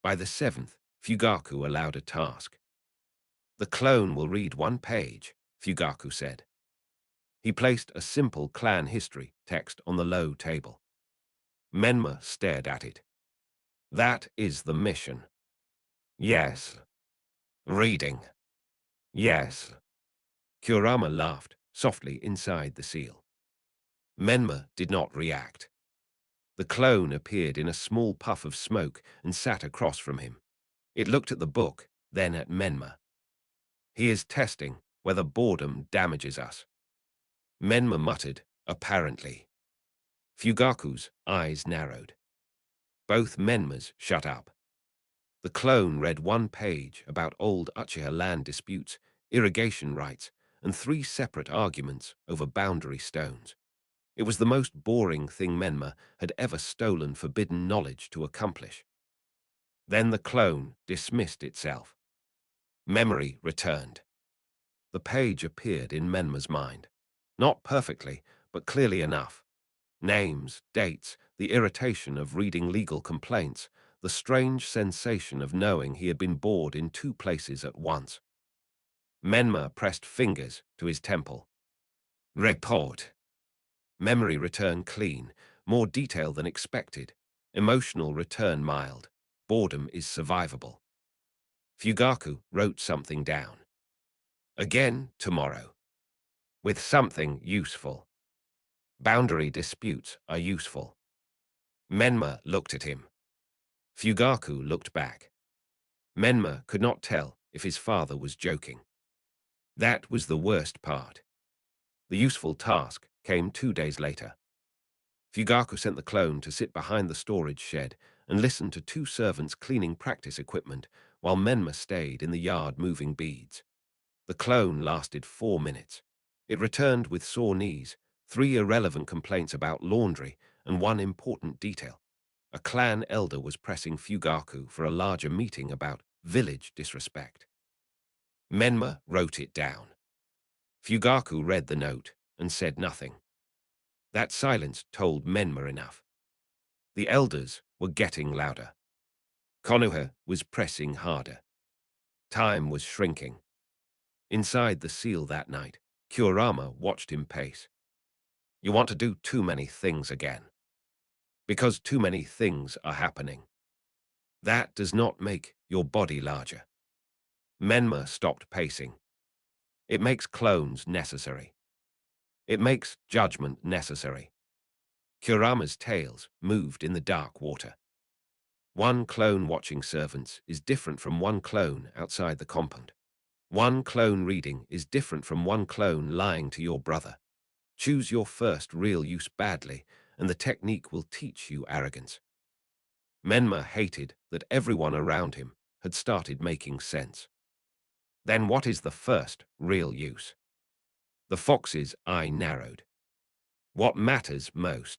By the 7th, Fugaku allowed a task. The clone will read 1 page, Fugaku said. He placed a simple clan history text on the low table. Menma stared at it. That is the mission. Yes. Reading. Yes. Kurama laughed softly inside the seal. Menma did not react. The clone appeared in a small puff of smoke and sat across from him. It looked at the book, then at Menma. He is testing whether boredom damages us. Menma muttered, apparently. Fugaku's eyes narrowed. Both Menmas shut up. The clone read 1 page about old Uchiha land disputes, irrigation rights, and 3 separate arguments over boundary stones. It was the most boring thing Menma had ever stolen forbidden knowledge to accomplish. Then the clone dismissed itself. Memory returned. The page appeared in Menma's mind. Not perfectly, but clearly enough. Names, dates, the irritation of reading legal complaints, the strange sensation of knowing he had been bored in two places at once. Menma pressed fingers to his temple. Report. Memory return clean, more detail than expected. Emotional return mild. Boredom is survivable. Fugaku wrote something down. Again tomorrow. With something useful. Boundary disputes are useful. Menma looked at him. Fugaku looked back. Menma could not tell if his father was joking. That was the worst part. The useful task came 2 days later. Fugaku sent the clone to sit behind the storage shed and listen to two servants cleaning practice equipment while Menma stayed in the yard moving beads. The clone lasted 4 minutes. It returned with sore knees, 3 irrelevant complaints about laundry, and 1 important detail. A clan elder was pressing Fugaku for a larger meeting about village disrespect. Menma wrote it down. Fugaku read the note and said nothing. That silence told Menma enough. The elders were getting louder. Konoha was pressing harder. Time was shrinking. Inside the seal that night, Kurama watched him pace. You want to do too many things again. Because too many things are happening. That does not make your body larger. Menma stopped pacing. It makes clones necessary. It makes judgment necessary. Kurama's tails moved in the dark water. One clone watching servants is different from one clone outside the compound. One clone reading is different from one clone lying to your brother. Choose your first real use badly, and the technique will teach you arrogance. Menma hated that everyone around him had started making sense. Then what is the first real use? The fox's eye narrowed. What matters most?